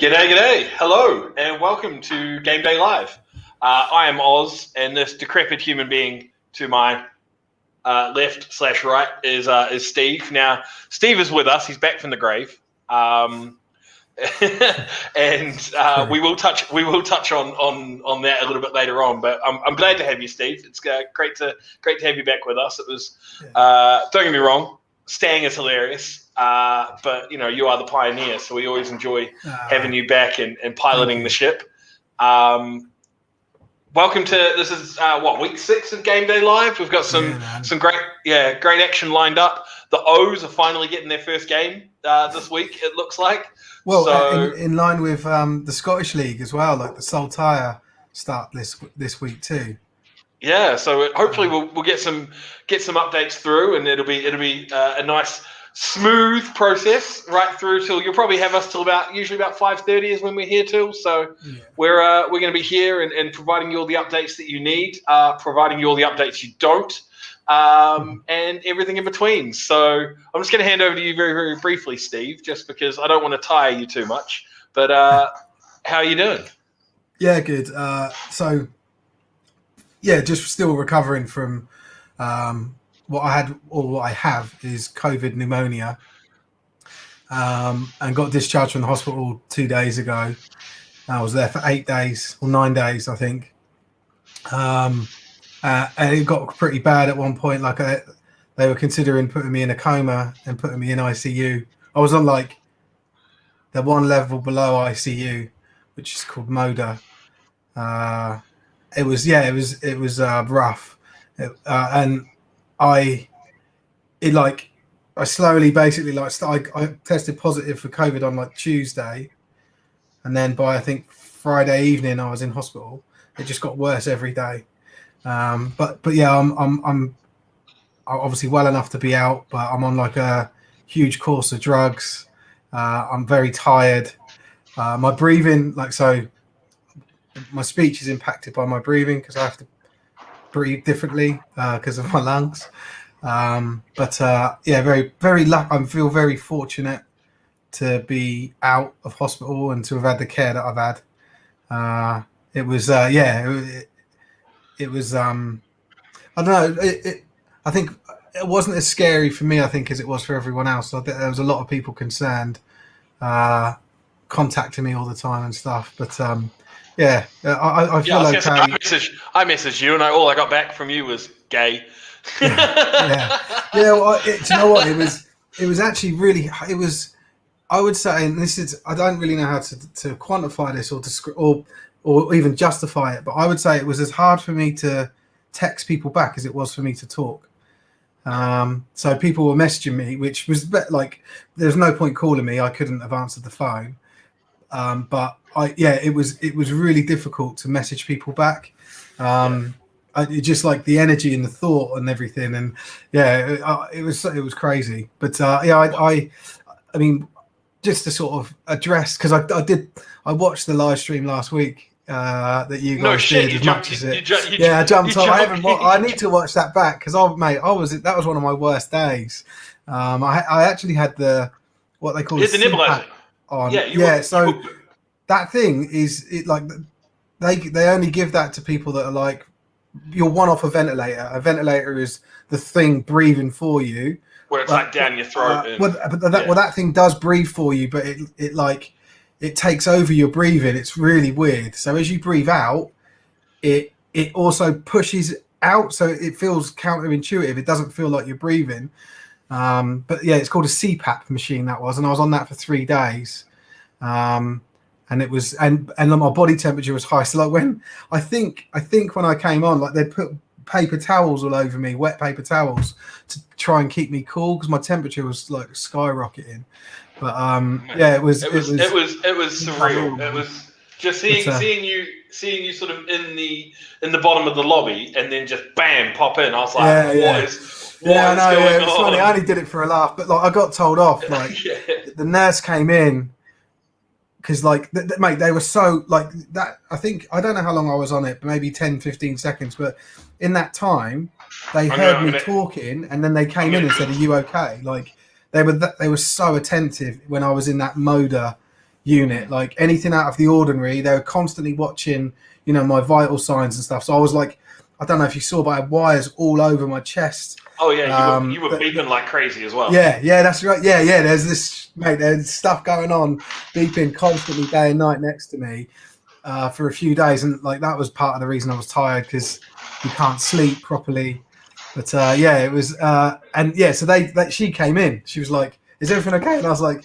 G'day, g'day. Hello, and welcome to Gameday Live. I am Oz, and this decrepit human being to my left/right is Steve. Now, Steve is with us. He's back from the grave, and we will touch on that a little bit later on. But I'm glad to have you, Steve. It's great to have you back with us. It was don't get me wrong, staying is hilarious. But you are the pioneer, so we always enjoy having you back and piloting the ship. Welcome to this is week 6 of Gameday Live. We've got some great action lined up. The O's are finally getting their first game this week. It looks like. Well, so, in line with the Scottish League as well, like the Saltire start this week too. Yeah, so hopefully we'll get some updates through, and it'll be a nice, smooth process right through till you'll probably have us till usually about 5:30 is when we're here till. So we're going to be here and providing you all the updates that you need, providing you all the updates you don't, and everything in between. So I'm just going to hand over to you very, very briefly, Steve, just because I don't want to tire you too much. But how are you doing? Yeah, good. Just still recovering from what I have is COVID pneumonia, and got discharged from the hospital 2 days ago. I was there for 8 days or 9 days, I think. And it got pretty bad at one point. Like they were considering putting me in a coma and putting me in ICU. I was on like the one level below ICU, which is called MODA. It was rough, and I slowly basically I tested positive for COVID on like Tuesday, and then by I think Friday evening I was in hospital. It just got worse every day. But yeah, I'm obviously well enough to be out, but I'm on like a huge course of drugs. I'm very tired. My breathing, my speech is impacted by my breathing because I have to breathe differently because of my lungs. Very, very lucky. I feel very fortunate to be out of hospital and to have had the care that I've had. It was I don't know. I think it wasn't as scary for me, I think, as it was for everyone else. I think there was a lot of people concerned, contacting me all the time and stuff. But I feel okay. I messaged you, and all I got back from you was gay. Yeah. Well, do you know what? It was actually really. It was. I would say, and this is. I don't really know how to quantify this or even justify it, but I would say it was as hard for me to text people back as it was for me to talk. So people were messaging me, which was like there's no point calling me. I couldn't have answered the phone. But it was really difficult to message people back. Just like the energy and the thought and everything, and it was crazy. But I mean, just to sort of address, because I watched the live stream last week that you guys did. I jumped on. I need to watch that back because that was one of my worst days. I actually had what they call the nebulizer on. That thing is they only give that to people that are like, you're one off a ventilator. A ventilator is the thing breathing for you. Where it's like down your throat. That thing does breathe for you, but it takes over your breathing. It's really weird. So as you breathe out, it also pushes out, so it feels counterintuitive. It doesn't feel like you're breathing. But yeah, it's called a CPAP machine, that was, and I was on that for 3 days. And it was, and my body temperature was high. So like when I think when I came on, like they put paper towels all over me, wet paper towels, to try and keep me cool because my temperature was like skyrocketing. But it was surreal. It was just seeing you sort of in the bottom of the lobby and then just bam pop in. I was like, what is going on? It's funny. I only did it for a laugh, but like I got told off. Like the nurse came in. Because mate, they were so like that. I don't know how long I was on it, but maybe 10, 15 seconds. But in that time, they heard me talking, and then they came in and said, "Are you okay?" Like they were so attentive when I was in that MODA, unit. Like anything out of the ordinary, they were constantly watching, you know, my vital signs and stuff. So I was like, I don't know if you saw, but I had wires all over my chest. Oh yeah, you were beeping like crazy as well. Yeah, that's right. Yeah. There's this, mate. There's stuff going on, beeping constantly day and night next to me for a few days, and like that was part of the reason I was tired, because you can't sleep properly. But it was, and yeah, so she came in. She was like, "Is everything okay?" And I was like,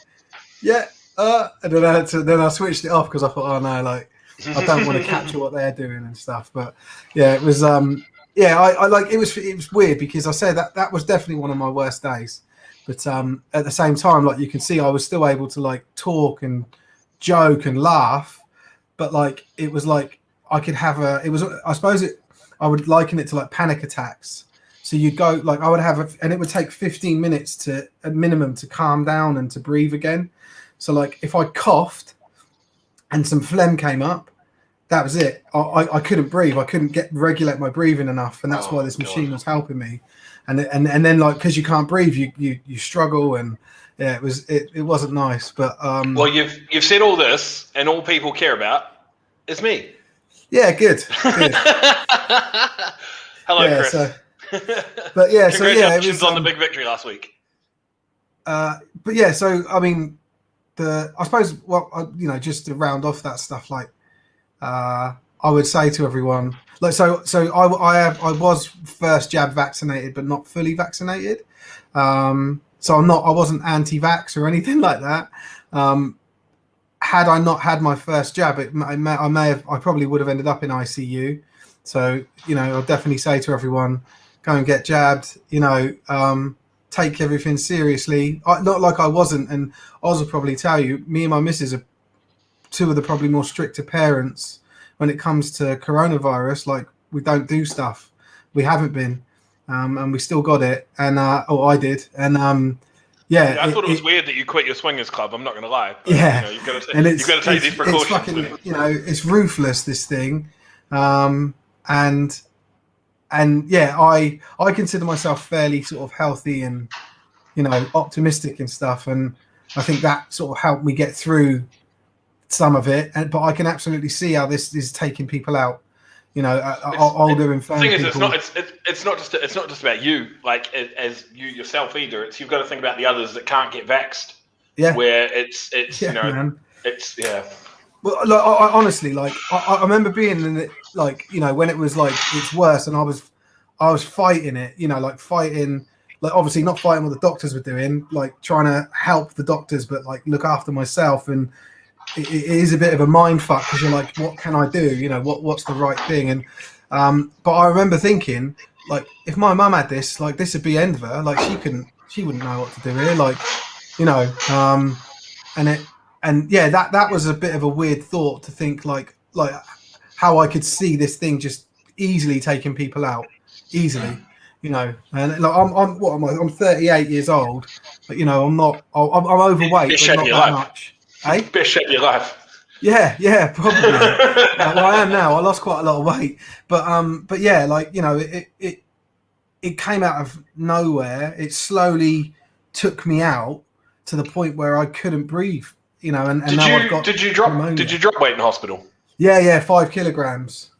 "Yeah." And then I switched it off because I thought, oh no, like I don't want to capture what they're doing and stuff. But yeah, it was I like it was weird because I said that was definitely one of my worst days. But at the same time, like you can see, I was still able to like talk and joke and laugh. But like it was like I could have I would liken it to like panic attacks. So you'd go like I would have and it would take 15 minutes to at minimum to calm down and to breathe again. So like if I coughed and some phlegm came up, that was it. I couldn't breathe. I couldn't regulate my breathing enough, and that's why this machine was helping me. And then like because you can't breathe, you struggle, and yeah, it wasn't nice. But well, you've said all this, and all people care about is me. Yeah, good. Hello, yeah, Chris. But yeah, congratulations it was on the big victory last week. But yeah, so I mean, I suppose just to round off that stuff, like I would say to everyone, like so I was first jab vaccinated, but not fully vaccinated. So I wasn't anti-vax or anything like that. Had I not had my first jab, I probably would have ended up in ICU. So I'll definitely say to everyone, go and get jabbed. Take everything seriously. Not like I wasn't, and Oz will probably tell you, me and my missus are two of the probably more stricter parents when it comes to coronavirus. Like we don't do stuff. We haven't been, and we still got it. And I did. And I thought it was weird that you quit your swingers club. I'm not going to lie. But, yeah, you've got to take these precautions. It's fucking, it's ruthless, this thing, and yeah, I consider myself fairly sort of healthy and optimistic and stuff, and I think that sort of helped me get through some of it. But I can absolutely see how this is taking people out. Older infirm people. It's not just about you, like as you yourself either. You've got to think about the others that can't get vaxxed. Yeah. Where it's man. It's yeah. Well, like, I honestly, like I remember being in it, like when it was like it's worse, and I was fighting it, like fighting, like obviously not fighting what the doctors were doing, like trying to help the doctors, but like look after myself. And it is a bit of a mind fuck because you're like, what can I do? What's the right thing? And but I remember thinking, like, if my mum had this, like this would be end of her. Like she wouldn't know what to do here. Like, and yeah, that was a bit of a weird thought to think, like how I could see this thing just easily taking people out, easily, and like I'm 38 years old, but I'm overweight, but not that much. Hey? Best shape of your life. Yeah, probably. Well, I am now. I lost quite a lot of weight, but yeah, like it came out of nowhere. It slowly took me out to the point where I couldn't breathe. And now I've got did you drop pneumonia. Did you drop weight in hospital? Yeah, 5 kilograms,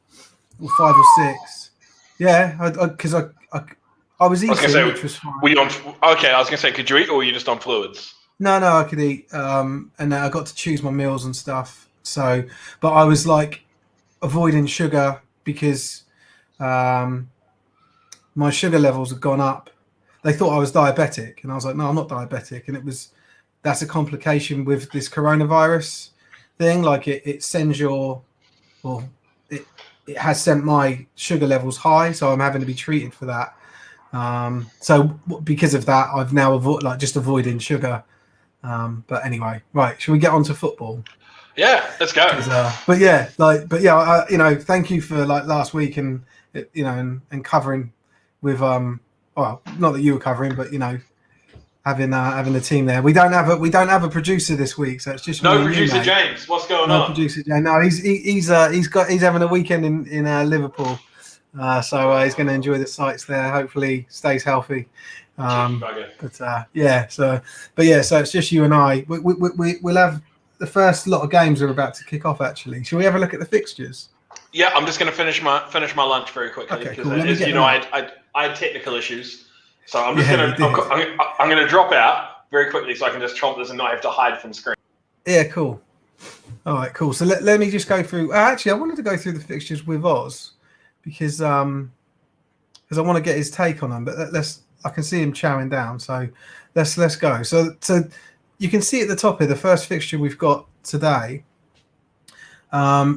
or 5 or 6. Yeah, because I was eating, which was fine. Were you on? Okay, I was gonna say, could you eat, or were you just on fluids? No, I could eat, and I got to choose my meals and stuff. So, but I was like avoiding sugar because my sugar levels had gone up. They thought I was diabetic, and I was like, no, I'm not diabetic, and that's a complication with this coronavirus thing. Like it sends it has sent my sugar levels high, so I'm having to be treated for that. So because of that, I've now just avoiding sugar. But anyway, right? Should we get on to football? Yeah, let's go. Thank you for like last week and and covering with well, not that you were covering, but having the team there. We don't have a producer this week, so it's just no producer you, James. What's going on? Producer James. No, he's having a weekend in Liverpool, so he's going to enjoy the sights there. Hopefully, stays healthy. So it's just you and I. We'll have the first lot of games are about to kick off. Actually, shall we have a look at the fixtures? Yeah, I'm just going to finish my lunch very quickly Okay, because, cool. as you know, I had technical issues, so I'm just Yeah, I'm going to drop out very quickly so I can just chomp this and not have to hide from screen. Yeah, cool. All right, cool. So let me just go through. Actually, I wanted to go through the fixtures with Oz because I want to get his take on them. But I can see him chowing down. So let's go. So you can see at the top here the first fixture we've got today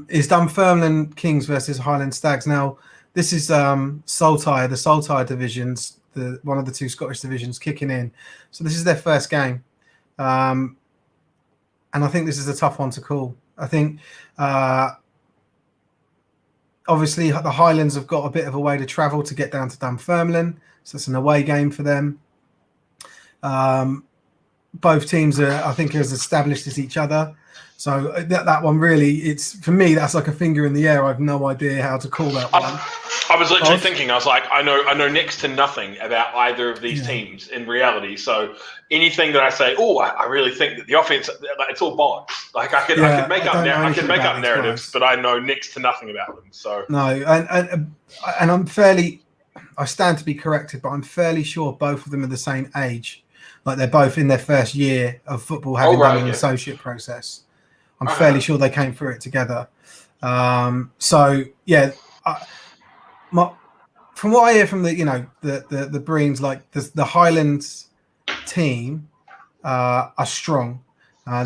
is Dunfermline Kings versus Highland Stags. Now this is Saltire, the Saltire divisions, one of the two Scottish divisions kicking in. So this is their first game. And I think this is a tough one to call. I think, obviously, the Highlands have got a bit of a way to travel to get down to Dunfermline. So it's an away game for them. Both teams are, I think, as established as each other. So that one really, it's for me, that's like a finger in the air. I have no idea how to call that one. I was literally thinking, I was like, I know next to nothing about either of these teams in reality. So anything that I say, I really think that the offense, it's all bollocks. Like I could make up narratives, but I know next to nothing about them. So no, and I stand to be corrected, but I'm fairly sure both of them are the same age. Like they're both in their first year of football, having done an associate process. I'm fairly sure they came through it together. So yeah. From what I hear from the Breens, like the Highlands team are strong.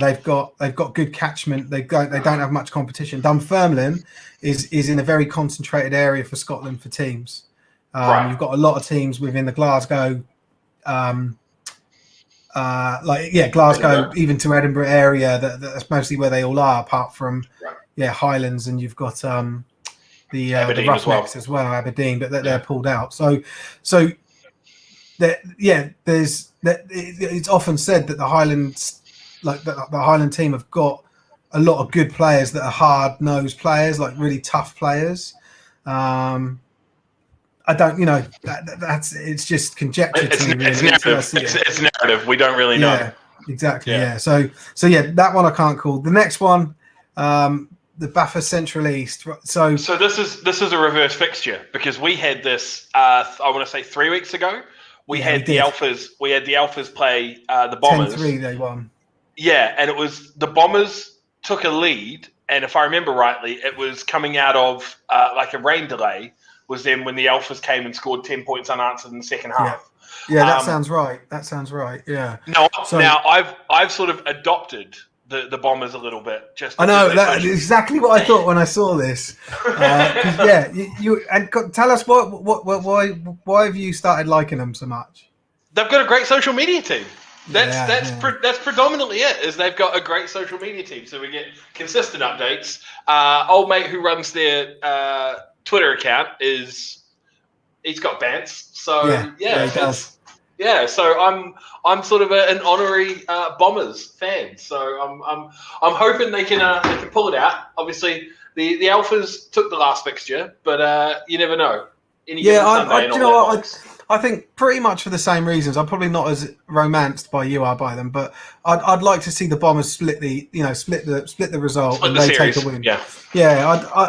They've got good catchment. They don't have much competition. Dunfermline is in a very concentrated area for Scotland for teams. You've got a lot of teams within the Glasgow, Glasgow, even to Edinburgh area. That's mostly where they all are, apart from Highlands, and you've got the Roughnecks as well, Aberdeen, but they're pulled out. So it's often said that the Highlands, like the Highland team, have got a lot of good players that are hard-nosed players, like really tough players. I don't, it's just conjecture to me. Really. It's narrative. We don't really know. Yeah, exactly. Yeah. So that one I can't call. The next one. The Buffer Central East. So this is a reverse fixture because we had this. I want to say 3 weeks ago. We had the Alphas play the Bombers. 10-3 they won. Yeah, and it was the Bombers took a lead, and if I remember rightly, it was coming out of like a rain delay. Was then when the Alphas came and scored 10 points unanswered in the second half. Yeah, that sounds right. Yeah. Now I've sort of adopted the Bombers a little bit. Just I know that's exactly what I thought when I saw this. You tell us why have you started liking them so much? They've got a great social media team. That's predominantly it. Is they've got a great social media team, so we get consistent updates. Old mate who runs their Twitter account he's got bants. So he does. Yeah, so I'm sort of an honorary Bombers fan. So I'm hoping they can pull it out. Obviously, the Alphas took the last fixture, but you never know. I think pretty much for the same reasons. I'm probably not as romanced by them, but I'd like to see the Bombers split the result and they take a win. Yeah.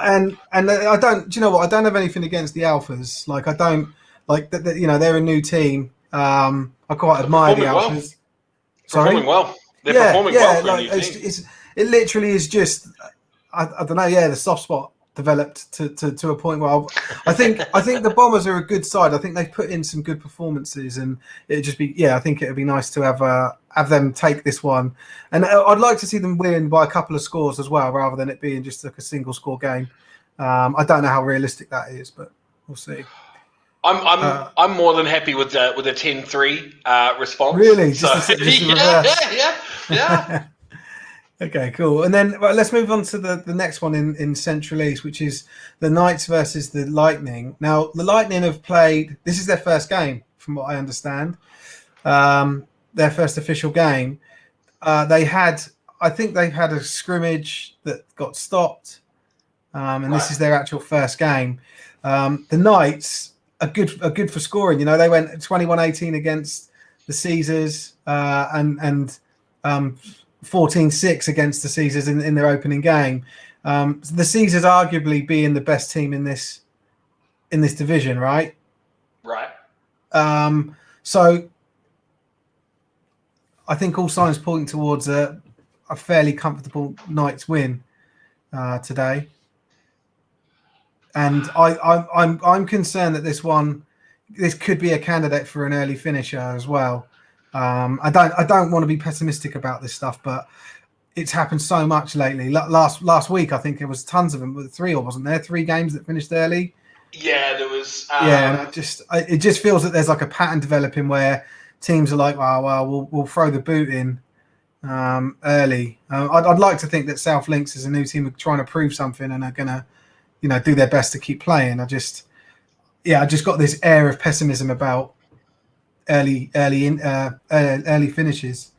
And I don't. Do you know what? I don't have anything against the Alphas. Like I don't like that. They're a new team. I quite admire the Alphas. Performing well. They're performing well for a new team. It literally is just I don't know. Yeah, the soft spot developed to a point where I think the Bombers are a good side. I think they've put in some good performances, and it'd just be I think it'd be nice to have them take this one, and I'd like to see them win by a couple of scores as well, rather than it being just like a single score game. I don't know how realistic that is, but we'll see. I'm more than happy with a 10-3 response. Really? Yeah. Okay, cool. And then let's move on to the next one in Central East, which is the Knights versus the Lightning. Now, the Lightning have played. This is their first game, from what I understand. Their first official game. I think they've had a scrimmage that got stopped, and this is their actual first game. The Knights are good for scoring. They went 21-18 against the Caesars, and 14-6 against the Caesars in their opening game. The Caesars arguably being the best team in this division, right? Right. So I think all signs point towards a fairly comfortable Knights win today. And I'm concerned that this could be a candidate for an early finisher as well. I don't want to be pessimistic about this stuff, but it's happened so much lately. Last week, I think there was tons of them. Wasn't there? 3 games that finished early. Yeah, there was. And it just feels that there's like a pattern developing where teams are like, well, we'll throw the boot in early. I'd like to think that South Links is a new team trying to prove something and are gonna, do their best to keep playing. I just got this air of pessimism about early finishes.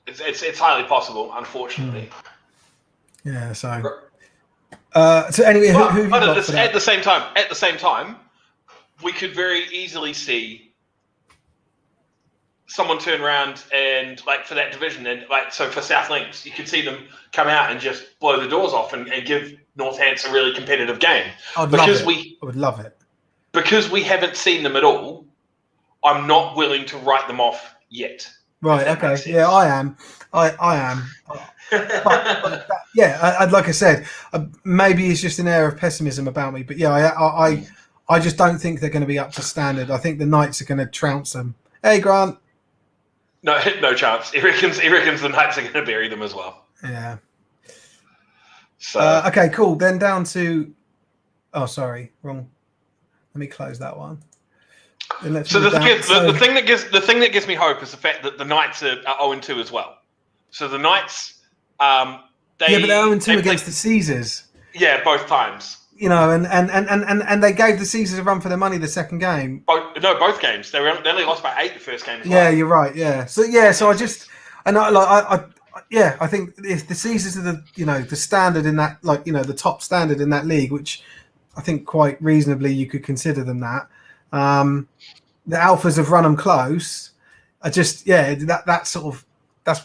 It's highly possible, unfortunately. Yeah. So anyway, who have you got for that? At the same time, we could very easily see someone turn around and for that division, and so for South Links, you could see them come out and just blow the doors off and give Northants a really competitive game. I would love it. Because we haven't seen them at all, I'm not willing to write them off yet. Right. Okay. Yeah, I am. I am. I'd like I said, maybe it's just an air of pessimism about me, but I just don't think they're going to be up to standard. I think the Knights are going to trounce them. Hey, Grant. No chance. He reckons the Knights are going to bury them as well. Yeah. So okay, cool. Then down to. Oh, sorry, wrong. Let me close that one. So the thing that gives me hope is the fact that the Knights are 0-2 as well. So the Knights, but they're 0-2 against the Caesars. Yeah, both times. And they gave the Caesars a run for their money the second game. Both games. They only lost by 8 the first game. Yeah, you're right. Yeah. So I think if the Caesars are the standard in that, the top standard in that league, which I think quite reasonably you could consider them that. The Alphas have run them close. That's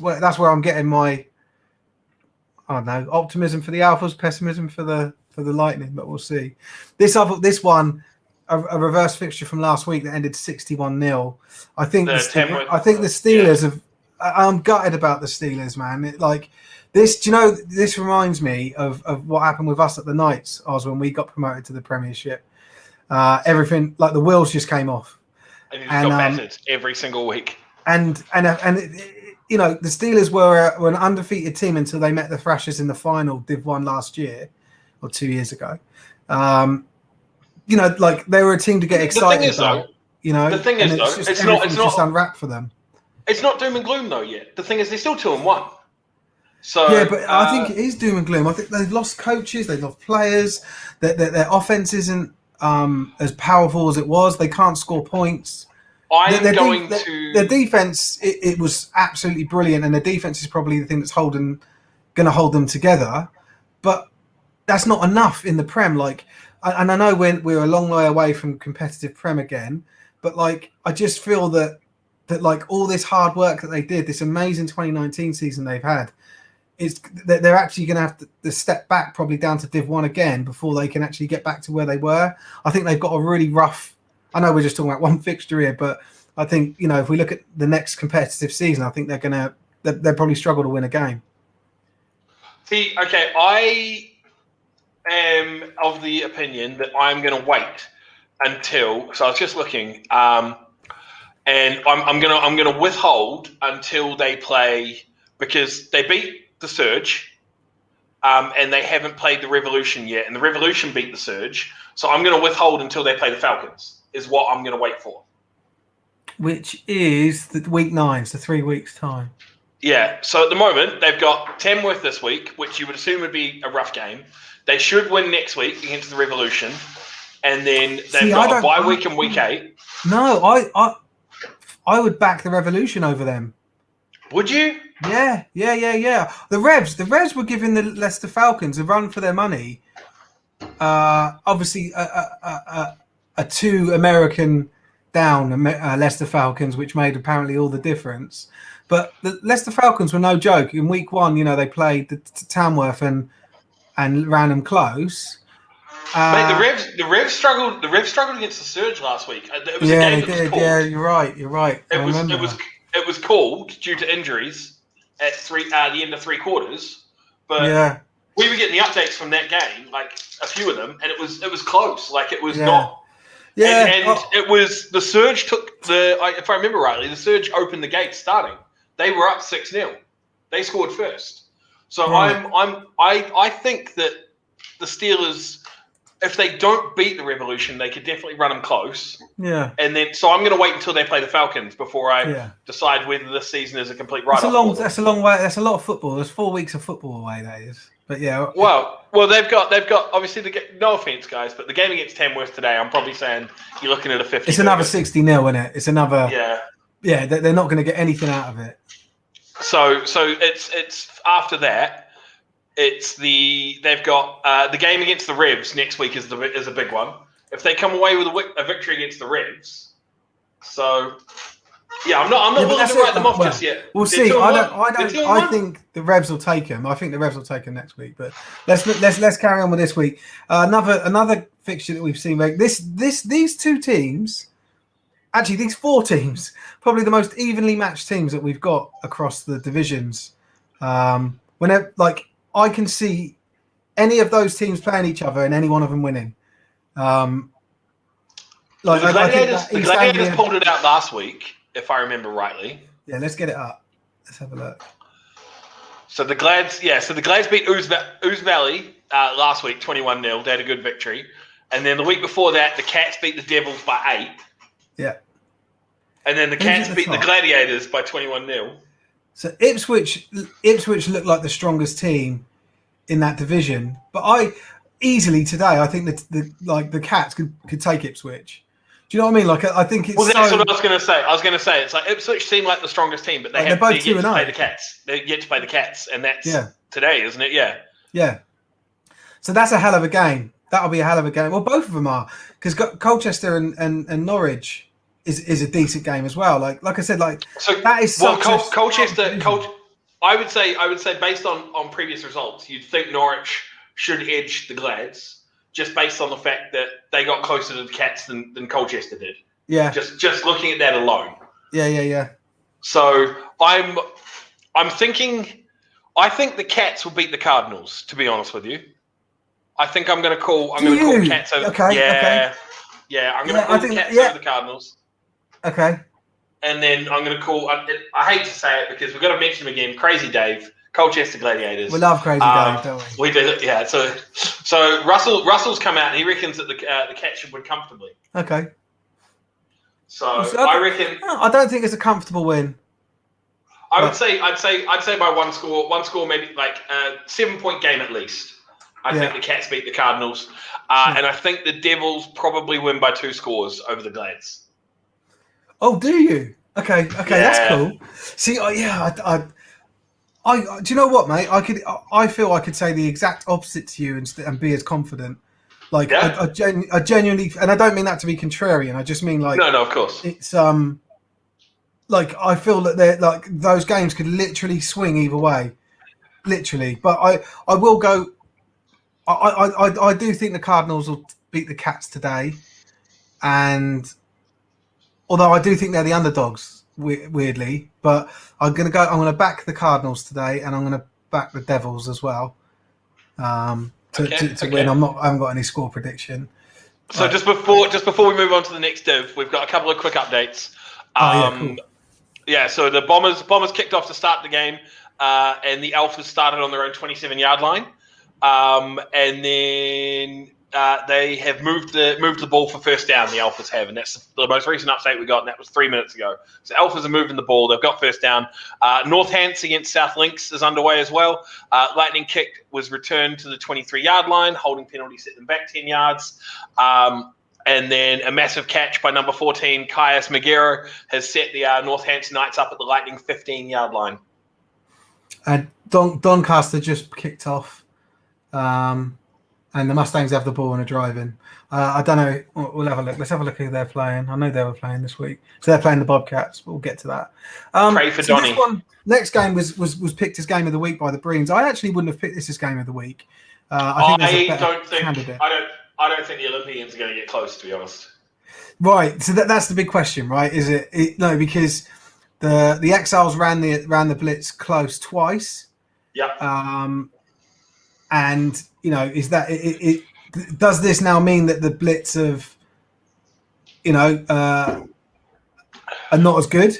where I'm getting my, I don't know, optimism for the Alphas, pessimism for the Lightning, but we'll see. This one, a reverse fixture from last week that ended 61-0. I think the Steelers have. I'm gutted about the Steelers, man. This. Do you know? This reminds me of what happened with us at the Knights, Oz, when we got promoted to the Premiership. Everything the wheels just came off, and you got battered every single week. And the Steelers were an undefeated team until they met the Thrashers in the final Div 1 last year or 2 years ago. They were a team to get excited about. The thing is, it's not unwrapped for them. It's not doom and gloom though yet. The thing is, they're still 2-1. So yeah, but I think it is doom and gloom. I think they've lost coaches, they've lost players. Their offense isn't as powerful as it was. They can't score points. Their defense, it was absolutely brilliant, and their defense is probably the thing that's going to hold them together. But that's not enough in the Prem. And I know we're a long way away from competitive Prem again, but I just feel that all this hard work that they did, this amazing 2019 season they've had, they're actually going to have to step back probably down to Div 1 again before they can actually get back to where they were. I think they've got a really rough. I know we're just talking about one fixture here, but I think if we look at the next competitive season, I think they'll probably struggle to win a game. See, okay, I am of the opinion that I'm going to wait until. So I was just looking, and I'm going to withhold until they play, because they beat the Surge, and they haven't played the Revolution yet, and the Revolution beat the Surge. So I'm going to withhold until they play the Falcons. Is what I'm going to wait for. Which is the week 9, so 3 weeks' time. Yeah, so at the moment, they've got Tamworth this week, which you would assume would be a rough game. They should win next week against the Revolution. And then they've got a bye week in week 8. No, I would back the Revolution over them. Would you? Yeah. The Revs were giving the Leicester Falcons a run for their money. Obviously, a 2 American down Leicester Falcons, which made apparently all the difference. But the Leicester Falcons were no joke. In week 1, they played the Tamworth and ran them close. Mate, the Revs struggled. The Revs struggled against the Surge last week. It was a Yeah, game they that was did. called. Yeah, you're right. I remember. It was called due to injuries at the end of 3 quarters. But yeah, we were getting the updates from that game, like a few of them, and it was close. Like it was Yeah. not. yeah. And it was the Surge if I remember rightly, the Surge opened the gate starting. They were up 6-0. They scored first. So Right. I think that the Steelers, if they don't beat the Revolution, they could definitely run them close. Yeah. And then, so I'm going to wait until they play the Falcons before I Yeah. decide whether this season is a complete That's write-off. That's a long way. That's a lot of football. There's 4 weeks of football away. That is. But yeah. Well, they've got obviously no offense, guys, but the game against Tamworth today, I'm probably saying you're looking at a 50. It's another 60-0, isn't it? It's another. Yeah. Yeah, they're not going to get anything out of it. So it's after that. They've got the game against the Revs next week is a big one. If they come away with a victory against the Revs, so yeah, I'm not willing to write them off just yet. We'll see. I think the Revs will take them. I think the Revs will take them next week. But let's carry on with this week. Another fixture that we've seen. Like these 2 teams. Actually, these 4 teams, probably the most evenly matched teams that we've got across the divisions. Whenever, I can see any of those teams playing each other and any one of them winning. The Gladiators pulled it out last week, if I remember rightly. Yeah, let's get it up. Let's have a look. So the Glads beat Ooze Valley last week, 21-0. They had a good victory. And then the week before that, the Cats beat the Devils by 8. Yeah. And then the Cats beat the Gladiators by 21-0. So Ipswich looked like the strongest team in that division, but easily today I think that the Cats could take Ipswich. Do you know what I mean? I think it's. Well, that's what I was going to say. I was going to say it's like Ipswich seem like the strongest team, but they're both yet to play the Cats. They yet to play the Cats, and that's today, isn't it? Yeah. Yeah. So that's a hell of a game. That'll be a hell of a game. Well, both of them are, because Colchester and Norwich is a decent game as well. Like I said, that is Colchester. I would say based on previous results, you'd think Norwich should edge the Glads just based on the fact that they got closer to the Cats than Colchester did. Yeah. Just looking at that alone. Yeah. So I'm thinking. I think the Cats will beat the Cardinals. To be honest with you, I think I'm going to call. I'm going to call Cats over. Okay. Yeah. I'm going to call the Cats over the Cardinals. Okay. And then I'm going to call. I hate to say it because we've got to mention him again. Crazy Dave, Colchester Gladiators. We love Crazy Dave, don't we? We do. Yeah. So Russell's come out and he reckons that the Cats should win comfortably. Okay. So I reckon. I don't think it's a comfortable win. I'd say by one score, maybe like a 7-point game at least. I think the Cats beat the Cardinals, and I think the Devils probably win by 2 scores over the Glads. Oh, do you? Okay, that's cool. See, do you know what, mate? I feel I could say the exact opposite to you and be as confident. I genuinely, and I don't mean that to be contrarian. I just mean no, of course. It's I feel that they're those games could literally swing either way, literally. But I will go. I do think the Cardinals will beat the Cats today, and although I do think they're the underdogs, weirdly, but I'm going to back the Cardinals today, and I'm going to back the Devils as well to win. I haven't got any score prediction. So just before we move on to the next div, we've got a couple of quick updates. Cool. Yeah, so the Bombers kicked off to start the game, and the Alphas started on their own 27-yard line, and then they have moved the ball for first down. The Alphas have, and that's the most recent update we got, and that was 3 minutes ago. So Alphas are moving the ball; they've got first down. Northants against South Links is underway as well. Lightning kick was returned to the 23-yard line. Holding penalty set them back 10 yards. And then a massive catch by number 14, Caius Magero, has set the Northants Knights up at the Lightning 15-yard line. Doncaster just kicked off. and the Mustangs have the ball and are driving. I don't know. We'll have a look. Let's have a look who they're playing. I know they were playing this week. So they're playing the Bobcats. We'll get to that. Pray for Donny. Next game was picked as game of the week by the Breens. I actually wouldn't have picked this as game of the week. I don't think the Olympians are going to get close, to be honest. Right. So that's the big question, right? Is it no? Because the Exiles ran the blitz close twice. Yeah. And is that it? Does this now mean that the blitz of, are not as good?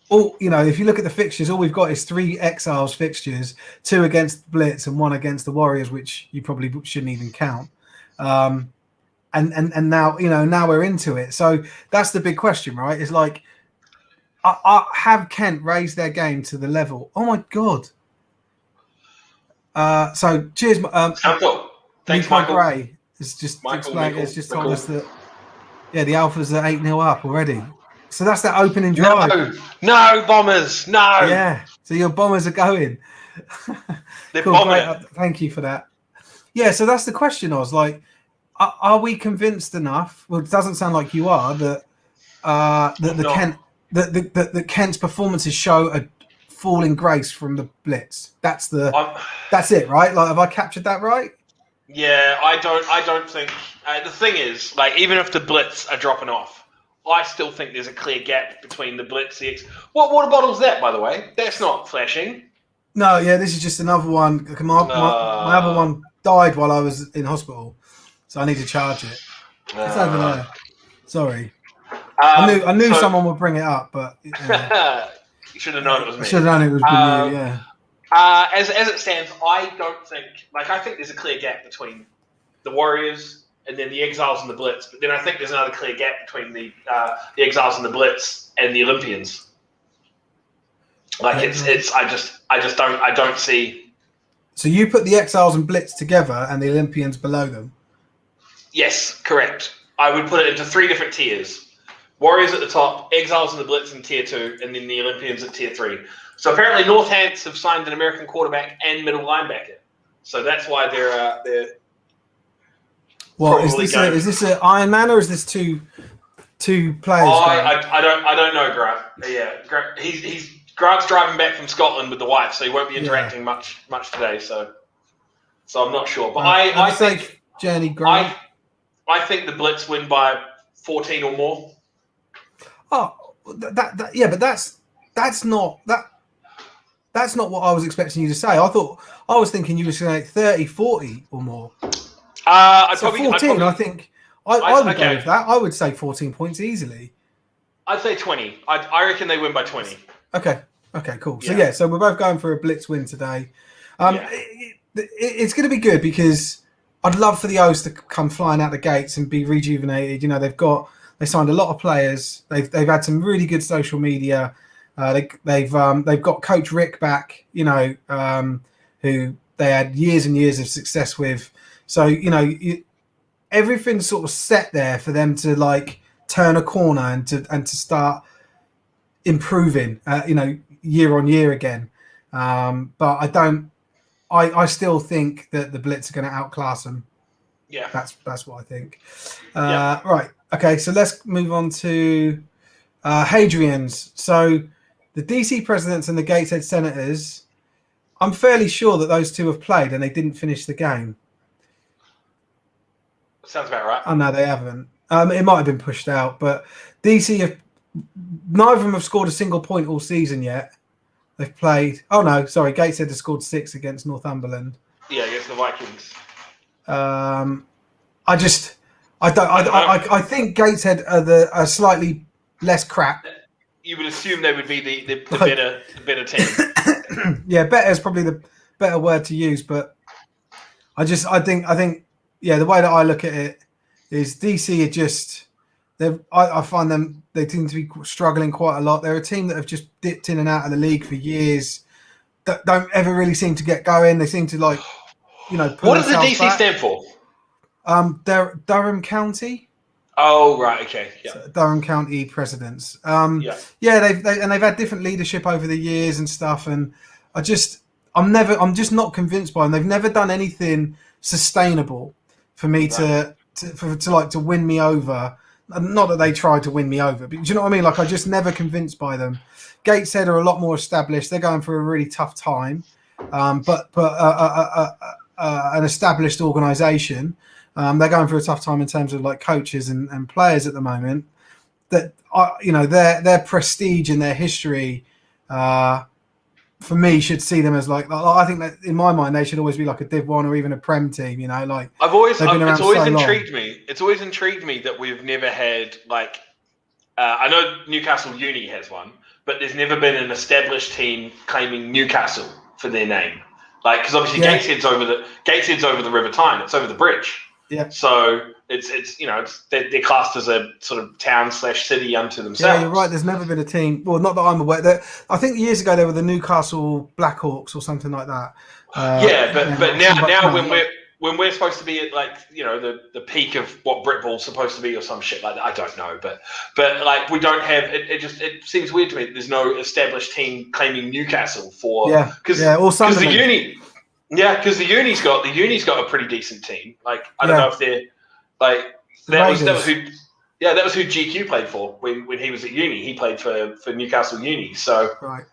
Or if you look at the fixtures, all we've got is 3 Exiles fixtures, 2 against Blitz and 1 against the Warriors, which you probably shouldn't even count. And now now we're into it. So that's the big question, right? It's like, have Kent raised their game to the level? Oh my God. So cheers. Thanks, Michael. Gray has just explained. It's just told us that the Alphas are 8-0 up already. So that's that opening drive. No, Bombers, no. Yeah. So your Bombers are going. They're cool, bombing. Thank you for that. Yeah. So that's the question. I was like, are we convinced enough? Well, it doesn't sound like you are that Kent's performances show a falling grace from the blitz. That's it, right? Like, have I captured that right? Yeah, I don't think. The thing is, like, even if the blitz are dropping off, I still think there's a clear gap between the blitz. What water bottle's that, by the way? That's not flashing. No, yeah, this is just another one. My other one died while I was in hospital, so I need to charge it. It's over there. Sorry. I knew someone would bring it up, but you should have known it was me. I should have known it was you. Yeah. As it stands, I don't think. Like, I think there's a clear gap between the Warriors and then the Exiles and the Blitz. But then I think there's another clear gap between the Exiles and the Blitz and the Olympians. Like, I don't see. So you put the Exiles and Blitz together and the Olympians below them? Yes, correct. I would put it into 3 different tiers. Warriors at the top, Exiles and the Blitz in tier 2, and then the Olympians at tier 3. So apparently Northants have signed an American quarterback and middle linebacker. So that's why they're well, is this an Iron Man or is this two players? I don't know, Grant. Yeah, Grant's driving back from Scotland with the wife, so he won't be interacting much today. So I'm not sure. But I think Journey Grant. I think the Blitz win by 14 or more. Oh, but that's not what I was expecting you to say. I was thinking you were saying 30, 40 or more. I think I would go with that. I would say 14 points easily. I'd say 20. I reckon they win by 20. Okay, cool. So so we're both going for a blitz win today. It's going to be good because I'd love for the O's to come flying out the gates and be rejuvenated. They signed a lot of players. They've had some really good social media. They've got Coach Rick back. Who they had years and years of success with. So, everything's sort of set there for them to like turn a corner and to start improving, year on year again. But I still think that the Blitz are going to outclass them. Yeah. That's what I think. Right. Okay. So let's move on to Hadrian's. So the DC Presidents and the Gateshead Senators, I'm fairly sure that those two have played and they didn't finish the game. Sounds about right. Oh, no, they haven't. It might have been pushed out, but DC neither of them have scored a single point all season yet. They've played. Oh no, sorry. Gateshead has scored 6 against Northumberland. Yeah, against the Vikings. I think Gateshead are slightly less crap. You would assume they would be the better team. Yeah, better is probably the better word to use, but I think the way that I look at it is DC are just I find they seem to be struggling quite a lot. They're a team that have just dipped in and out of the league for years. That don't ever really seem to get going. They seem to pull what does the DC back. Stand for? Durham County. Oh right, okay, yeah. So Durham County Presidents. They've had different leadership over the years and stuff, and I'm just not convinced by them. They've never done anything sustainable. for me to win me over. Not that they tried to win me over, but do you know what I mean? Like, I just never convinced by them. Gateshead are a lot more established. They're going through a really tough time, but an established organisation. They're going through a tough time in terms of like coaches and players at the moment. That their prestige and their history, for me, should see them as like I think that in my mind they should always be like a Div 1 or even a Prem team. Like it's always intrigued me. It's always intrigued me that we've never had like I know Newcastle Uni has one, but there's never been an established team claiming Newcastle for their name. Like, because obviously Gateshead's over the River Tyne. It's over the bridge. Yeah. So they're classed as a sort of town/city unto themselves. Yeah, you're right. There's never been a team. Well, not that I'm aware. I think years ago they were the Newcastle Blackhawks or something like that. But now when we're supposed to be at like the peak of what Britball's supposed to be or some shit like that, I don't know. But like we don't have it. It seems weird to me that there's no established team claiming Newcastle for because the uni. Yeah, because the uni's got a pretty decent team. Like I don't know if they're like that was who GQ played for when he was at uni. He played for Newcastle Uni. So right.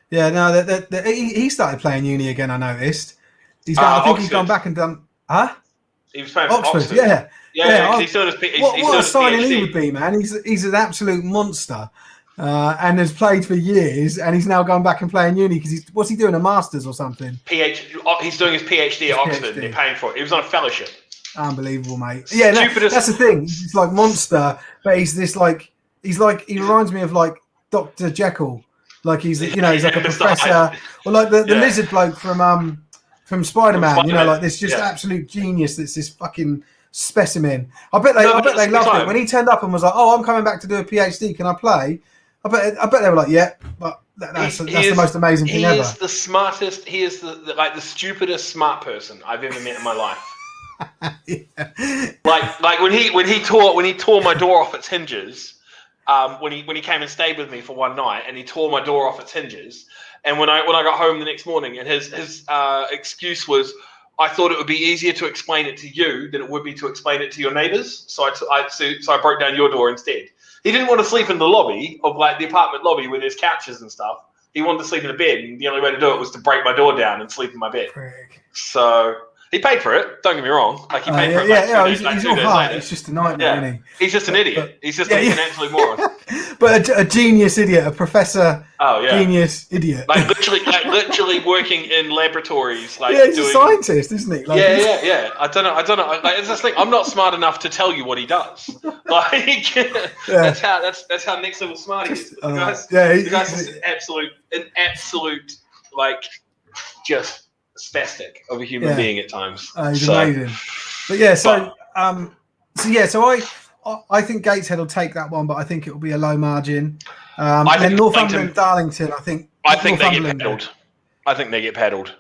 Yeah, no, he started playing uni again. I noticed. I think he's gone back and done. Huh? He was playing for Oxford. Yeah. He's still what a signing he would be, man! He's an absolute monster. And has played for years, and he's now going back and playing uni because what's he doing, a master's or something? He's doing his PhD at Oxford. They're paying for it. He was on a fellowship. Unbelievable, mate. Yeah, that's the thing. He's like monster, but he's this like he reminds me of like Dr. Jekyll. Like he's like a professor, or like the lizard bloke from Spider-Man. Like this just absolute genius. That's this fucking specimen. I bet they loved it when he turned up and was like, "Oh, I'm coming back to do a PhD. Can I play?" I bet they were like, "Yeah," but that's the most amazing thing ever. He is the smartest. He is the stupidest smart person I've ever met in my life. Like when he tore my door off its hinges. When he came and stayed with me for one night, and he tore my door off its hinges. And when I got home the next morning, and his excuse was, I thought it would be easier to explain it to you than it would be to explain it to your neighbours. So I broke down your door instead. He didn't want to sleep in the lobby of like the apartment lobby where there's couches and stuff. He wanted to sleep in a bed, and the only way to do it was to break my door down and sleep in my bed. Prick. So he paid for it. Don't get me wrong. Like he paid for it. He's all hard. It's just a nightmare, isn't he? He's just an idiot. He's just an absolute moron. But a genius idiot, a professor. Oh yeah. Genius idiot. Like literally working in laboratories. Like he's a scientist, isn't he? Like, yeah. I don't know. Like it's this thing. I'm not smart enough to tell you what he does. Like that's how next level smart he is. The guy's an absolute like just spastic of a human being at times. He's amazing. But yeah, so I think Gateshead will take that one, but I think it will be a low margin. And Northumberland, Darlington, I think they get paddled. I think they get paddled.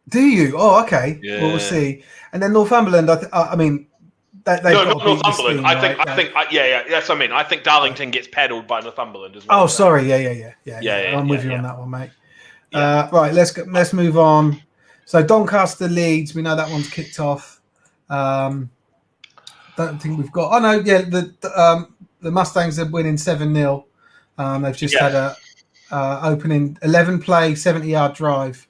Do you? Oh, okay. Yeah. Well, we'll see. And then Northumberland, I mean, not Northumberland. Right? I think. That's what I mean. I think Darlington gets paddled by Northumberland as well. Oh, sorry. Yeah. I'm with you on that one, mate. Yeah. Right. Let's move on. So Doncaster, Leeds. We know that one's kicked off. Don't think we've got. Oh no, yeah. The Mustangs are winning 7-0. They've just had a opening 11 play, 70-yard drive,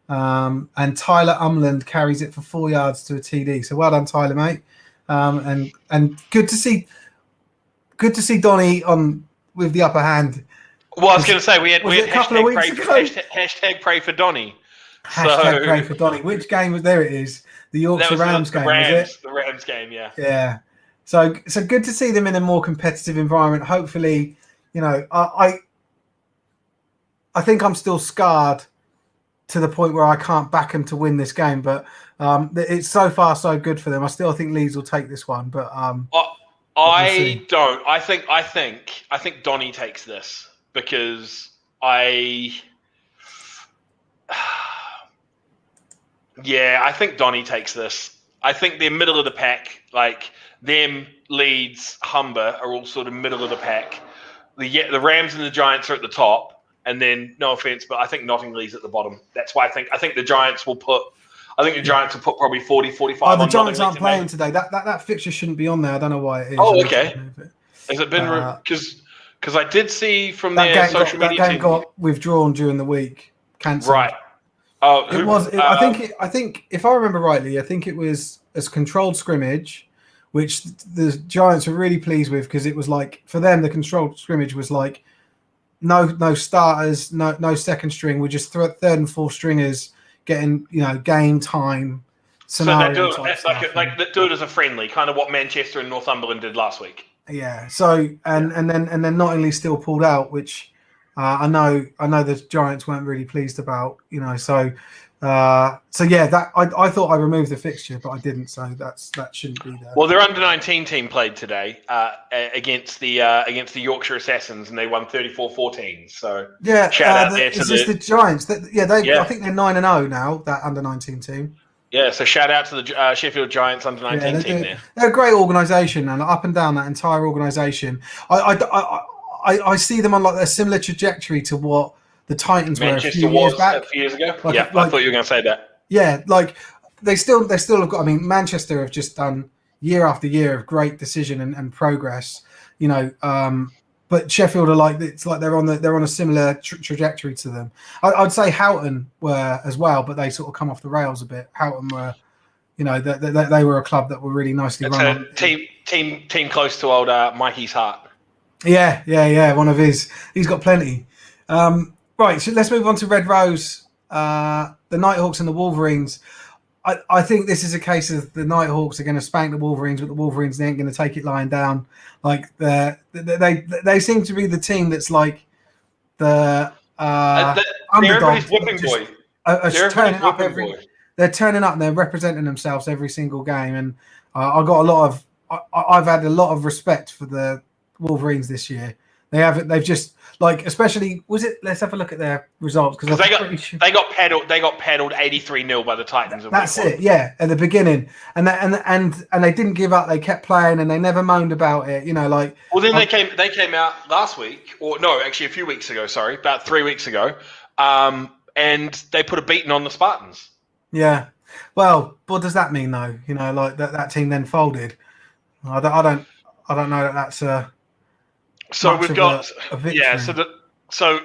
and Tyler Umland carries it for 4 yards to a TD. So well done, Tyler, mate. And good to see Donny on with the upper hand. Well, I was going to say we had a couple of weeks ago. Hashtag pray for Donny. Hashtag pray for Donny. Which game was there? It is the Yorkshire Rams game. Was it? The Rams game, yeah. Yeah. So good to see them in a more competitive environment. Hopefully, I think I'm still scarred to the point where I can't back them to win this game, but it's so far so good for them. I still think Leeds will take this one, but I don't. I think Donny takes this because I think Donny takes this. I think they're middle of the pack. Like them, Leeds, Humber are all sort of middle of the pack. The Rams and the Giants are at the top, and then no offense, but I think Nottingham's at the bottom. That's why I think the Giants will put. I think the Giants will put probably 40, 45 Oh, the on. Giants aren't playing today. That fixture shouldn't be on there. I don't know why it is. Oh, okay. Has it been because I did see from their social media that game team got withdrawn during the week, cancelled. right. Oh, I think if I remember rightly, I think it was a controlled scrimmage, which the Giants were really pleased with because it was like for them the controlled scrimmage was like no starters, no second string. We're just third and fourth stringers getting game time. Scenario so they do it as a friendly, kind of what Manchester and Northumberland did last week. Yeah. So and then Nottingham still pulled out, which I know the Giants weren't really pleased about. So yeah, that I thought I removed the fixture, but I didn't. So that shouldn't be there. Well, their under-19 team played today against the Yorkshire Assassins, and they won 34-14. So yeah, shout out there to the Giants. I think they're 9-0 now. That under-19 team. Yeah, so shout out to the Sheffield Giants under-19 team there. They're a great organisation, and up and down that entire organisation. I see them on like a similar trajectory to what the Titans Manchester were a few years ago. I thought you were going to say that. Yeah, like they still have got. I mean, Manchester have just done year after year of great decision and progress. But Sheffield are like they're on a similar trajectory to them. I'd say Houghton were as well, but they sort of come off the rails a bit. Houghton were, they were a club that were really nicely run. Team close to old Mikey's heart. Yeah. One of his. He's got plenty. Right, so let's move on to Red Rose, the Nighthawks and the Wolverines. I think this is a case of the Nighthawks are going to spank the Wolverines, but the Wolverines ain't going to take it lying down. Like they seem to be the team that's like the underdog. They're turning up and they're representing themselves every single game. And I've had a lot of respect for the Wolverines this year. They've just like, especially let's have a look at their results because they got paddled 83-0 by the Titans. That's it, yeah, at the beginning, and they didn't give up. They kept playing and they never moaned about it. They came out last week, or no, actually a few weeks ago. Sorry, about 3 weeks ago, and they put a beating on the Spartans. Yeah, well, what does that mean though? Like that team then folded. I don't know that that's a. So we've got a victory. Yeah. So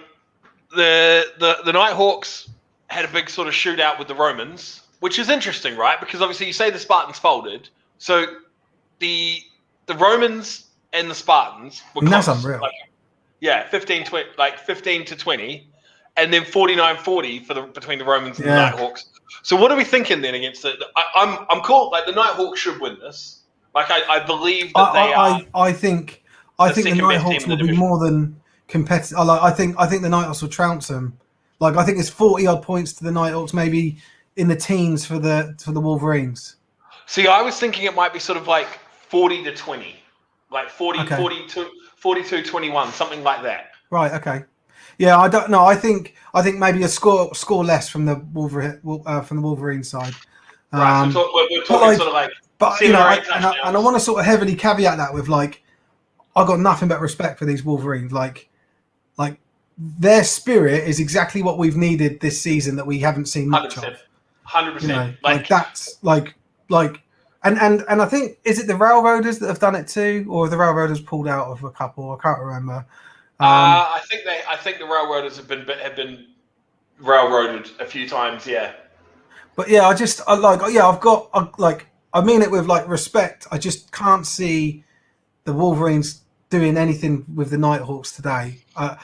the Nighthawks had a big sort of shootout with the Romans, which is interesting, right? Because obviously you say the Spartans folded, so the Romans and the Spartans were close. That's unreal. 15-20, and then 49-40 between the Romans and the Nighthawks. So what are we thinking then against it? I'm cool. Like the Nighthawks should win this. Like I believe that they are. I think the Nighthawks will be more than competitive. I think the Nighthawks will trounce them. Like I think it's 40 odd points to the Nighthawks, maybe in the teens for the Wolverines. See, I was thinking it might be sort of like 40-20, like 42-21, something like that. Right. Okay. Yeah, I don't know. I think maybe a score less from the Wolverine side. Right. So we're talking sort of like. But I want to sort of heavily caveat that with like. I've got nothing but respect for these Wolverines. Like their spirit is exactly what we've needed this season that we haven't seen much 100%, of. 100%. Like that's like, and I think, is it the Railroaders that have done it too, or have the Railroaders pulled out of a couple? I can't remember. I think the Railroaders have been railroaded a few times. Yeah. But yeah, I mean it with like respect. I just can't see the Wolverines doing anything with the Nighthawks today. But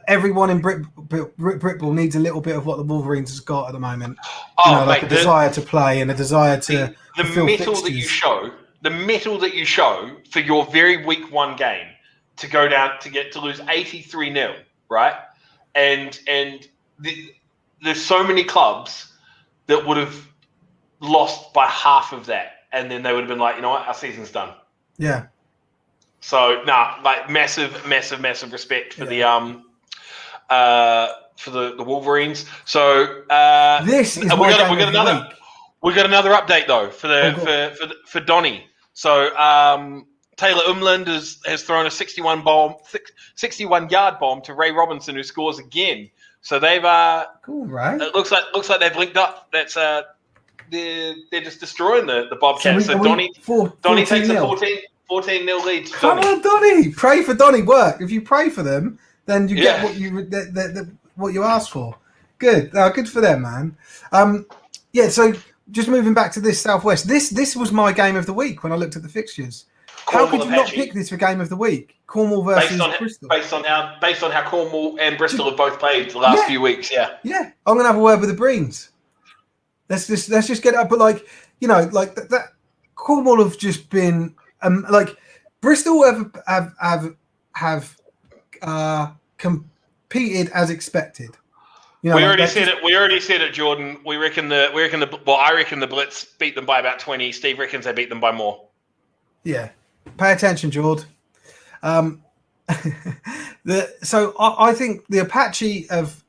everyone in Britball needs a little bit of what the Wolverines has got at the moment. A desire to play and a desire to the metal that you show. The metal that you show for your very week one game to go down to lose 83-0, right? And there's so many clubs that would have lost by half of that. And then they would have been like, you know what, our season's done. Yeah. So massive respect for the Wolverines. So this is we got another update though for Donny. So Taylor Umland has thrown a 61 yard bomb to Ray Robinson, who scores again. So they've Cool, right? it looks like they've linked up. That's they're just destroying the Bobcats. So Donny takes a 14-0 lead. Come on, Donny! Pray for Donny. Work. If you pray for them, then you get what you asked for. Good. Good for them, man. Yeah. So just moving back to this Southwest. This was my game of the week when I looked at the fixtures. How could you not pick this for game of the week? Cornwall versus Bristol. Based on how Cornwall and Bristol have both played the last few weeks. Yeah. Yeah. I'm gonna have a word with the Breens. Let's just get it up. But that Cornwall have just been Bristol have competed as expected. We already said it, Jordan. I reckon the Blitz beat them by about 20. Steve reckons they beat them by more. Yeah. Pay attention, Jord. So I think the Apache have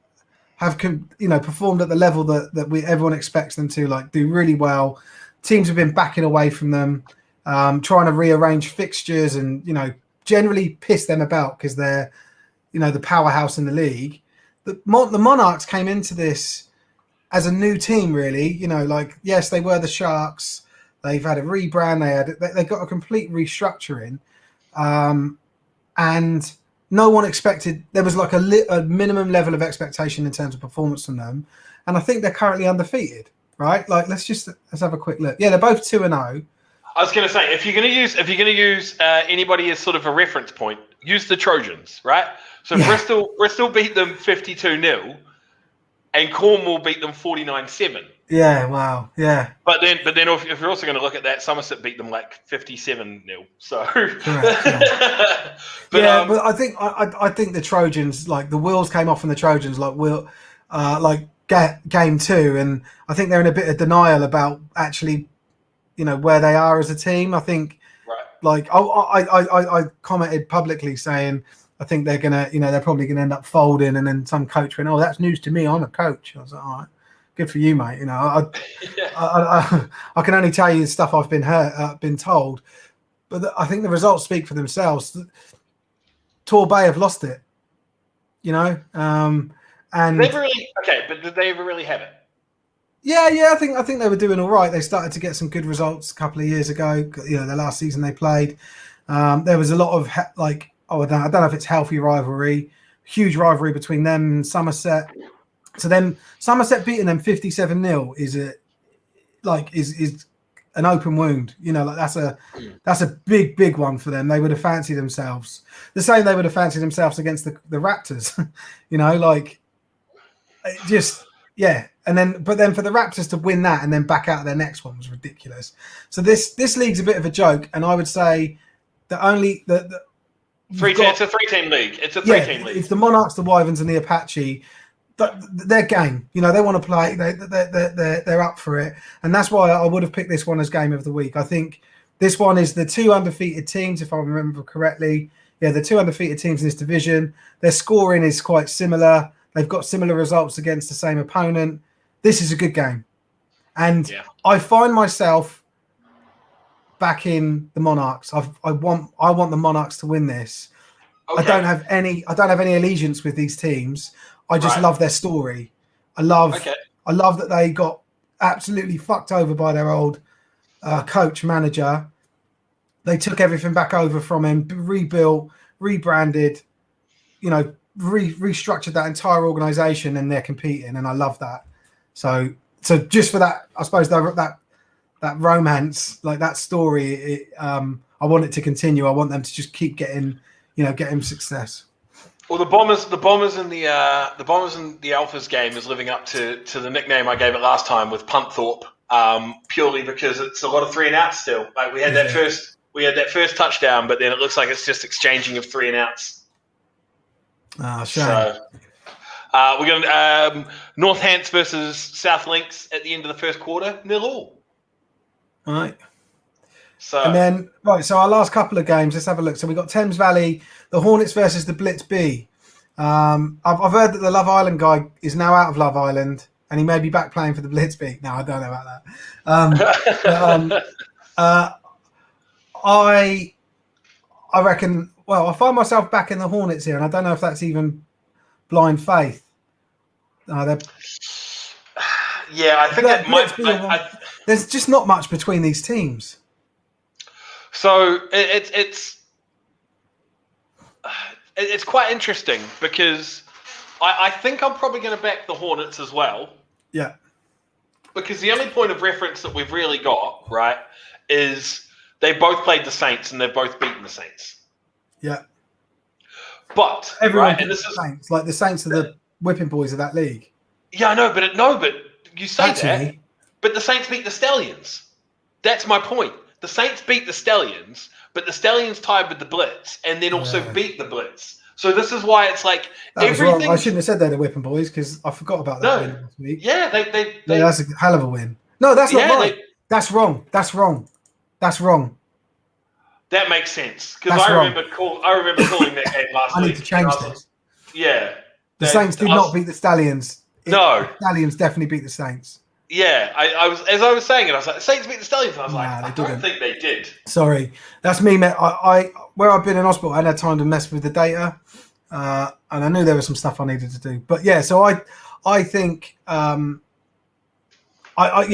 performed at the level that everyone expects them to, do really well. Teams have been backing away from them, trying to rearrange fixtures and generally piss them about because they're the powerhouse in the league. The Monarchs came into this as a new team, really. Yes, they were the Sharks. They've had a rebrand. They got a complete restructuring, and no one expected. There was a minimum level of expectation in terms of performance from them, and I think they're currently undefeated. Right? Let's have a quick look. Yeah, they're both 2-0. I was going to say, if you're going to use anybody as sort of a reference point, use the Trojans, right? So yeah. Bristol beat them 52-0, and Cornwall beat them 49-7. Yeah, wow, yeah. But then, if you're also going to look at that, Somerset beat them 57-0. So, correct, yeah. but I think the Trojans, the wheels came off on the Trojans, game 2, and I think they're in a bit of denial about actually, where they are as a team. I think, right. I commented publicly saying I think they're gonna, they're probably gonna end up folding, and then some coach went, "Oh, that's news to me. I'm a coach." I was like, "All right. Good for you, mate." I can only tell you the stuff I've been told, but I think the results speak for themselves. Torbay have lost it, and but did they ever really have it? Yeah. I think they were doing all right. They started to get some good results a couple of years ago. The last season they played, there was a lot of I don't know if it's healthy rivalry, huge rivalry between them and Somerset. So then Somerset beating them 57-0 is an open wound. That's a big one for them. They would have fancied themselves the same. They would have fancied themselves against the Raptors. But then for the Raptors to win that and then back out of their next one was ridiculous. So this league's a bit of a joke, and I would say that only it's a 3-team league. It's a 3-team league. It's the Monarchs, the Wyverns, and the Apache. Their game, they want to play. They're up for it, and that's why I would have picked this one as game of the week. I think this one is the 2 undefeated teams, if I remember correctly. Yeah, the 2 undefeated teams in this division. Their scoring is quite similar. They've got similar results against the same opponent. This is a good game, and I find myself backing the Monarchs. I want the Monarchs to win this. Okay. I don't have any allegiance with these teams. I just love their story. I love that they got absolutely fucked over by their old coach manager. They took everything back over from him, rebuilt, rebranded, restructured that entire organization, and they're competing, and I love that. So just for that, I suppose that romance, that story, I want it to continue. I want them to just keep getting success. Well, the Bombers and the Alphas game is living up to the nickname I gave it last time with Punthorpe, purely because it's a lot of 3 and outs still. We had that first touchdown, but then it looks like it's just exchanging of 3 and outs. Shame. So, we're going North Hants versus South Links at the end of the first quarter, 0-0. All right. So and then so our last couple of games, let's have a look. So we got Thames Valley, the Hornets versus the Blitz B. I've heard that the Love Island guy is now out of Love Island, and he may be back playing for the Blitz B. No, I don't know about that. I reckon. Well, I find myself back in the Hornets here, and I don't know if that's even blind faith. Yeah, I think it might. There's just not much between these teams. So it's quite interesting because I think I'm probably going to back the Hornets as well. Yeah. Because the only point of reference that we've really got, right, is they both played the Saints and they've both beaten the Saints. Yeah. But everyone, and this is Saints, like the Saints are the whipping boys of that league. Yeah, I know, but you say that, but the Saints beat the Stallions. That's my point. The Saints beat the Stallions, but the Stallions tied with the Blitz and then also beat the Blitz. So this is why it's like everything. I shouldn't have said they're the whipping boys because I forgot about that win last week. Yeah, that's a hell of a win. No, that's not right. That's wrong. That's wrong. That's wrong. That makes sense because I remember calling that game last week. I need to change this. Yeah, the Saints did not beat the Stallions. No, the Stallions definitely beat the Saints. Yeah, I was as I was saying it, I was like, the Saints beat the Stallions. And I was I don't think they did. Sorry, that's me. I where I've been in hospital, I had time to mess with the data, and I knew there was some stuff I needed to do. But yeah, so I think I don't. I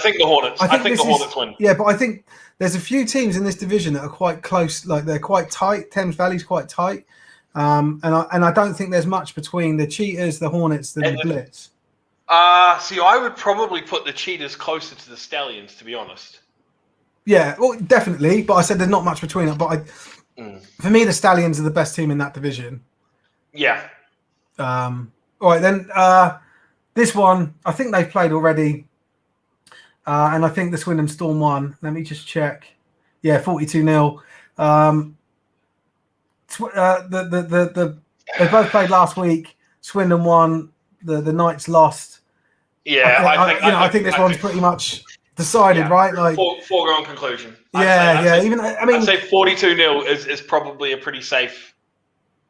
think the Hornets. I think the Hornets win. Yeah, but I think there's a few teams in this division that are quite close. Like they're quite tight. Thames Valley's quite tight, and I don't think there's much between the Cheetahs, the Hornets, and the Blitz. See, I would probably put the Cheetahs closer to the Stallions, to be honest. Yeah, well, definitely. But I said there's not much between it. But for me, the Stallions are the best team in that division. Yeah. All right, then. This one, I think they've played already. And I think the Swindon Storm won. Let me just check. Yeah, 42-0. They both played last week. Swindon won. The Knights lost. Yeah, I think this one's pretty much decided, right? Like foregone conclusion. I'd say, I'd say 42-0 is probably a pretty safe.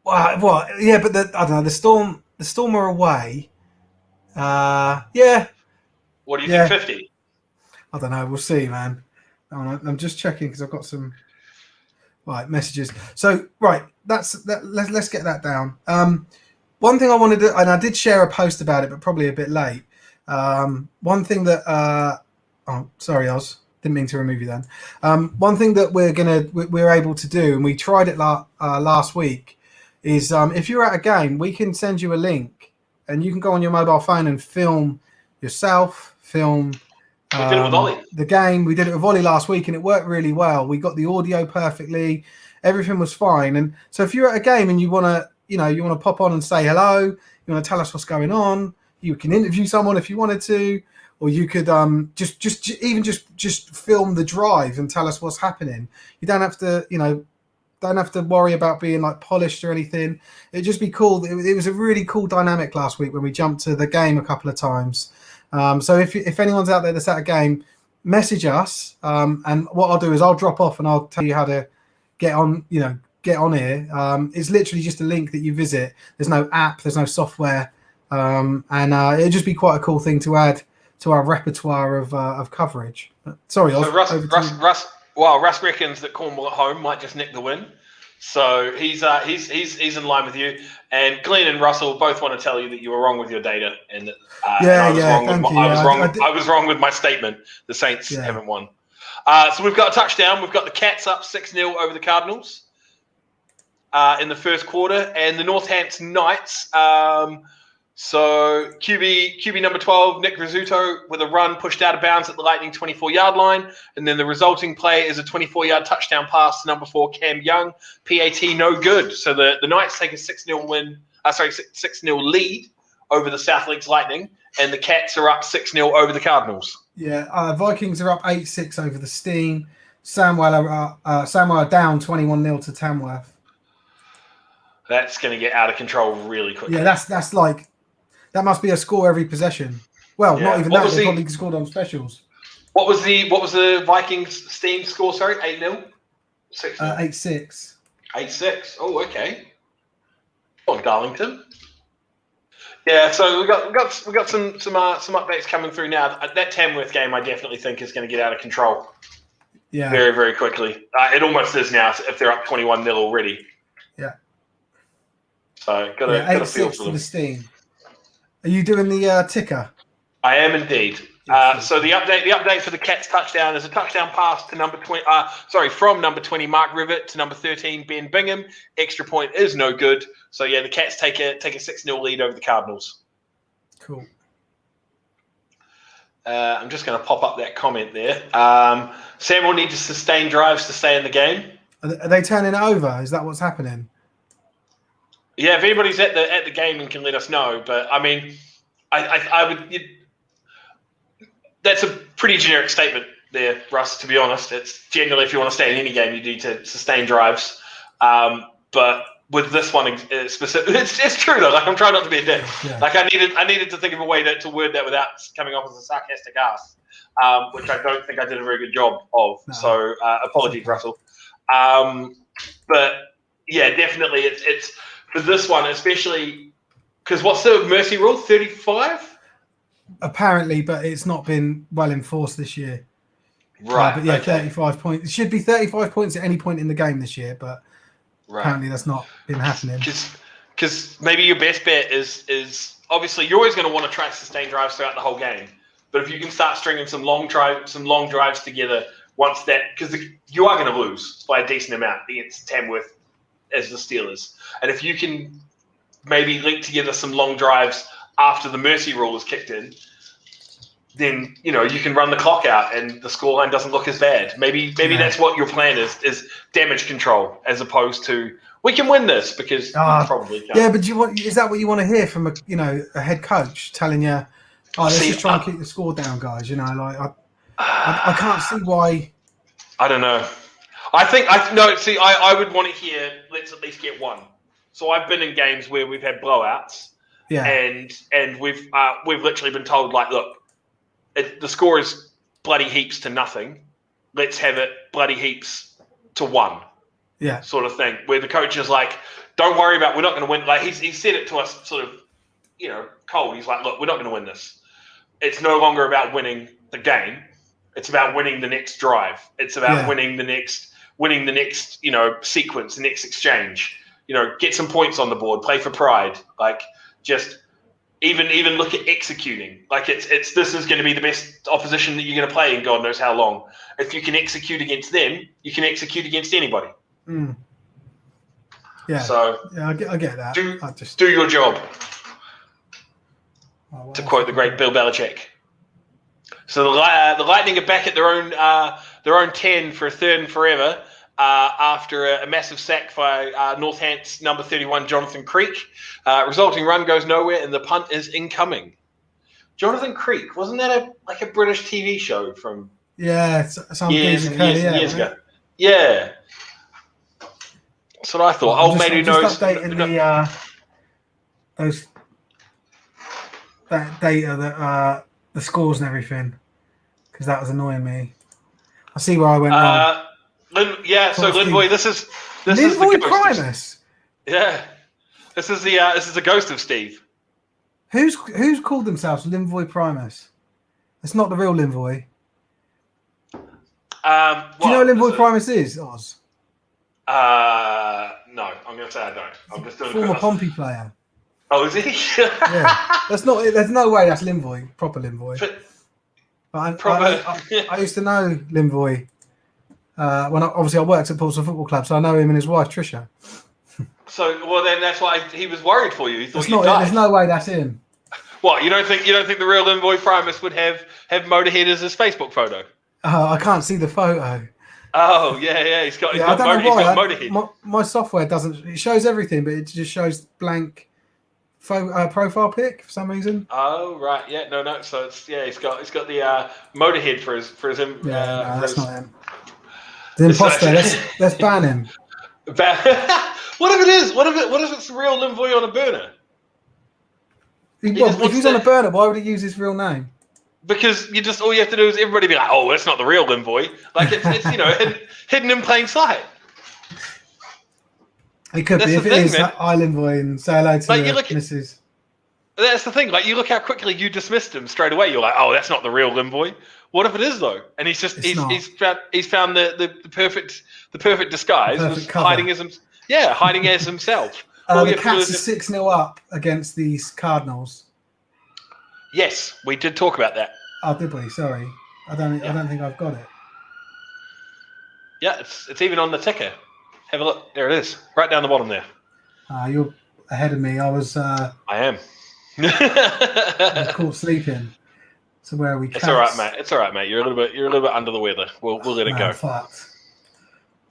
Well, yeah, but I don't know. The Storm are away. Yeah. What do you think? 50? I don't know. We'll see, man. I'm just checking because I've got some messages. So let's get that down. One thing I wanted to, and I did share a post about it, but probably a bit late. One thing that, sorry, Oz, didn't mean to remove you then. One thing that we're able to do, and we tried it last week, is if you're at a game, we can send you a link, and you can go on your mobile phone and film yourself, film. We did it with Ollie. The game. We did it with Ollie last week, and it worked really well. We got the audio perfectly. Everything was fine. And so if you're at a game and you want to pop on and say hello, you want to tell us what's going on, you can interview someone if you wanted to, or you could just film the drive and tell us what's happening. You don't have to worry about being like polished or anything. It'd just be cool. It was a really cool dynamic last week when we jumped to the game a couple of times. So if anyone's out there that's at a game, message us. And what I'll do is I'll drop off and I'll tell you how to get on here. It's literally just a link that you visit. There's no app, there's no software. And it'd just be quite a cool thing to add to our repertoire of coverage. Sorry, so Russ reckons that Cornwall at home might just nick the win. So he's in line with you. And Glenn and Russell both want to tell you that you were wrong with your data and that I was wrong with my statement. The Saints haven't won. So we've got a touchdown. We've got the Cats up 6-0 over the Cardinals in the first quarter, and the Northampton Knights. So QB number 12, Nick Rizzuto, with a run pushed out of bounds at the Lightning 24-yard line, and then the resulting play is a 24-yard touchdown pass to number 4, Cam Young. PAT no good. So the Knights take a 6-0 lead over the South Lakes Lightning, and the Cats are up 6-0 over the Cardinals. Yeah, Vikings are up 8-6 over the Steam. Samwell are down 21-0 to Tamworth. That's going to get out of control really quickly. Yeah, that's like. That must be a score every possession. Well, not even that. They probably scored on specials. What was the Vikings Steam score? Sorry, 8-0? 6-0? 8-6. 8-6. Oh, okay. On Darlington. Yeah, so we got some updates coming through now. That Tamworth game, I definitely think, is going to get out of control. Yeah. Very, very quickly. It almost is now if they're up 21-0 already. Yeah. So got a feel for them. The Steam. Are you doing the ticker? I am indeed. So the update for the Cats touchdown is a touchdown pass to number 20. From number 20 Mark Rivet to number 13 Ben Bingham. Extra point is no good. So yeah, the Cats take a 6-0 lead over the Cardinals. Cool. I'm just going to pop up that comment there. Sam will need to sustain drives to stay in the game. Are they turning it over? Is that what's happening? Yeah, if anybody's at the game and can let us know. But I mean, I would. That's a pretty generic statement there, Russ. To be honest, it's generally if you want to stay in any game, you need to sustain drives. But with this one specific, it's true though. Like I'm trying not to be a dick. Yeah. Like I needed to think of a way to word that without coming off as a sarcastic ass, which I don't think I did a very good job of. No. So apologies, Russell. But yeah, definitely it's for this one, especially because what's the mercy rule? 35. Apparently, but it's not been well enforced this year. Right. But yeah, 35 points. It should be 35 points at any point in the game this year, but apparently that's not been happening. Because maybe your best bet is obviously you're always going to want to try to sustain drives throughout the whole game. But if you can start stringing some long drives together once that, because you are going to lose by a decent amount against Tamworth as the Steelers. And if you can maybe link together some long drives after the mercy rule is kicked in, then you can run the clock out and the scoreline doesn't look as bad. Maybe that's what your plan is damage control as opposed to we can win this because you probably can't. Yeah, but is that what you want to hear from a head coach telling you, let's just try and keep the score down, guys? I can't see why. I don't know. I would want to hear let's at least get one. So I've been in games where we've had blowouts. Yeah, and we've literally been told like, look, the score is bloody heaps to nothing. Let's have it bloody heaps to 1. Yeah, sort of thing. Where the coach is like, don't worry about, we're not going to win. Like he said it to us sort of, cold. He's like, look, we're not going to win this. It's no longer about winning the game. It's about winning the next drive. It's about winning the next sequence, the next exchange. Get some points on the board. Play for pride. Like. Just even look at executing. Like this is going to be the best opposition that you're going to play in God knows how long. If you can execute against them, you can execute against anybody. Mm. Yeah. So yeah, I get that. Do your job. To quote the great Bill Belichick. So the Lightning are back at their own 10 for a third and forever. After a massive sack by Northants number 31, Jonathan Creek. Resulting run goes nowhere, and the punt is incoming. Jonathan Creek, wasn't that a British TV show from some years ago? Yeah. That's what I thought. Old mate who knows. Updating that data, that the scores and everything, because that was annoying me. I see where I went wrong. So Linvoy, this is Linvoy Primus. Yeah, this is the ghost of Steve. Who's called themselves Linvoy Primus? It's not the real Linvoy. Do you know what Linvoy Primus is, Oz? No, I'm going to say I don't. I'm just doing former Pompey player. Oh, is he? Yeah, that's not. There's no way that's Linvoy, proper Linvoy. I used to know Linvoy. When I worked at Portsmouth Football Club, so I know him and his wife Trisha. So, then that's why he was worried for you. He thought you died. There's no way that's him. What, you don't think the real Linvoy Primus would have Motorhead as his Facebook photo? I can't see the photo. Oh yeah, he's got Motorhead. My software doesn't. It shows everything, but it just shows blank profile pic for some reason. Oh right, yeah, no. So it's he's got the Motorhead for his. That's not him. The imposter. Let's ban him. What if it is? What if it's the real Linvoy on a burner? If he's on a burner, why would he use his real name? Because all you have to do is everybody be like, oh, that's not the real Linvoy. Like it's hidden in plain sight. It could be if it is I Linvoy and say hello to Mrs. That's the thing. Like you look how quickly you dismissed him straight away. You're like, oh, that's not the real Linvoy. What if it is though? And he's found the perfect disguise, was hiding as himself. The Cats are 6-0 up against these Cardinals. Yes, we did talk about that. Oh, did we? Sorry, I don't think I've got it. Yeah, it's even on the ticker. Have a look. There it is, right down the bottom there. You're ahead of me. I was. I am. I caught sleeping. So where are we? It's all right, mate. It's all right, mate. You're a little bit under the weather. We'll let it go. Fucked.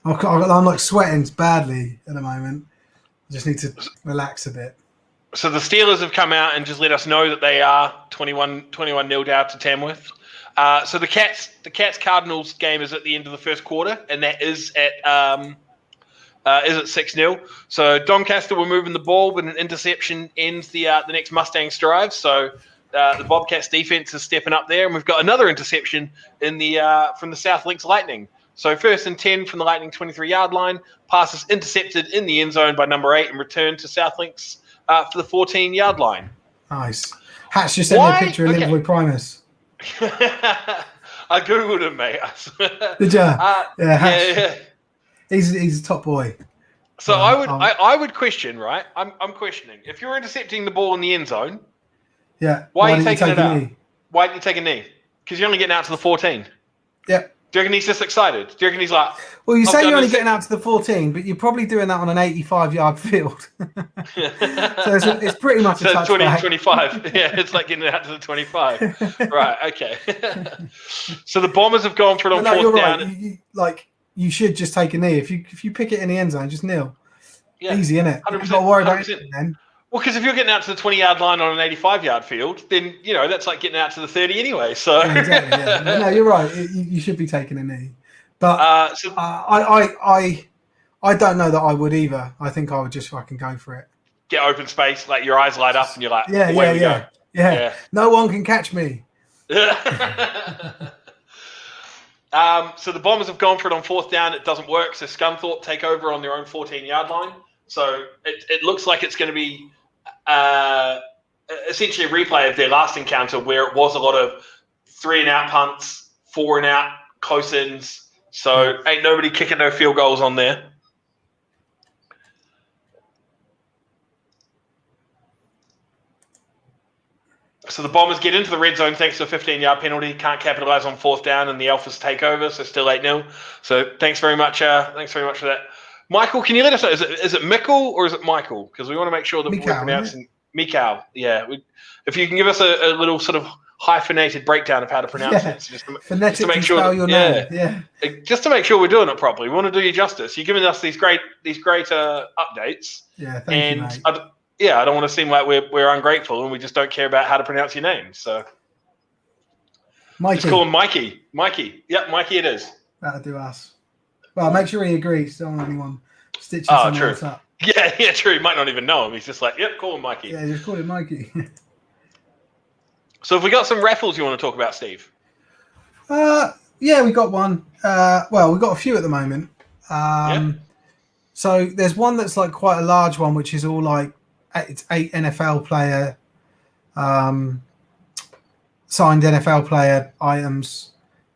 I'm like sweating badly at the moment. I just need to relax a bit. So the Steelers have come out and just let us know that they are 21-0 down to Tamworth. So the Cats Cardinals game is at the end of the first quarter, and that is at 6-0. So Doncaster were moving the ball, but an interception ends the next Mustangs drive. So the Bobcats defense is stepping up there, and we've got another interception in the from the South Links Lightning. So 1st and 10 from the Lightning 23-yard line. Pass is intercepted in the end zone by number 8 and returned to South Links for the 14-yard line. Nice. Hatch just sent me a picture of Liverpool Primus. I googled him, mate. Did you? Yeah. He's a top boy. So I would question, right? I'm questioning if you're intercepting the ball in the end zone. Yeah. Why are you taking it out? Why didn't you take a knee? Because you're only getting out to the 14. Yeah. Do you reckon he's just excited? Do you reckon he's like... Well, you say you're only getting out to the 14, but you're probably doing that on an 85-yard field. So it's pretty much a touchback. 25. Yeah, it's like getting out to the 25. Right, okay. So the Bombers have gone for it on 4th down. Right. You should just take a knee. If you pick it in the end zone, just kneel. Yeah. Easy, innit? You don't worry about it then. Well, because if you're getting out to the 20-yard line on an 85-yard field, then, that's like getting out to the 30 anyway. So yeah, exactly, yeah. No, you're right. You should be taking a knee. But I don't know that I would either. I think I would just fucking go for it. Get open space, like your eyes light up and you're like, yeah. No one can catch me. So the Bombers have gone for it on 4th down. It doesn't work. So Scunthorpe take over on their own 14-yard line. So it looks like it's going to be essentially a replay of their last encounter where it was a lot of 3-and-out punts, 4-and-out close-ins. So ain't nobody kicking no field goals on there. So the Bombers get into the red zone thanks to a 15-yard penalty. Can't capitalise on 4th down, and the Alphas take over. So still 8-0. So thanks very much. Thanks very much for that. Michael, can you let us know? Is it Michael or is it Michael? Because we want to make sure that we're pronouncing Mikal. Yeah. If you can give us a little sort of hyphenated breakdown of how to pronounce it, just to make sure spell your name. Yeah. Just to make sure we're doing it properly. We want to do you justice. You're giving us these great updates. Yeah. Thank you, mate. I don't want to seem like we're ungrateful and we just don't care about how to pronounce your name. So Mikey. Just call him Mikey. Mikey. Yep, Mikey it is. That'll do us. Well, make sure he agrees. Don't want anyone stitching someone else up. Yeah, true. He might not even know him. He's just like, yep, call him Mikey. Yeah, just call him Mikey. So have we got some raffles you want to talk about, Steve? Yeah, we got one. Well, we've got a few at the moment. So there's one that's like quite a large one, which is all like it's 8 NFL player signed NFL player items.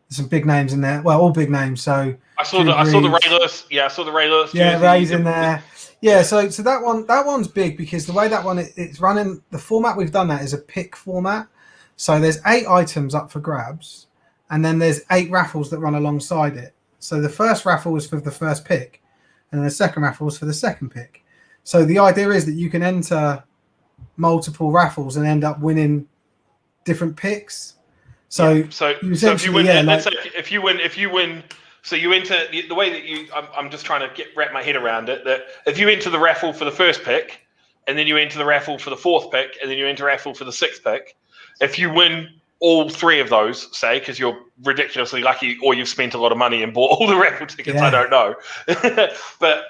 There's some big names in there. Well, all big names. So I saw the Ray Lewis. Yeah, I saw the Ray Lewis. Yeah, Ray's in there. Yeah, so that one's big because the way that one it's running, the format we've done that is a pick format. So there's 8 items up for grabs, and then there's 8 raffles that run alongside it. So the first raffle was for the first pick, and then the second raffle was for the second pick. So the idea is that you can enter multiple raffles and end up winning different picks. So if you win, let's say if you win. So you enter the way that I'm just trying to wrap my head around it. That if you enter the raffle for the first pick, and then you enter the raffle for the 4th pick, and then you enter raffle for the 6th pick, if you win all 3 of those, say, because you're ridiculously lucky, or you've spent a lot of money and bought all the raffle tickets, I don't know, but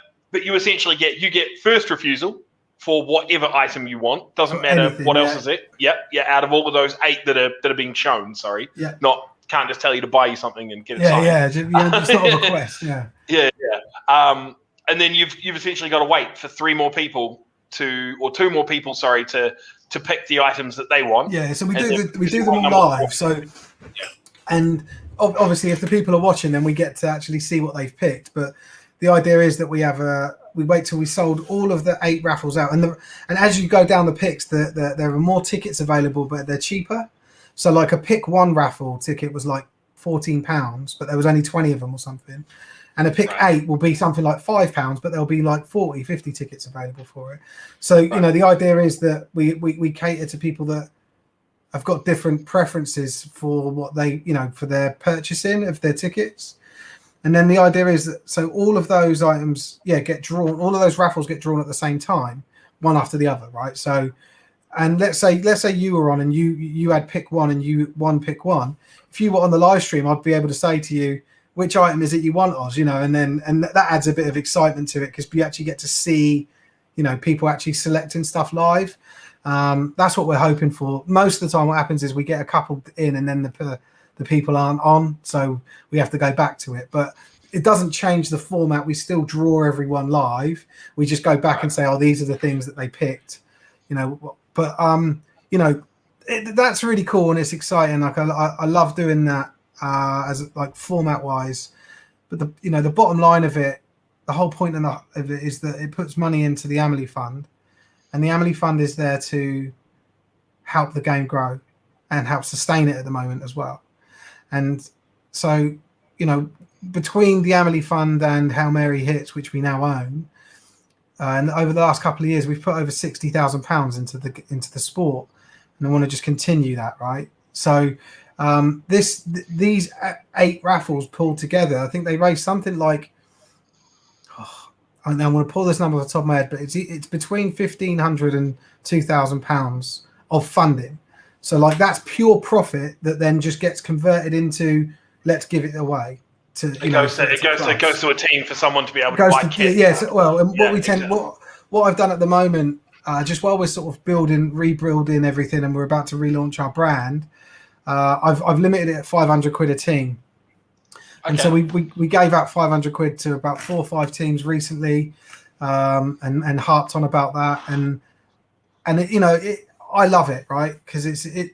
you essentially get first refusal for whatever item you want. Doesn't matter what else is it. Yep. Yeah. Out of all of those 8 that are being shown. Sorry. Yeah. Can't just tell you to buy you something and get it signed. Yeah. It's not a request. Yeah. Yeah. And then you've essentially got to wait for 2 more people to pick the items that they want. Yeah. So we do them live. So, and obviously, if the people are watching, then we get to actually see what they've picked. But the idea is that we wait till we sold all of the 8 raffles out, and as you go down the picks, there are more tickets available, but they're cheaper. So like a pick 1 raffle ticket was like £14, but there was only 20 of them or something. And a pick 8 will be something like £5, but there'll be like 40, 50 tickets available for it. So, the idea is that we cater to people that have got different preferences for what they, for their purchasing of their tickets. And then the idea is that, so all of those items, get drawn, all of those raffles get drawn at the same time, one after the other, right? So, and let's say you were on and you had pick 1 and you won pick 1. If you were on the live stream, I'd be able to say to you, which item is it you want, Oz, and that adds a bit of excitement to it, because you actually get to see, people actually selecting stuff live. That's what we're hoping for. Most of the time what happens is we get a couple in and then the people aren't on, so we have to go back to it. But it doesn't change the format. We still draw everyone live. We just go back and say, oh, these are the things that they picked, But that's really cool and it's exciting. Like I love doing that as like format wise. But the bottom line of it, the whole point of it is that it puts money into the Amelie Fund, and the Amelie Fund is there to help the game grow and help sustain it at the moment as well. And so, between the Amelie Fund and Hail Mary Hits, which we now own, and over the last couple of years, we've put over £60,000 into the sport, and I want to just continue that, right? So these 8 raffles pulled together, I think they raised something like, I'm going to pull this number off the top of my head, but it's between £1,500 and £2,000 of funding. So like that's pure profit that then just gets converted into let's give it away. It goes to a team for someone to be able to buy kit. Yes, well, and what I've done at the moment, just while we're sort of rebuilding everything, and we're about to relaunch our brand, I've limited it at £500 a team. Okay. And so we gave out £500 to about 4 or 5 teams recently, and harped on about that, and I love it, right? Because you'll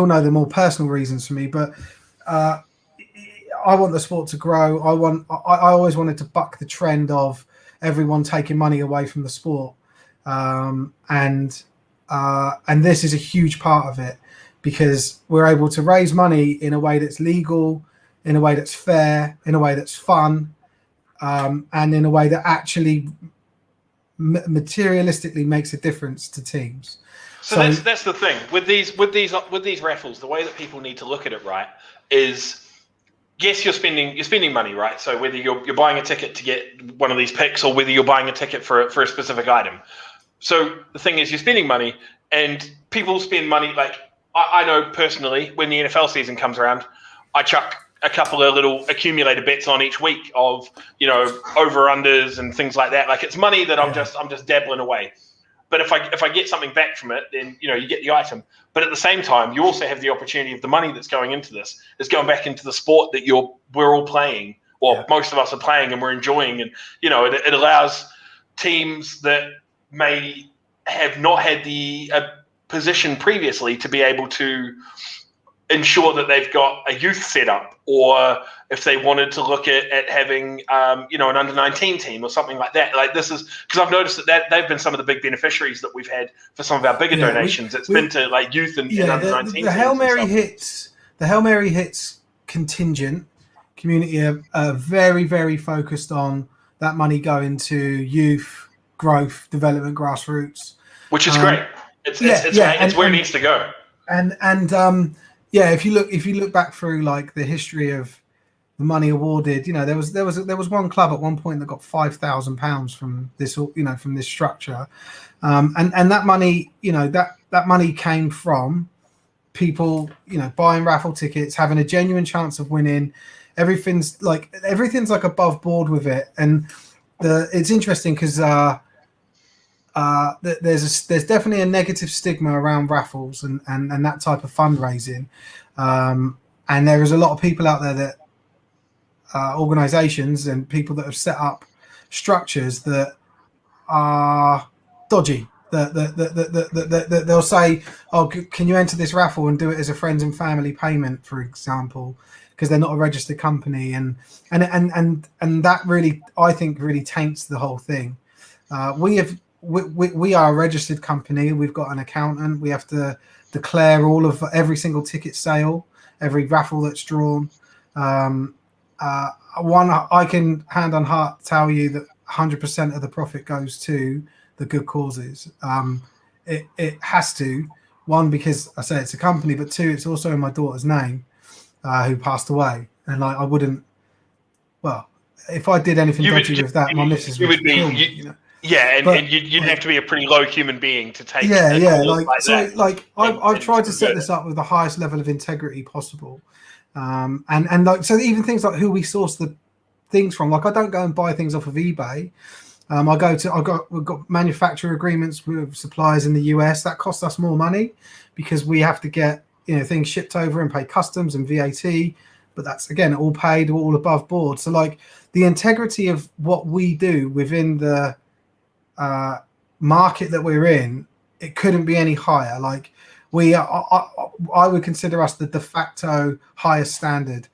know the more personal reasons for me, but I want the sport to grow. I always wanted to buck the trend of everyone taking money away from the sport, and this is a huge part of it, because we're able to raise money in a way that's legal, in a way that's fair, in a way that's fun, and in a way that actually materialistically makes a difference to teams. So that's the thing with these raffles. The way that people need to look at it, right, is yes, you're spending money, right? So whether you're buying a ticket to get one of these picks, or whether you're buying a ticket for a specific item. So the thing is, you're spending money, and people spend money. Like I know personally, when the NFL season comes around, I chuck a couple of little accumulator bets on each week of over-unders and things like that. Like it's money that I'm just dabbling away. But if I get something back from it, then you get the item. But at the same time, you also have the opportunity of the money that's going into this is going back into the sport that we're all playing, or most of us are playing and we're enjoying. And it allows teams that may have not had the position previously to be able to ensure that they've got a youth setup, or if they wanted to look at having an under-19 team or something like that. Like this is because I've noticed that they've been some of the big beneficiaries that we've had for some of our bigger donations. It's been to like youth and under-19 teams. The Hail Mary Hits contingent community are very, very focused on that money going to youth growth, development, grassroots, which is great. It's where it needs to go. And if you look back through like the history of the money awarded, there was one club at one point that got £5,000 from this, from this structure, and that money, that money came from people, buying raffle tickets, having a genuine chance of winning. Everything's like above board with it, and it's interesting because there's definitely a negative stigma around raffles and that type of fundraising, and there is a lot of people out there that organizations and people that have set up structures that are dodgy, that they'll say, oh, can you enter this raffle and do it as a friends and family payment, for example, because they're not a registered company, and that really, I think, really taints the whole thing. We are a registered company. We've got an accountant. We have to declare every single ticket sale, every raffle that's drawn. I can hand on heart tell you that 100% of the profit goes to the good causes. It has to. One, because I say it's a company, but two, it's also in my daughter's name, who passed away. And like, I wouldn't. Well, if I did anything dodgy with that, my missus would kill me. You know. Yeah, and you'd have to be a pretty low human being to take. I've tried to set this up with the highest level of integrity possible, and like, so even things like who we source the things from. Like, I don't go and buy things off of eBay. We've got manufacturer agreements with suppliers in the US that cost us more money because we have to get things shipped over and pay customs and VAT. But that's, again, all paid, all above board. So like the integrity of what we do within the market that we're in, it couldn't be any higher. Like I would consider us the de facto highest standard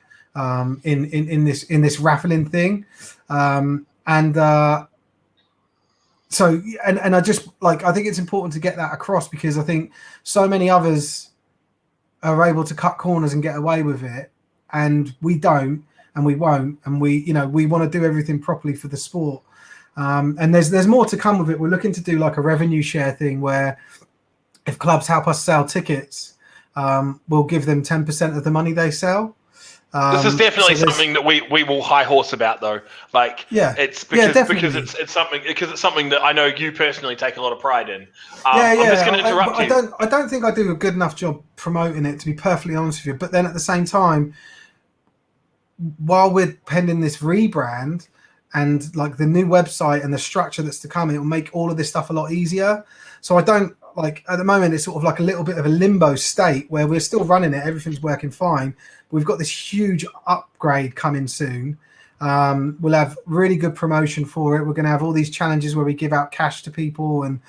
in this raffling thing, so I just like, I think it's important to get that across, because I think so many others are able to cut corners and get away with it, and we don't, and we won't, and we want to do everything properly for the sport. And there's more to come with it. We're looking to do like a revenue share thing where if clubs help us sell tickets, we'll give them 10% of the money they sell. This is definitely something that we will high horse about, though. Like, it's because it's something that I know you personally take a lot of pride in. I'm just going to interrupt you. I don't think I do a good enough job promoting it, to be perfectly honest with you. But then at the same time, while we're pending this rebrand and like the new website and the structure that's to come, it will make all of this stuff a lot easier. So I don't like, at the moment, it's sort of like a little bit of a limbo state where we're still running it. Everything's working fine. We've got this huge upgrade coming soon. We'll have really good promotion for it. We're going to have all these challenges where we give out cash to people, and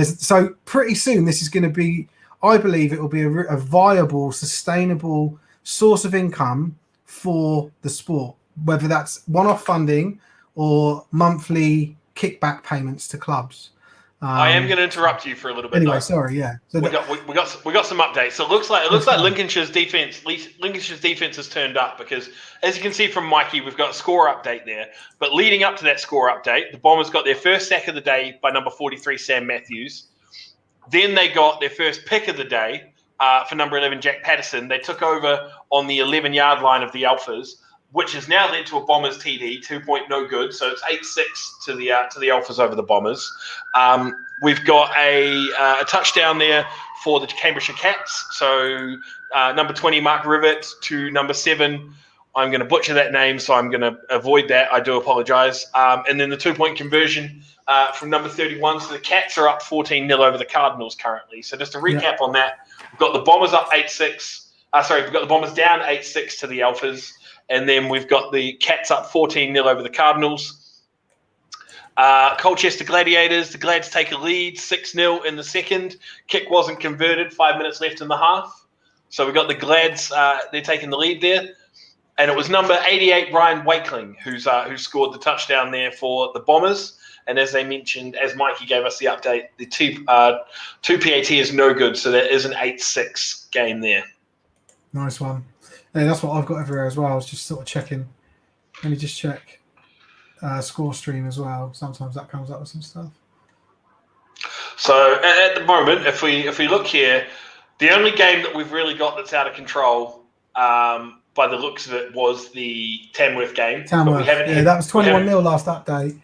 so pretty soon this is going to be, I believe it will be a viable, sustainable source of income for the sport, whether that's one-off funding or monthly kickback payments to clubs. I am going to interrupt you for a little bit. Anyway, though. Sorry, yeah. So we got some updates. So it looks like Lincolnshire's defense has turned up, because as you can see from Mikey, we've got a score update there. But leading up to that score update, the Bombers got their first sack of the day by number 43 Sam Matthews. Then they got their first pick of the day for number 11 Jack Patterson. They took over on the 11-yard line of the Alphas, which has now led to a Bombers TD, 2-point no good. So it's 8-6 to the Alphas over the Bombers. We've got a touchdown there for the Cambridgeshire Cats. So number 20, Mark Rivet, to number 7. I'm going to butcher that name, so I'm going to avoid that. I do apologise. And then the 2-point conversion from number 31. So the Cats are up 14-0 over the Cardinals currently. So just to recap on that, we've got the Bombers up 8-6. We've got the Bombers down 8-6 to the Alphas. And then we've got the Cats up 14-0 over the Cardinals. Colchester Gladiators, the Glads take a lead, 6-0 in the second. Kick wasn't converted, 5 minutes left in the half. So we got the Glads, they're taking the lead there. And it was number 88, Ryan Wakeling, who scored the touchdown there for the Bombers. And as they mentioned, as Mikey gave us the update, the two PAT is no good. So there is an 8-6 game there. Nice one. Yeah, that's what I've got everywhere as well. I was just sort of checking. Let me just check score stream as well. Sometimes that comes up with some stuff. So at the moment, if we look here, the only game that we've really got that's out of control, by the looks of it, was the Tamworth game. That was 21-0 last update.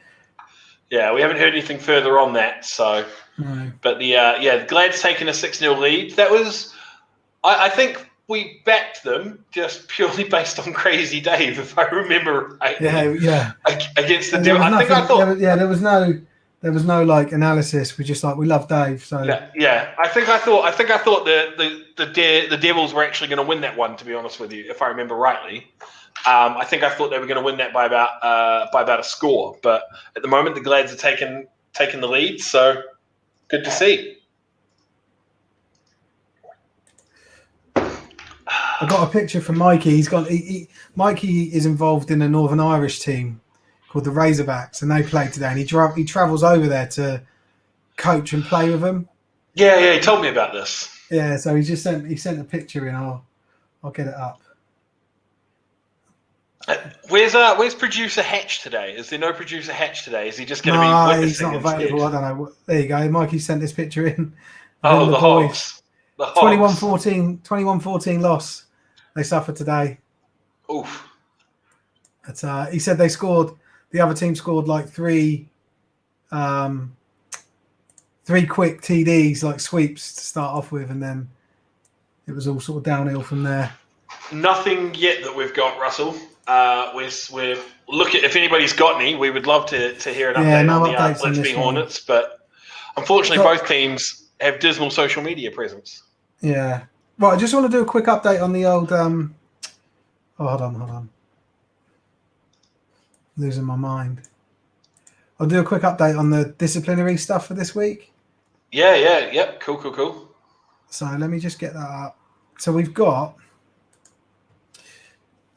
Yeah, we haven't heard anything further on that. So, no. But the Glads taking a 6-0 lead. That was, I think, we backed them just purely based on Crazy Dave, if I remember right. Yeah. Against the Devils. There was no like analysis. We just we love Dave. So yeah. I think I thought the Devils were actually going to win that one. To be honest with you, if I remember rightly, I think I thought they were going to win that by about a score. But at the moment, the Glads are taking the lead. So good to see. I got a picture from Mikey. Mikey is involved in a Northern Irish team called the Razorbacks, and they played today. And he travels over there to coach and play with them. Yeah, he told me about this. Yeah, so he sent a picture in. I'll get it up. Where's producer Hatch today? Is there no producer Hatch today? Is he just going to be witnessing? He's not available. Instead? I don't know. There you go. Mikey sent this picture in. Oh, the Hogs. The Hogs. 21-14 loss they suffered today. Oof. But, he said the other team scored like three quick TDs, like sweeps to start off with, and then it was all sort of downhill from there. Nothing yet that we've got, Russell. We're looking. If anybody's got any, we would love to hear an update on the Let's Be Hornets. But unfortunately, both teams have dismal social media presence. Yeah. Right, I just want to do a quick update on the old. Hold on. Losing my mind. I'll do a quick update on the disciplinary stuff for this week. Yep. Cool. So let me just get that up. So we've got.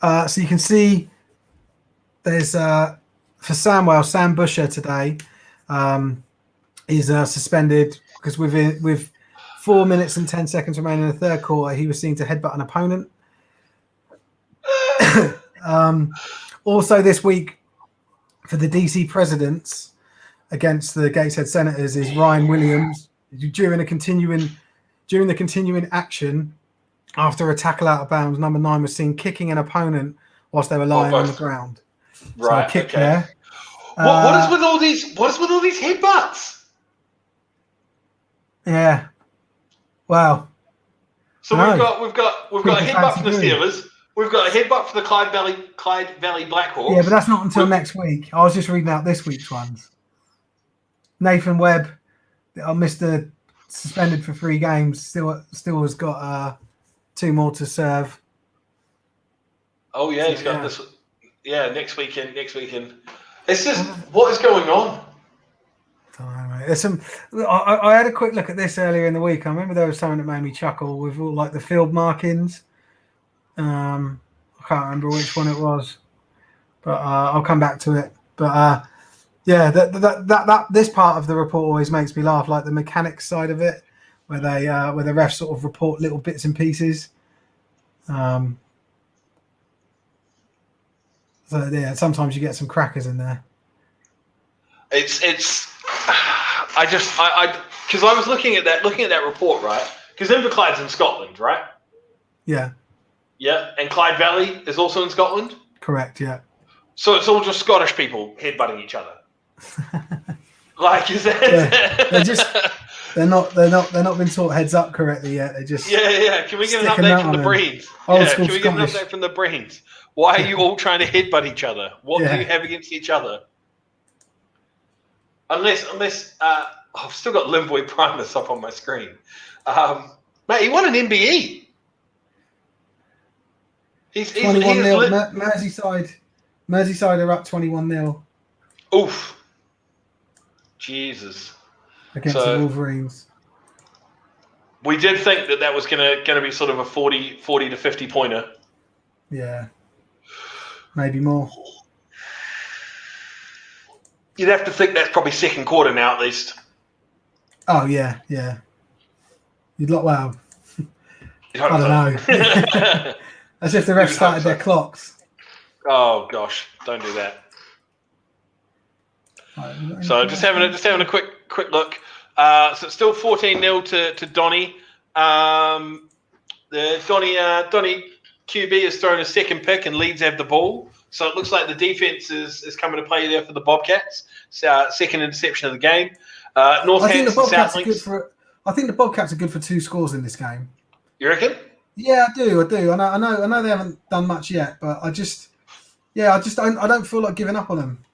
So you can see there's for Sam Busher today is suspended because with 4 minutes and 10 seconds remaining in the third quarter, he was seen to headbutt an opponent. Also this week for the DC Presidents against the Gateshead Senators is Ryan Williams during the continuing action. After a tackle out of bounds, number 9 was seen kicking an opponent whilst they were lying on the ground. Right, so a kick there. What is with all these headbutts? Yeah. Wow. So we've got a headbutt for the Steelers. We've got a headbutt for the Clyde Valley Blackhawks. Yeah, but that's not until next week. I was just reading out this week's ones. Nathan Webb, Mr. Suspended for 3 games, still has got 2 more to serve. Oh yeah, he's got this. Yeah, next weekend. It's just what is going on. There's some. I had a quick look at this earlier in the week. I remember there was something that made me chuckle with all like the field markings. I can't remember which one it was, but I'll come back to it. But yeah, that this part of the report always makes me laugh, like the mechanics side of it, where the refs sort of report little bits and pieces. So yeah, sometimes you get some crackers in there. It's because I was looking at that report, right? Because Inverclyde's in Scotland, right? Yeah. Yeah, and Clyde Valley is also in Scotland. Correct. Yeah. So it's all just Scottish people headbutting each other. Like, is that? Yeah. They're not been taught heads up correctly yet. They just Can we get an update from the Brains? Can we get an update from the Brains? Why are you all trying to headbutt each other? What do you have against each other? Unless I've still got Limboy Primus up on my screen. Mate, he won an MBE. He's 21-0. Merseyside are up 21-0. Oof. Jesus. Against the Wolverines. We did think that was gonna be sort of a 40 to 50 pointer. Yeah. Maybe more. You'd have to think that's probably second quarter now at least. Oh yeah. You'd look I don't know. As if the refs started their clocks. Oh gosh, don't do that. Right, so just having a quick look. So it's still 14-0 to Donny. The Donny QB has thrown a second pick and Leeds have the ball. So it looks like the defense is coming to play there for the Bobcats. Second interception of the game. I think the Bobcats are good for 2 scores in this game. You reckon? Yeah, I do. I know they haven't done much yet, but I don't feel like giving up on them.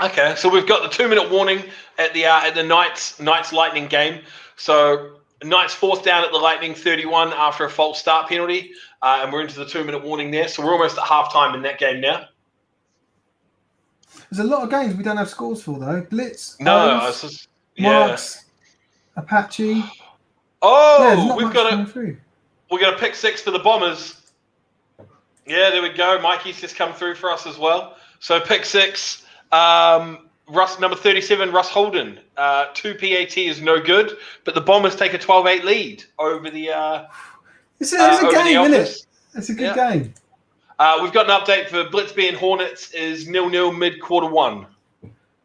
Okay, so we've got the 2-minute warning at the Knights Lightning game. So Knights 4th down at the Lightning, 31 after a false start penalty, and we're into the 2-minute warning there. So we're almost at halftime in that game now. There's a lot of games we don't have scores for though. Blitz, Marks, Apache. Oh, we've got a. We got a pick 6 for the Bombers. Yeah, there we go. Mikey's just come through for us as well. So pick 6. Russ, number 37, Russ Holden. 2 PAT is no good, but the Bombers take a 12-8 lead over the. It's a game, isn't it? It's a good game. We've got an update for Blitzby and Hornets is 0-0 mid-quarter 1.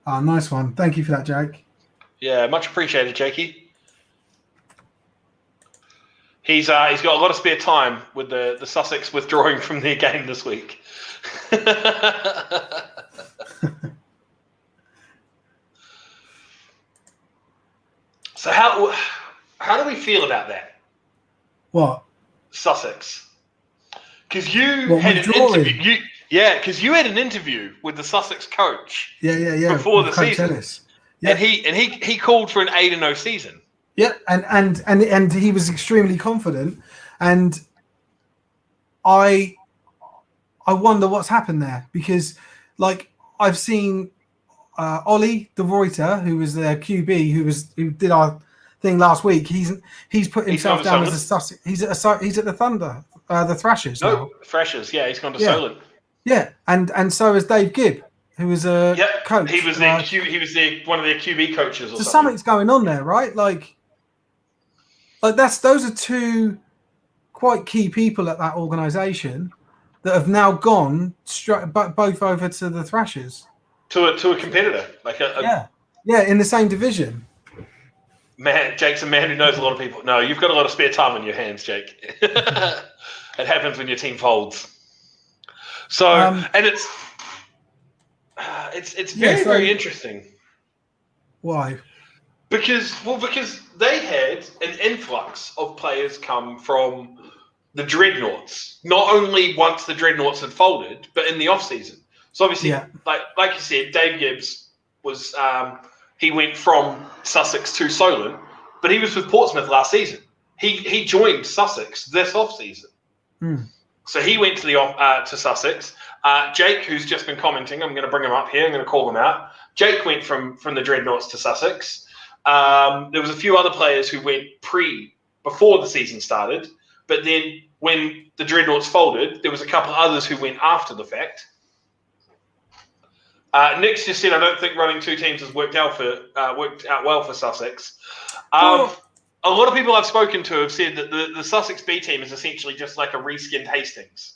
Oh, nice one. Thank you for that, Jake. Yeah, much appreciated, Jakey. He's got a lot of spare time with the Sussex withdrawing from their game this week. So how do we feel about that? What? Sussex. Because you had an interview. Because you had an interview with the Sussex coach. Yeah. Before the Coach season. Ellis. Yeah. And he called for an 8-0 season. Yeah, and he was extremely confident, and I wonder what's happened there, because like I've seen Ollie de Ruyter, who was the QB who did our thing last week. He's put himself down as a Sussex. He's at the Thunder, the Thrashers. No, now. Thrashers. Yeah, he's gone to Solent. Yeah, and so is Dave Gibb, who was a coach. He was one of their QB coaches. Or so something's going on there, right? Like those are two quite key people at that organisation that have now gone both over to the Thrashers. To a competitor, like in the same division. Man, Jake's a man who knows a lot of people. No, you've got a lot of spare time on your hands, Jake. It happens when your team folds. So, and it's very very interesting. Why? Because they had an influx of players come from the Dreadnoughts. Not only once the Dreadnoughts had folded, but in the off season. So obviously, like you said, Dave Gibbs was he went from Sussex to Solent, but he was with Portsmouth last season. He joined Sussex this off season. So he went to to Sussex. Jake, who's just been commenting, I'm going to bring him up here. I'm going to call him out. Jake went from the Dreadnoughts to Sussex. There was a few other players who went before the season started, but then when the Dreadnoughts folded, there was a couple others who went after the fact. Nick's just said, I don't think running two teams has worked out well for Sussex. A lot of people I've spoken to have said that the Sussex B team is essentially just like a reskinned Hastings.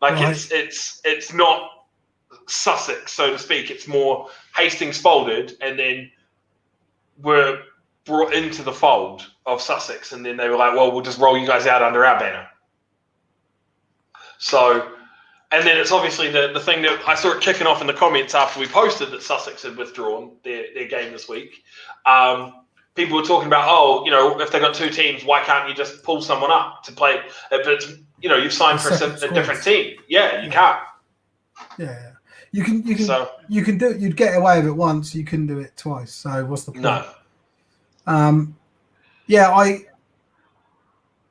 Like it's not Sussex, so to speak. It's more Hastings folded and then were brought into the fold of Sussex, and then they were like, well, we'll just roll you guys out under our banner. So, and then it's obviously the thing that I saw it kicking off in the comments after we posted that Sussex had withdrawn their game this week. People were talking about, if they got two teams, why can't you just pull someone up to play? But you've signed for a different team. Yeah, you can't. Yeah. You can do it. You'd get away with it once. You couldn't do it twice. So what's the point? No.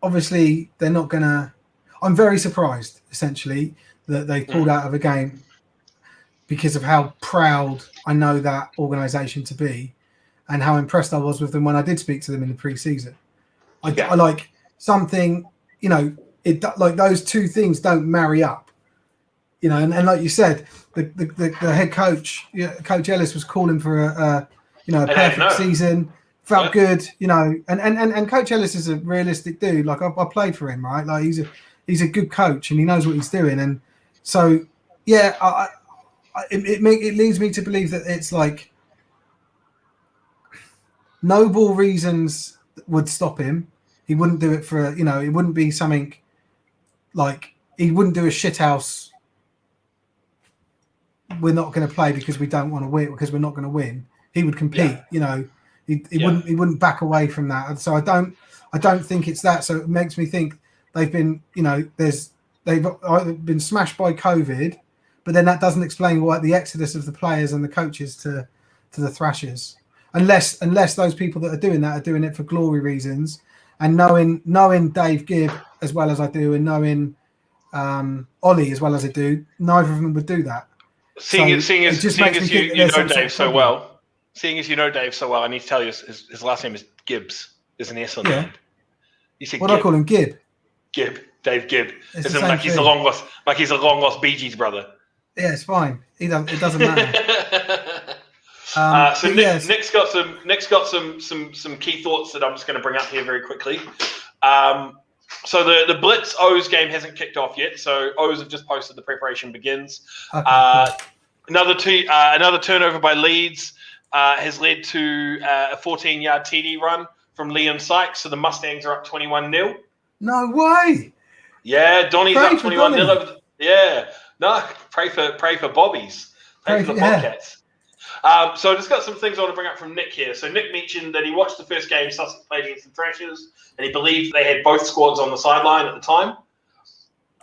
Obviously they're not gonna. I'm very surprised, essentially, that they pulled out of a game because of how proud I know that organisation to be, and how impressed I was with them when I did speak to them in the pre-season. I like something. Like those two things don't marry up. And like you said, the head coach, Coach Ellis, was calling for a perfect season. Felt good, and Coach Ellis is a realistic dude. Like I played for him, right? Like he's a good coach and he knows what he's doing. And so, it leads me to believe that it's like noble reasons would stop him. He wouldn't do it for, it wouldn't be something like he wouldn't do a shithouse. We're not going to play because we don't want to win, because we're not going to win. He would compete, He wouldn't back away from that. And so I don't think it's that. So it makes me think they've been, they've been smashed by COVID, but then that doesn't explain why the exodus of the players and the coaches to the Thrashers, unless those people that are doing that are doing it for glory reasons. And knowing Dave Gibb as well as I do, and knowing Ollie as well as I do, neither of them would do that. Seeing as you know Dave so well, I need to tell you his last name is Gibbs. There's an S on the end. What do I call him? Gibb? Dave Gibb. It's As the in, same like he's a thing. long lost Bee Gees brother. Yeah, it's fine. It doesn't matter. So Nick's got some key thoughts that I'm just going to bring up here very quickly. So the Blitz O's game hasn't kicked off yet. So O's have just posted the preparation begins. Okay, cool. Another turnover by Leeds has led to a 14-yard TD run from Liam Sykes. So the Mustangs are up 21-0. No way. Yeah, Donny's Pray up for 21-0. Donny. Yeah, no, pray for Bobbies. Pray for the Bobcats. So I just got some things I want to bring up from Nick here. So Nick mentioned that he watched the first game Sussex played against the Thrashers, and he believed they had both squads on the sideline at the time.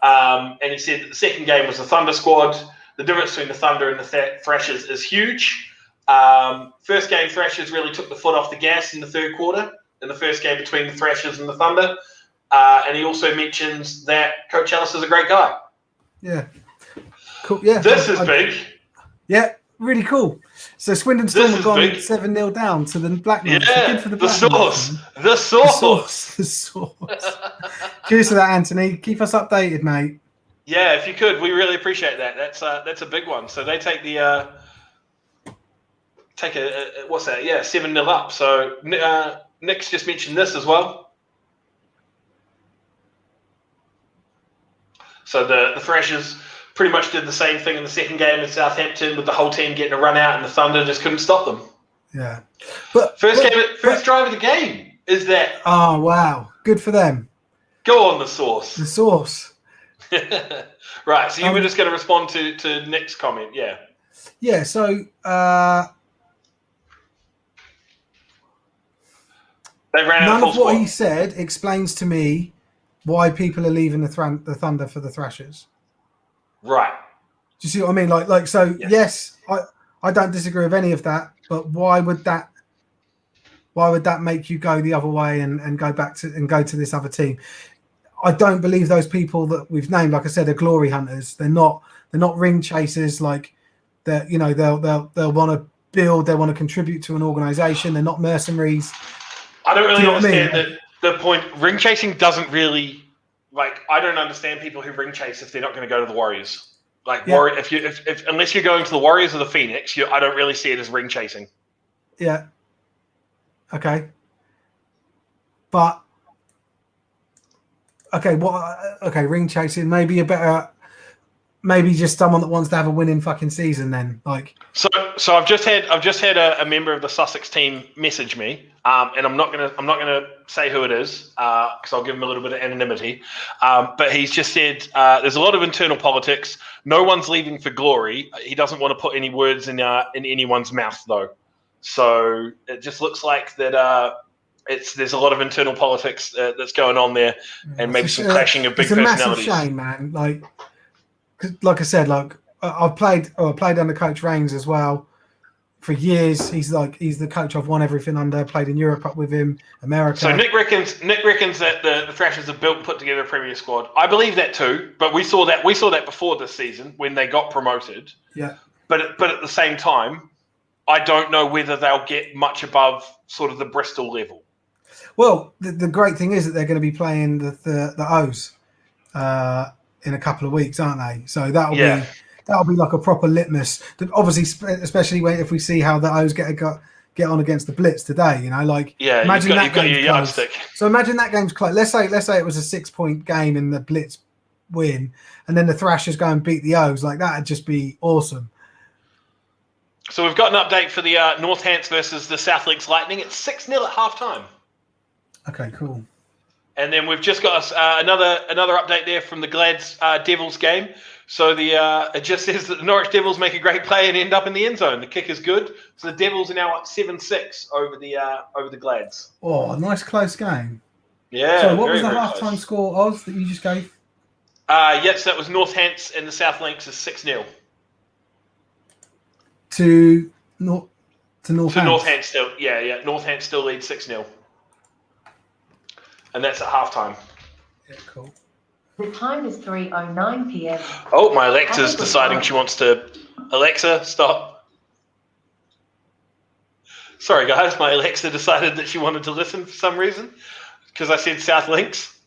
And he said that the second game was the Thunder squad. The difference between the Thunder and the Thrashers is huge. First game, Thrashers really took the foot off the gas in the third quarter in the first game between the Thrashers and the Thunder. And he also mentions that Coach Ellis is a great guy. Yeah. Cool. Yeah. This is big. Yeah, really cool. So Swindon Storm have gone 7-0 down to the Black Knights. Yeah, Good for the Black Knights. The source. Cheers to that, Anthony. Keep us updated, mate. Yeah, if you could, we really appreciate that. That's a big one. So they take what's that? Yeah, 7-0 up. So Nick's just mentioned this as well. So the Thrashers pretty much did the same thing in the second game in Southampton with the whole team getting a run out, and the Thunder just couldn't stop them. Yeah, but first drive of the game is that. Oh wow, good for them. Go on, the source. The source. Right, so you were just going to respond to Nick's comment, yeah. Yeah, so they ran none out of what he said explains to me why people are leaving the Thunder for the Thrashers. Right. Do you see what I mean? Like so. Yes, I don't disagree with any of that. But why would that make you go the other way and go to this other team? I don't believe those people that we've named, like I said, are glory hunters. They're not ring chasers. Like that, you know, they'll want to build. They want to contribute to an organization. They're not mercenaries. I don't really understand the point. Ring chasing doesn't really, like, I don't understand people who ring chase if they're not going to go to the Warriors. Like, if unless you're going to the Warriors or the Phoenix, I don't really see it as ring chasing. Yeah. Okay. But ring chasing. Maybe just someone that wants to have a winning fucking season. Then, like. So I've just had a member of the Sussex team message me, and I'm not gonna say who it is because I'll give him a little bit of anonymity. But he's just said there's a lot of internal politics. No one's leaving for glory. He doesn't want to put any words in anyone's mouth though. So it just looks like that. There's a lot of internal politics that's going on there, and maybe some clashing of big personalities. It's a massive shame, man. Like I said, like I played under Coach Rains as well for years. He's the coach I've won everything under. Played in Europe up with him, America. So Nick reckons that the Thrashers have put together a premier squad. I believe that too, but we saw that before this season when they got promoted. Yeah. But at the same time, I don't know whether they'll get much above sort of the Bristol level. Well, the great thing is that they're going to be playing the O's in a couple of weeks, aren't they? So that'll be like a proper litmus. Obviously, especially if we see how the O's get on against the Blitz today. You know, like imagine that game's close. So imagine that game's close. Let's say it was a 6-point game and the Blitz win, and then the Thrashers go and beat the O's. Like that'd just be awesome. So we've got an update for the North Hants versus the South Links Lightning. It's 6-0 at halftime. Okay, cool. And then we've just got another update there from the Glads Devils game. So it just says that the Norwich Devils make a great play and end up in the end zone. The kick is good. So the Devils are now up 7-6 over the Glads. Oh, a nice close game. Yeah. So what was the halftime score, Oz, that you just gave? Yes, that was North Hants and the South Links is 6-0. To North Hants. North Hants still. Yeah. North Hants still lead 6-0. And that's at halftime. Yeah, cool. The time is 3:09 p.m. Oh, my Alexa's deciding she wants to... Alexa, stop. Sorry, guys. My Alexa decided that she wanted to listen for some reason because I said South Links.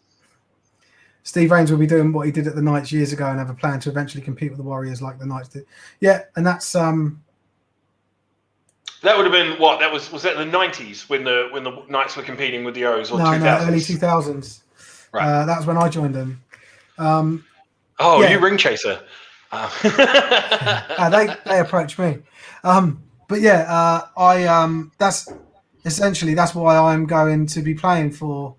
Steve Rains will be doing what he did at the Knights years ago and have a plan to eventually compete with the Warriors like the Knights did. Yeah, and that's That would have been what? That was that in the 90s when the Knights were competing with the O's, or 2000s? No, early 2000s. Right. That was when I joined them. You ring chaser. They approached me. But yeah, that's why I'm going to be playing for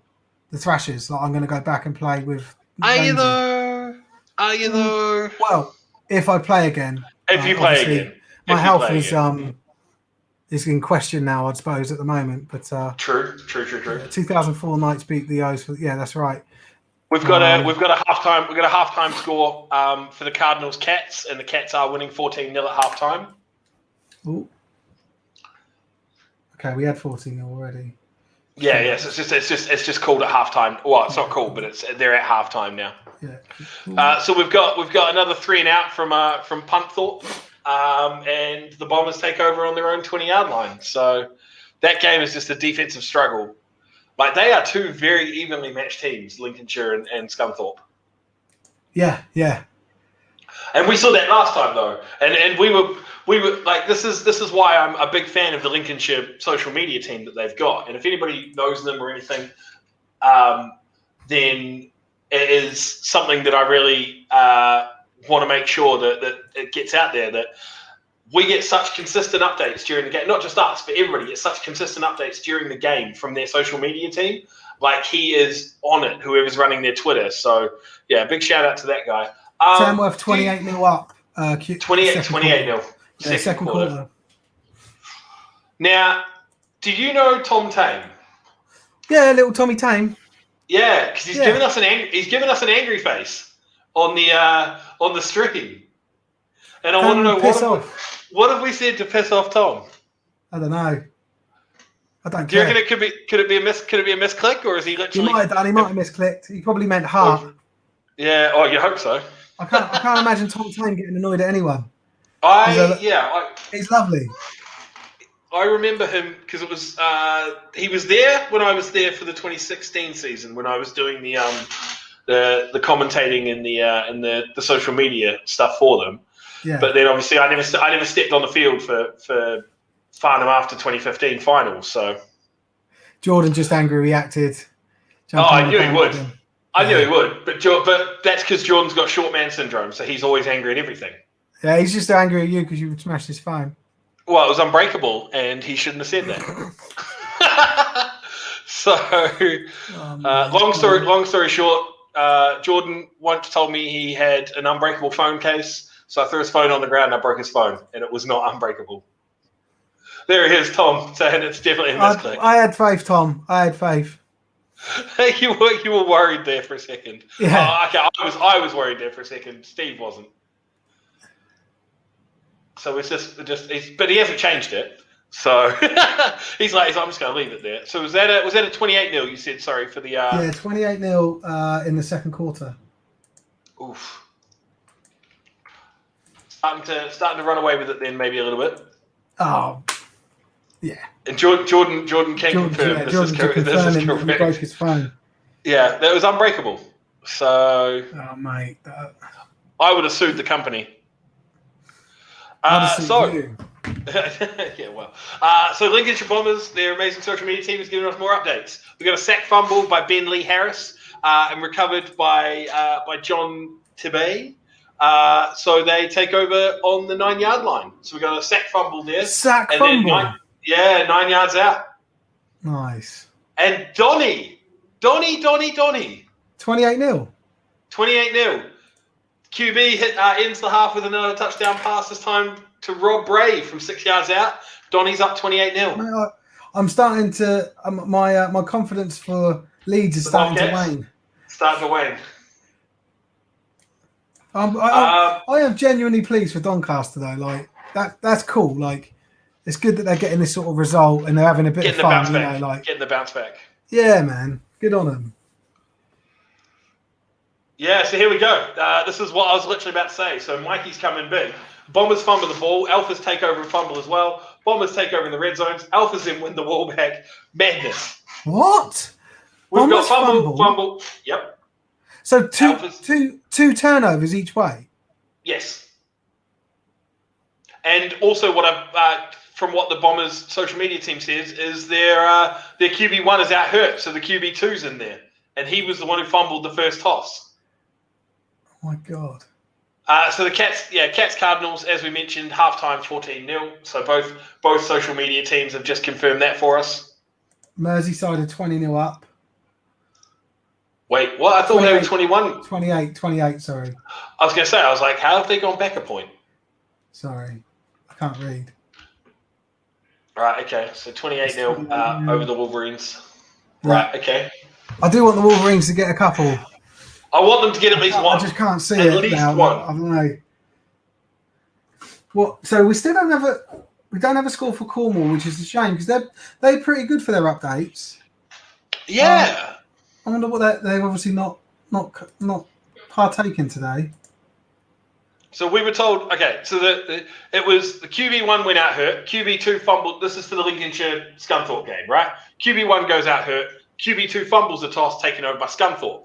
the Thrashers. Like, I'm going to go back and play with. Are you though? Well, if I play again. If you play again. My health is in question now, I suppose, at the moment. But True. 2004 Knights beat the O's. That's right. We've got a halftime score for the Cardinals Cats, and the Cats are winning 14-0 at halftime. Ooh. Okay, we had 14 already. Yeah, yes. It's just called at halftime. Well, it's not called, but they're at halftime now. Yeah. So we've got another 3 and out from Punthorpe, and the Bombers take over on their own 20-yard line. So that game is just a defensive struggle. Like, they are two very evenly matched teams, Lincolnshire and Scunthorpe. Yeah. And we saw that last time though, and we were like, this is why I'm a big fan of the Lincolnshire social media team that they've got. And if anybody knows them or anything, then it is something that I really want to make sure that it gets out there, that we get such consistent updates during the game. Not just us, but everybody gets such consistent updates during the game from their social media team. Like, he is on it, whoever's running their Twitter. So yeah, big shout out to that guy. Tamworth 28-0 up. 28-0. Second quarter. Now, do you know Tom Tame? Yeah, little Tommy Tame. Yeah, because he's given us an angry face on the stream, and I want to know what have we said to piss off Tom? I don't know. I don't care. Do you reckon could it be a misclick, or is he literally? He might have misclicked. He probably meant heart. Yeah. Oh, you hope so. I can't imagine Tom Tame getting annoyed at anyone. He's lovely. I remember him because it was he was there when I was there for the 2016 season, when I was doing the commentating in the social media stuff for them. Yeah. But then obviously I never stepped on the field for Farnham after 2015 finals. So Jordan just angry reacted. I knew he would. I knew he would, but that's because Jordan's got short man syndrome, so he's always angry at everything. Yeah, he's just angry at you because you smashed his phone. Well, it was unbreakable, and he shouldn't have said that. So, long story short, Jordan once told me he had an unbreakable phone case, so I threw his phone on the ground and I broke his phone, and it was not unbreakable. There he is, Tom, saying it's definitely a misclick. I had faith, Tom. I had faith. You were worried there for a second. Yeah. Okay. I was worried there for a second. Steve wasn't. So it's but he hasn't changed it. So he's like, I'm just going to leave it there. So was that a 28-0? You said, sorry for the. Yeah, 28-0 in the second quarter. Oof. Starting to run away with it then, maybe a little bit. Oh. Yeah. And Jordan can confirm this is correct. He broke his phone. Yeah, that was unbreakable. So. Oh, mate. I would have sued the company. You. Yeah, well. So Lincolnshire Bombers, their amazing social media team, is giving us more updates. We got a sack fumble by Ben Lee Harris and recovered by John Tibet. So they take over on the 9-yard line. So we got a sack fumble there. Sack fumble. 9 yards out. Nice. And Donny. 28-0. 28-0. QB ends the half with another touchdown pass, this time to Rob Bray from 6 yards out. Donny's up 28-0. I'm starting to my confidence for Leeds is starting to wane. I am genuinely pleased for Doncaster though. Like that's cool. Like it's good that they're getting this sort of result and they're having a bit of fun. Getting the bounce back. Yeah, man. Good on them. Yeah, so here we go. This is what I was literally about to say. So Mikey's coming big. Bombers fumble the ball. Alphas take over and fumble as well. Bombers take over in the red zones. Alphas then win the ball back. Madness. What? We've got fumble. Yep. So Alphas. two turnovers each way. Yes. And also, from what the Bombers' social media team says, is their QB1 is out hurt, so the QB2's in there, and he was the one who fumbled the first toss. Oh my God. So the Cats Cardinals, as we mentioned, halftime 14-0. So both social media teams have just confirmed that for us. Merseyside are 20-0 up. Wait, what? I thought they were 21. 28, sorry. I was going to say, I was like, how have they gone back a point? Sorry, I can't read. Right, okay. So 28-0 over the Wolverines. Yeah. Right, okay. I do want the Wolverines to get a couple. I want them to get at least one. I just can't see at it least now. one. I don't know. What? So we still don't have a score for Cornwall, which is a shame because they're pretty good for their updates. Yeah. I wonder what they've obviously not partaken today. So we were told, okay, so it was the QB1 went out hurt, QB2 fumbled. This is for the Lincolnshire Scunthorpe game, right? QB1 goes out hurt, QB2 fumbles the toss, taken over by Scunthorpe.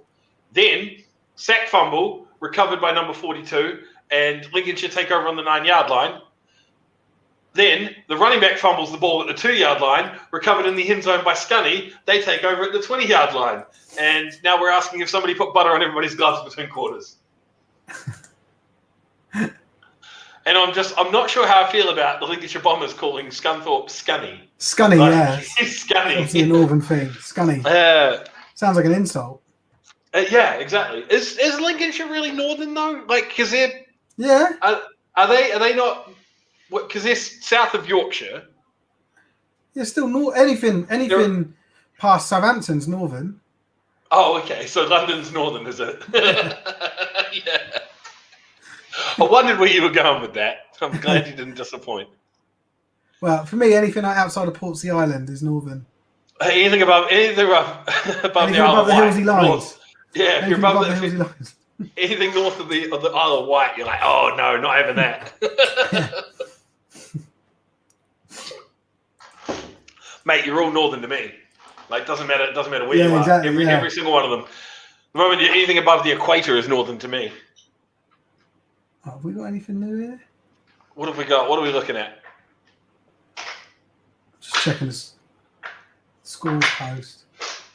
Then, sack fumble, recovered by number 42, and Lincolnshire take over on the 9-yard line. Then, the running back fumbles the ball at the 2-yard line, recovered in the end zone by Scunny. They take over at the 20-yard line. And now we're asking if somebody put butter on everybody's gloves between quarters. And I'm not sure how I feel about the Lincolnshire Bombers calling Scunthorpe Scunny. Scunny, yeah. Scunny. Obviously a northern thing. Scunny. Sounds like an insult. Yeah, exactly. Is Lincolnshire really northern though? Like, because they're are they not? Because they're south of Yorkshire. Yeah, still anything past Southampton's northern. Oh, okay. So London's northern, is it? Yeah. I wondered where you were going with that. I'm glad you didn't disappoint. Well, for me, anything outside of Portsea Island is northern. Anything above the Hillsy lines. North. Yeah, if you're above the Hillsy lines. Anything north of the Isle of Wight, you're like, oh no, not having that. Mate, you're all northern to me. Like, doesn't matter where you are. Exactly, every single one of them. The moment anything above the equator is northern to me. Oh, have we got anything new here? What have we got? What are we looking at? Just checking this scores post.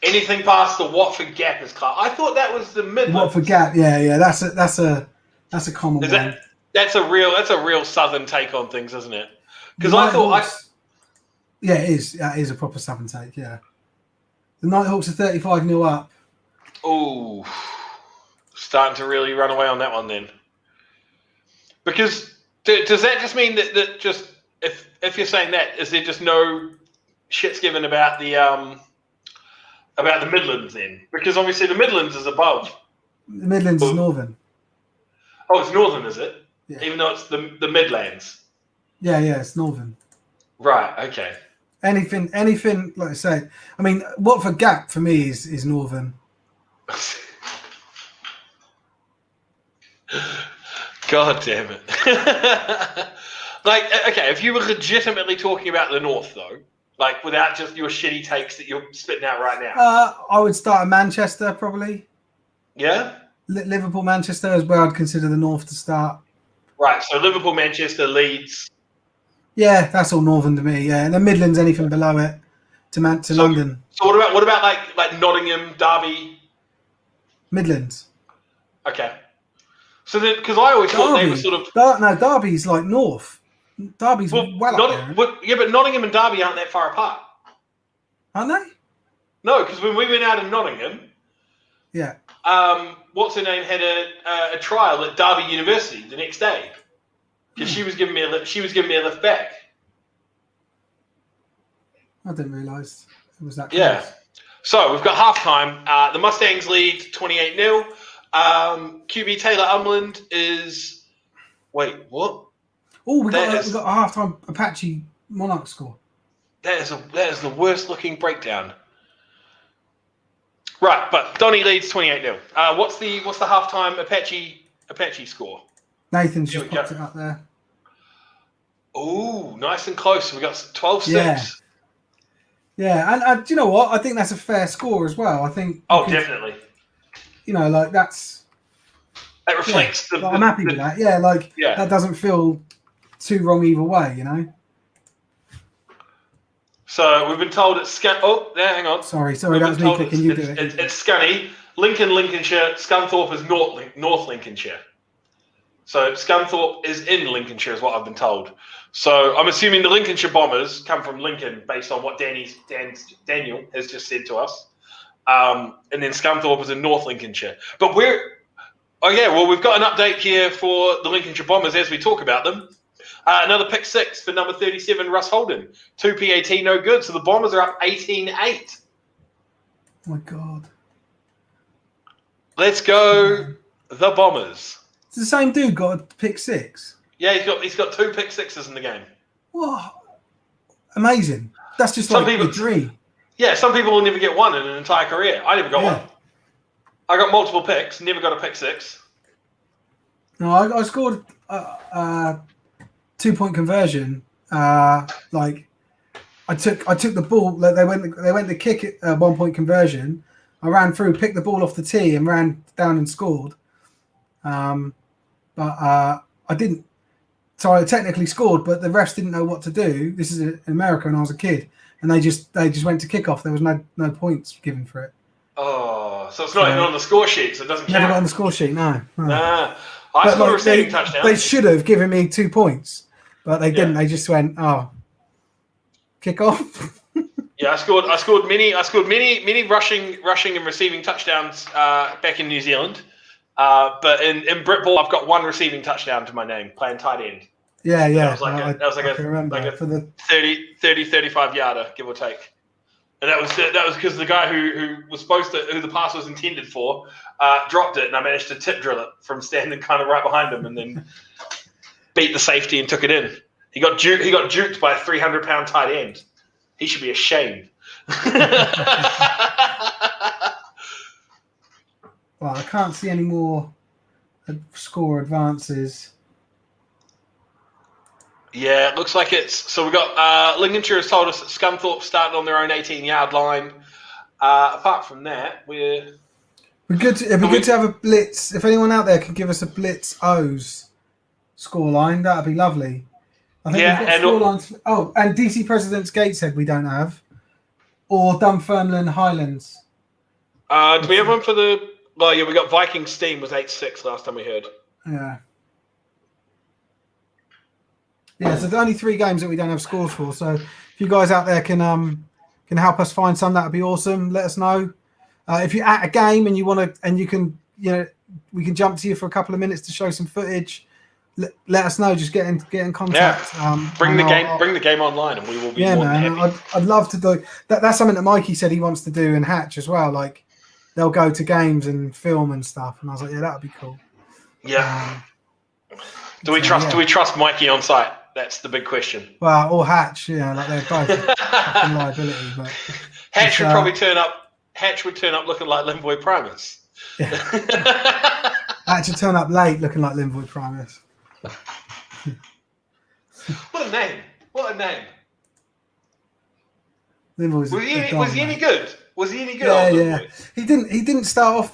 Anything past the Watford Gap is class. I thought that was the Midlands. Watford Gap, yeah. That's a common one. That's a real southern take on things, isn't it? Because I thought yeah, it is. That is a proper southern take. Yeah, the Nighthawks are 35-0 up. Oh, starting to really run away on that one then. Because does that just mean that just if you're saying that, is there just no shit's given about the Midlands then? Because obviously the Midlands is above. The Midlands is northern. Oh, it's northern, is it? Yeah. Even though it's the Midlands. Yeah, it's northern. Right. Okay. Anything like I say. I mean, Watford Gap for me is northern. God damn it. Like, okay, if you were legitimately talking about the North, though, like without just your shitty takes that you're spitting out right now. I would start at Manchester, probably. Yeah? Liverpool, Manchester is where I'd consider the North to start. Right, so Liverpool, Manchester, Leeds. Yeah, that's all northern to me, yeah. And the Midlands, anything below it to London. So what about like Nottingham, Derby? Midlands. Okay. So then, because I always thought they were sort of... Derby's like north. Derby's well up there. Yeah, but Nottingham and Derby aren't that far apart. Aren't they? No, because when we went out in Nottingham... Yeah. What's her name had a trial at Derby University the next day because she was giving me a lift back. I didn't realise it was that close. Yeah. So we've got halftime. The Mustangs lead 28-0. QB Taylor Umland is. Wait, what? Oh, we got a halftime Apache Monarch score. That is the worst looking breakdown. Right, but Donny leads 28-0. What's the halftime Apache score? Nathan's just popped it up there. Oh, nice and close. We got 12-6. Yeah, and do you know what? I think that's a fair score as well. I think. Oh, definitely. you know, like that's. That reflects like, I'm happy with that. Yeah, like that doesn't feel too wrong either way, you know. So we've been told it's Oh, yeah, hang on. Sorry, that was me clicking. You do it. It's Scunny. Lincolnshire. Scunthorpe is North Lincolnshir. So Scunthorpe is in Lincolnshire, is what I've been told. So I'm assuming the Lincolnshire Bombers come from Lincoln, based on what Daniel has just said to us. And then Scunthorpe is in North Lincolnshire. But we've got an update here for the Lincolnshire Bombers as we talk about them. Another pick 6 for number 37, Russ Holden. 2 PAT, no good. So the Bombers are up 18-8. Oh my God. Let's go, the Bombers. It's the same dude got a pick 6. Yeah, he's got 2 pick 6s in the game. What? Amazing. That's just like a dream. Yeah, some people will never get one in an entire career. I never got one. I got multiple picks, never got a pick 6. No, I scored 2-point conversion. Like I took the ball. Like they went to kick it 1-point conversion. I ran through, picked the ball off the tee, and ran down and scored. But I didn't. So I technically scored, but the refs didn't know what to do. This is in America, and I was a kid, and they just went to kick off. There was no points given for it. Oh, so it's not even on the score sheet, so it doesn't count. Never got on the score sheet, no. Nah. I scored a receiving touchdown. They should have given me 2 points, but they didn't. They just went, kick off. Yeah, I scored many rushing and receiving touchdowns back in New Zealand. But in Britball, I've got 1 receiving touchdown to my name, playing tight end. Yeah. That was like a 30, 35 yarder, give or take. And that was because the guy who the pass was intended for dropped it, and I managed to tip drill it from standing kind of right behind him, and then beat the safety and took it in. He got juked by a 300-pound tight end. He should be ashamed. Well, I can't see any more score advances. Yeah, it looks like it's... So we've got... Lincolnshire has told us that Scunthorpe started on their own 18-yard line. Apart from that, it'd be good to have a blitz. If anyone out there can give us a blitz O's scoreline, that'd be lovely. I think we've got scorelines. And DC President's Gateshead we don't have. Or Dunfermline Highlands. Do we have one for the... Well, yeah, we got Viking Steam was 8-6 last time we heard. Yeah. Yeah, so the only 3 games that we don't have scores for. So if you guys out there can help us find some, that'd be awesome. Let us know. If you're at a game and you want to, and you can, we can jump to you for a couple of minutes to show some footage. Let us know. Just get in contact. Yeah. Bring the game online, and we will be more than happy. I'd love to do that. That's something that Mikey said he wants to do in Hatch as well. Like they'll go to games and film and stuff. And I was like, yeah, that would be cool. Yeah. Do we trust Mikey on site? That's the big question. Well, or Hatch, like they're both a liability. But Hatch would probably turn up. Hatch would turn up looking like Limboy Primus. Yeah. Hatch would turn up late looking like Limboy Primus. What a name! What a name! Was he any good? Was he any good? Yeah. He didn't start off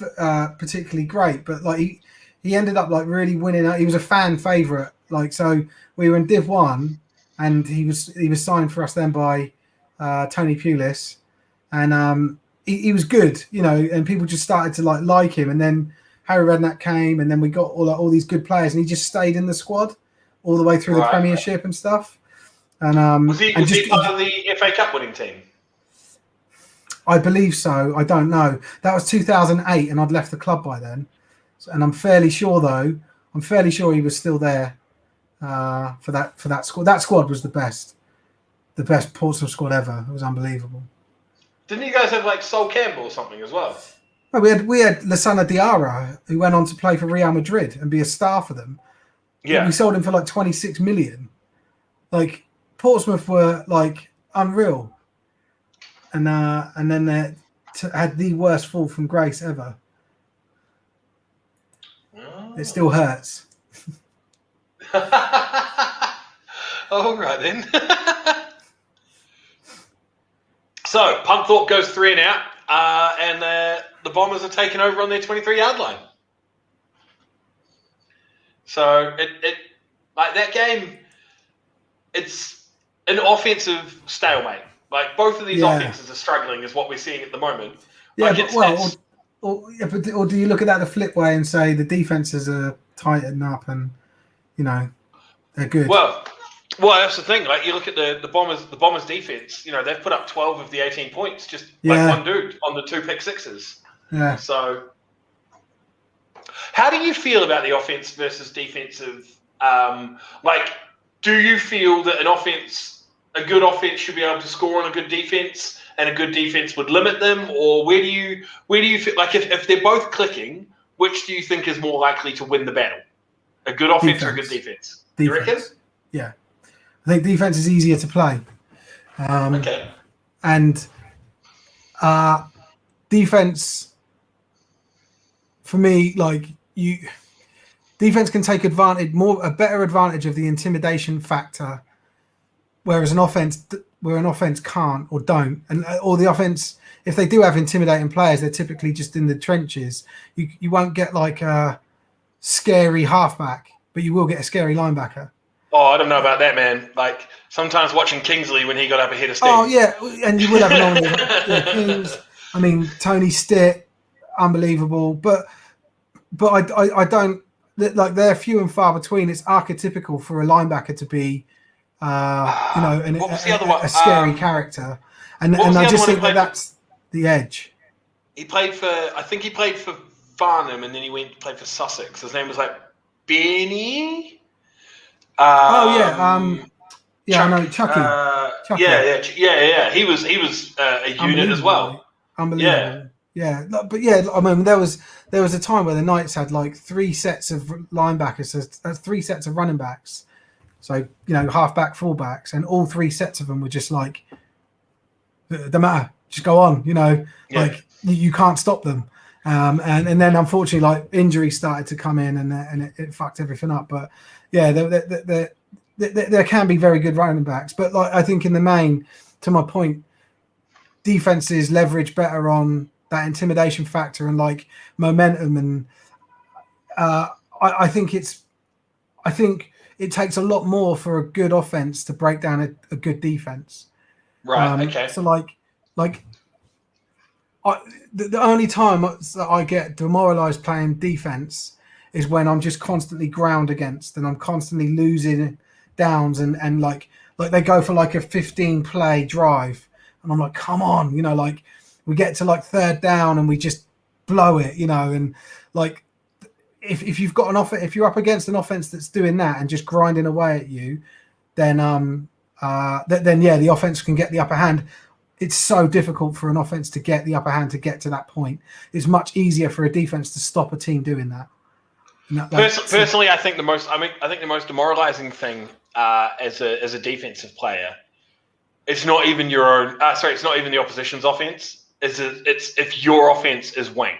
particularly great, but like he ended up like really winning. He was a fan favourite. Like so, we were in Div 1, and he was signed for us then by Tony Pulis, and he was good, and people just started to like him, and then Harry Redknapp came, and then we got all these good players, and he just stayed in the squad all the way through the Premiership and stuff. And was he part of the FA Cup winning team? I believe so. I don't know. That was 2008, and I'd left the club by then. And I'm fairly sure he was still there for that squad. That squad was the best Portsmouth squad ever. It was unbelievable. Didn't you guys have like Sol Campbell or something as well? Well, we had Lassana Diarra, who went on to play for Real Madrid and be a star for them. Yeah, we sold him for like 26 million. Like Portsmouth were like unreal, and then they had the worst fall from grace ever. Oh. It still hurts. All right then. So Punthorpe goes 3 and out. and the Bombers are taking over on their 23-yard line. So it like that game, it's an offensive stalemate. Like both of these offenses are struggling, is what we're seeing at the moment. Yeah, like or do you look at that the flip way and say the defenses are tightened up and they're good? Well, that's the thing. Like you look at the Bombers defense. They've put up 12 of the 18 points, just like one dude on the 2 pick sixes. Yeah. So, how do you feel about the offense versus defensive? Do you feel that a good offense, should be able to score on a good defense, and a good defense would limit them, or where do you feel like if they're both clicking, which do you think is more likely to win the battle? A good offense or a good defense? You reckon? Yeah, I think defense is easier to play. Okay. And defense, for me, defense can take a better advantage of the intimidation factor, whereas an offense can't or don't. And or the offense, if they do have intimidating players, they're typically just in the trenches. You won't get like a scary halfback, but you will get a scary linebacker. Oh, I don't know about that, man. Like sometimes watching Kingsley when he got up ahead of Steve. Oh yeah, and you will have an Kings. I mean, Tony Stitt, unbelievable. But I don't like, they're few and far between. It's archetypical for a linebacker to be, a scary character, and I just think that's the edge. I think he played for Farnham, and then he played for Sussex. His name was like Benny. Chuck, I know Chucky. Yeah. He was a unit as well. Unbelievable. Yeah, but yeah, I mean, there was a time where the Knights had like 3 sets of linebackers, 3 sets of running backs. So halfback, fullbacks, and all 3 sets of them were just like, don't matter, just go on. Like you can't stop them. And then unfortunately, like injuries started to come in, and it fucked everything up. But yeah, there can be very good running backs, but like I think in the main, to my point, defenses leverage better on that intimidation factor and like momentum, and I think it takes a lot more for a good offense to break down a good defense. Right. Okay. So the only time that I get demoralized playing defense is when I'm just constantly ground against and I'm constantly losing downs and like they go for like a 15 play drive and I'm like, come on, like we get to like 3rd down and we just blow it, and like if you've got if you're up against an offense that's doing that and just grinding away at you, then the offense can get the upper hand. It's so difficult for an offense to get the upper hand, to get to that point. It's much easier for a defense to stop a team doing that. Personally, I think the most demoralizing thing as a defensive player, it's not even your own. It's not even the opposition's offense. It's if your offense is wank.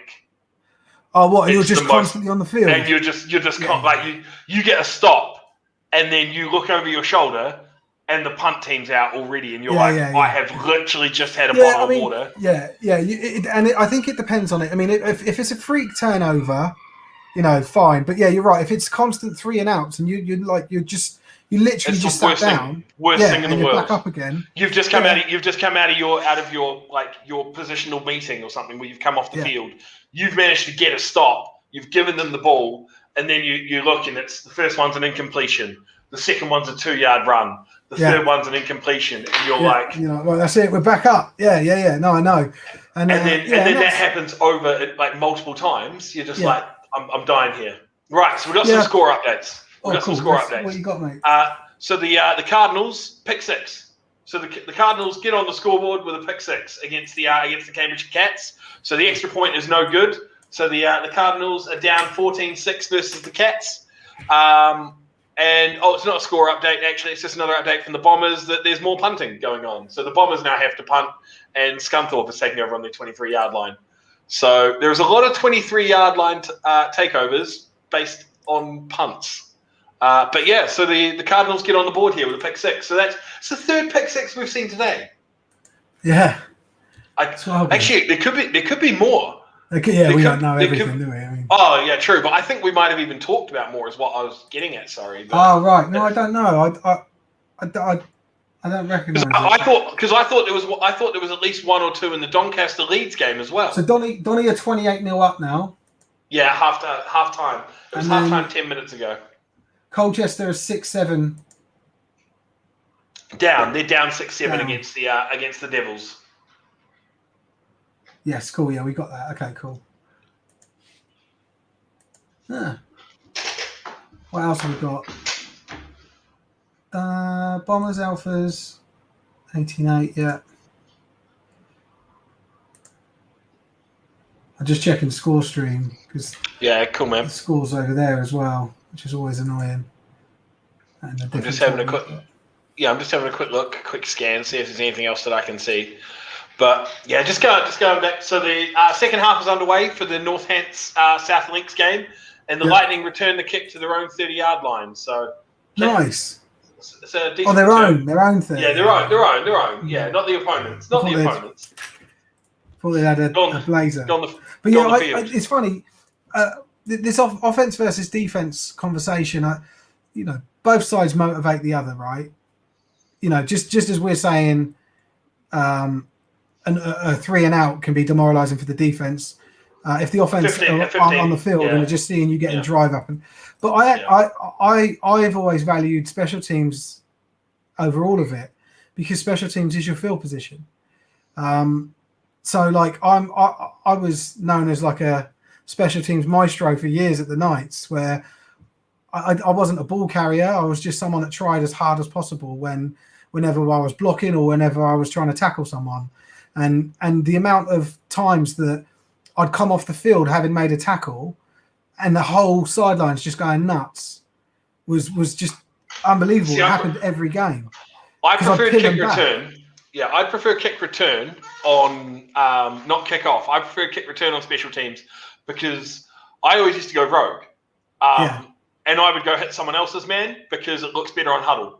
Oh, what? You're just constantly on the field, and you're just like you get a stop, and then you look over your shoulder, and the punt team's out already, and you're I have literally just had a bottle of water. Yeah. I think it depends on it. I mean, if it's a freak turnover, fine. But yeah, you're right. If it's constant 3 and outs, and you literally just sat down, worst thing in the world. Back up again. You've just come out of your positional meeting or something where you've come off the field. You've managed to get a stop. You've given them the ball, and then you look, and it's the first one's an incompletion. The second one's a 2-yard run. The third one's an incompletion, and you're like, well, that's it. We're back up. Yeah. No, I know. And then that happens over like multiple times. You're just like, I'm dying here. Right. So we've got some score updates. Updates. What you got, mate? So the Cardinals pick 6. So the Cardinals get on the scoreboard with a pick 6 against the Cambridge Cats. So the extra point is no good. So the Cardinals are down 14-6 versus the Cats. And it's not a score update, actually. It's just another update from the Bombers that there's more punting going on. So the Bombers now have to punt, and Scunthorpe is taking over on their 23-yard line. So there's a lot of 23-yard line takeovers based on punts. But yeah, so the Cardinals get on the board here with a pick 6. So it's the 3rd pick 6 we've seen today. Yeah. Actually, there could be more. We don't know everything, do we? I mean, oh yeah, true. But I think we might have even talked about more. Is what I was getting at. Sorry. But, oh right, no, I don't know. I don't recognise. I thought there was at least one or two in the Doncaster Leeds game as well. So Donny are 28-0 up now. Yeah, half time. It was half time 10 minutes ago. Colchester is 6-7. Down. They're down 6-7 against the Devils. Yes, cool. Yeah, we got that. Okay, cool. What else have we got? Bombers, Alphas, 18-8, yeah. I'm just checking score stream because cool, man. The score's over there as well, which is always annoying. And I'm just having a quick look, quick scan, see if there's anything else that I can see. But yeah, just going back. So the second half is underway for the Northants South Links game, and the Lightning return the kick to their own 30-yard line. So nice. It's a decent their return. own thing. Yeah, their own. Yeah, not the opponents. Not the opponents. Thought they had a blazer. But it's funny. This offense versus defense conversation. Both sides motivate the other, right? Just as we're saying, a 3 and out can be demoralising for the defense. If the offense aren't on the field and are just seeing you getting drive up, but I've always valued special teams over all of it because special teams is your field position. So like I was known as like a special teams maestro for years at the Knights, where I wasn't a ball carrier. I was just someone that tried as hard as possible whenever I was blocking or whenever I was trying to tackle someone, and the amount of times that I'd come off the field having made a tackle and the whole sideline's just going nuts was just unbelievable. It happened every game. I prefer kick return. Yeah, I'd prefer kick return on not kick off. I prefer kick return on special teams because I always used to go rogue. And I would go hit someone else's man because it looks better on huddle.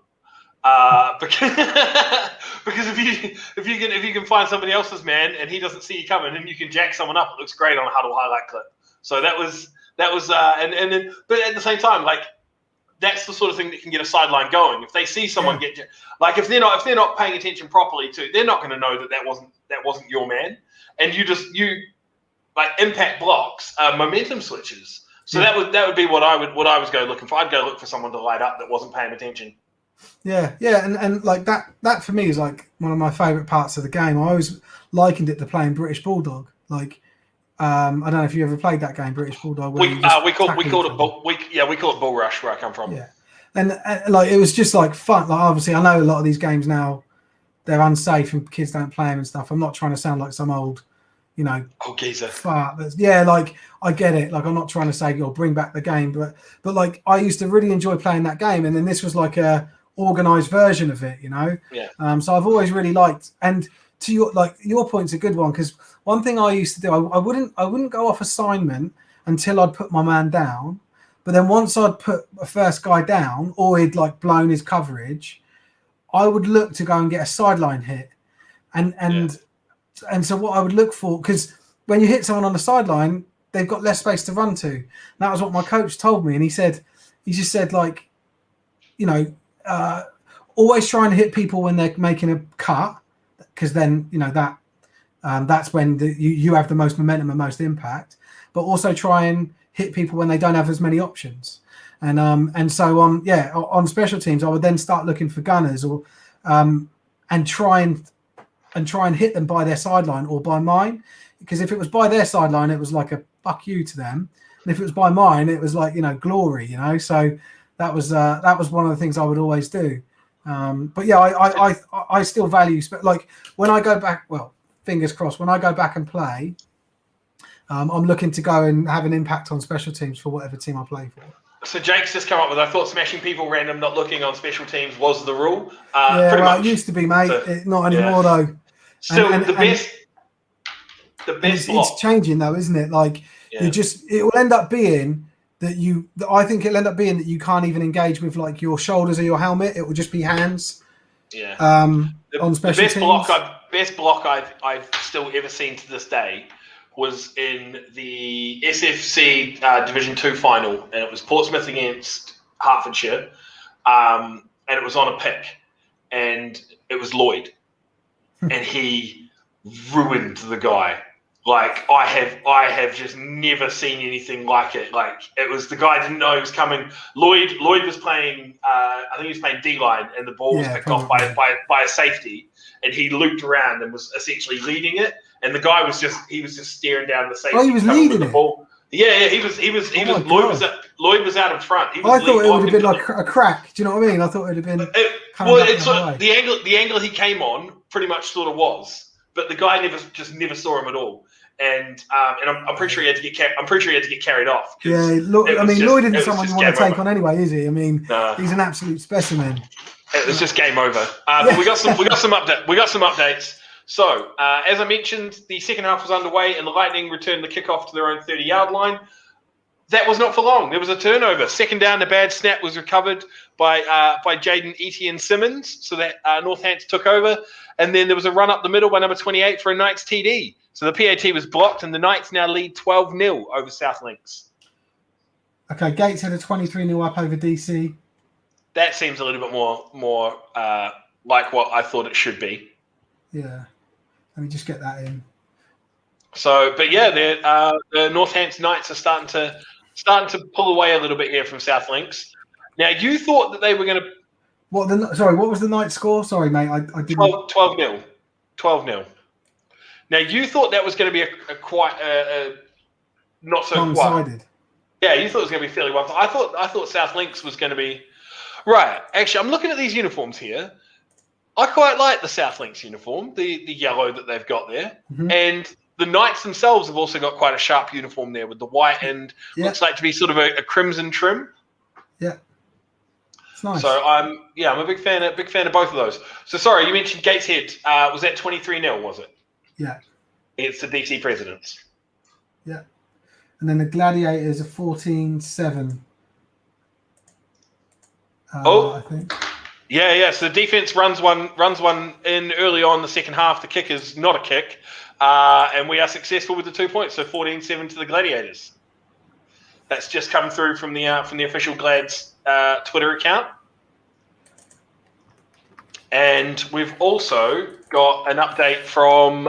Because if you can find somebody else's man and he doesn't see you coming and you can jack someone up, it looks great on a huddle highlight clip. So that was and then but at the same time, like that's the sort of thing that can get a sideline going. If they see someone get like if they're not paying attention properly to, they're not going to know that wasn't your man, and you like impact blocks, momentum switches. So that would be what I was going looking for. I'd go look for someone to light up that wasn't paying attention. Yeah, and like that for me is like one of my favourite parts of the game. I always likened it to playing British Bulldog. Like, I don't know if you ever played that game, British Bulldog. We call it Bull Rush where I come from. Yeah, and like it was just like fun. Like obviously, I know a lot of these games now they're unsafe and kids don't play them and stuff. I'm not trying to sound like some old, geezer. Fart. Like I get it. Like I'm not trying to say bring back the game, but like I used to really enjoy playing that game, and then this was like a organized version of it, Yeah. So I've always really liked, and to your point's a good one, because one thing I used to do, I wouldn't go off assignment until I'd put my man down, but then once I'd put a first guy down or he'd like blown his coverage, I would look to go and get a sideline hit, and so what I would look for, because when you hit someone on the sideline, they've got less space to run to. And that was what my coach told me, and he just said like, always trying to hit people when they're making a cut, because then that's when you have the most momentum and most impact. But also try and hit people when they don't have as many options. And so on special teams, I would then start looking for gunners or and try and hit them by their sideline or by mine. Because if it was by their sideline, it was like a fuck you to them, and if it was by mine, it was like glory. So. That was one of the things I would always do, but yeah, I still value like when I go back. Well, fingers crossed. When I go back and play, I'm looking to go and have an impact on special teams for whatever team I play for. So Jake's just come up with, I thought smashing people random, not looking on special teams was the rule. It used to be, mate. Not anymore though. Still, the best block. It's changing though, isn't it? Like it will end up being. I think it'll end up being that you can't even engage with like your shoulders or your helmet. It will just be hands. Yeah. On special teams. best block I've still ever seen to this day was in the SFC Division 2 final, and it was Portsmouth against Hertfordshire, and it was on a pick, and it was Lloyd, and he ruined the guy. Like I have just never seen anything like it. Like it was the guy didn't know he was coming. Lloyd was playing. I think he was playing D-line, and the ball was picked off by a safety, and he looped around and was essentially leading it. And the guy was just staring down the safety. Oh, he was leading the ball. Yeah, he was. Lloyd was out in front. I thought it would have been like a crack. Do you know what I mean? I thought it would have been. The angle he came on pretty much sort of was, but the guy never saw him at all. And I'm pretty sure he had to get carried off. Yeah, look, Lloyd isn't someone you want to take on anyway, is he? I mean, he's an absolute specimen. It was just game over. But we got some updates. So, as I mentioned, the second half was underway, and the Lightning returned the kickoff to their own 30-yard line. That was not for long. There was a turnover. Second down, a bad snap was recovered by Jaden Etienne Simmons, so that Northants took over. And then there was a run up the middle by number 28 for a Knights TD. So the PAT was blocked, and the Knights now lead 12-0 over South Links. Okay, Gates had a 23-0 up over DC. That seems a little bit more like what I thought it should be. Yeah, let me just get that in. So, but yeah, the Northants Knights are starting to pull away a little bit here from South Links. Now, you thought that they were going to. What was the Knights score? Sorry, mate, I didn't. 12-0. 12-0. Now, you thought that was going to be a quite not so one-sided. Quiet. Yeah, you thought it was going to be fairly one. I thought South Links was going to be right. Actually, I'm looking at these uniforms here. I quite like the South Links uniform, the yellow that they've got there, and the Knights themselves have also got quite a sharp uniform there with the white and looks like to be sort of a crimson trim. Yeah. Nice. So I'm a big fan of both of those. So sorry, you mentioned Gateshead. Was that 23-0? Was it? Yeah. It's the DC Presidents. Yeah. And then the Gladiators are 14-7. I think. Yeah. So the defense runs one in early on the second half. The kick is not a kick, and we are successful with the 2 points. So 14-7 to the Gladiators. That's just come through from the official Glads Twitter account. And we've also got an update from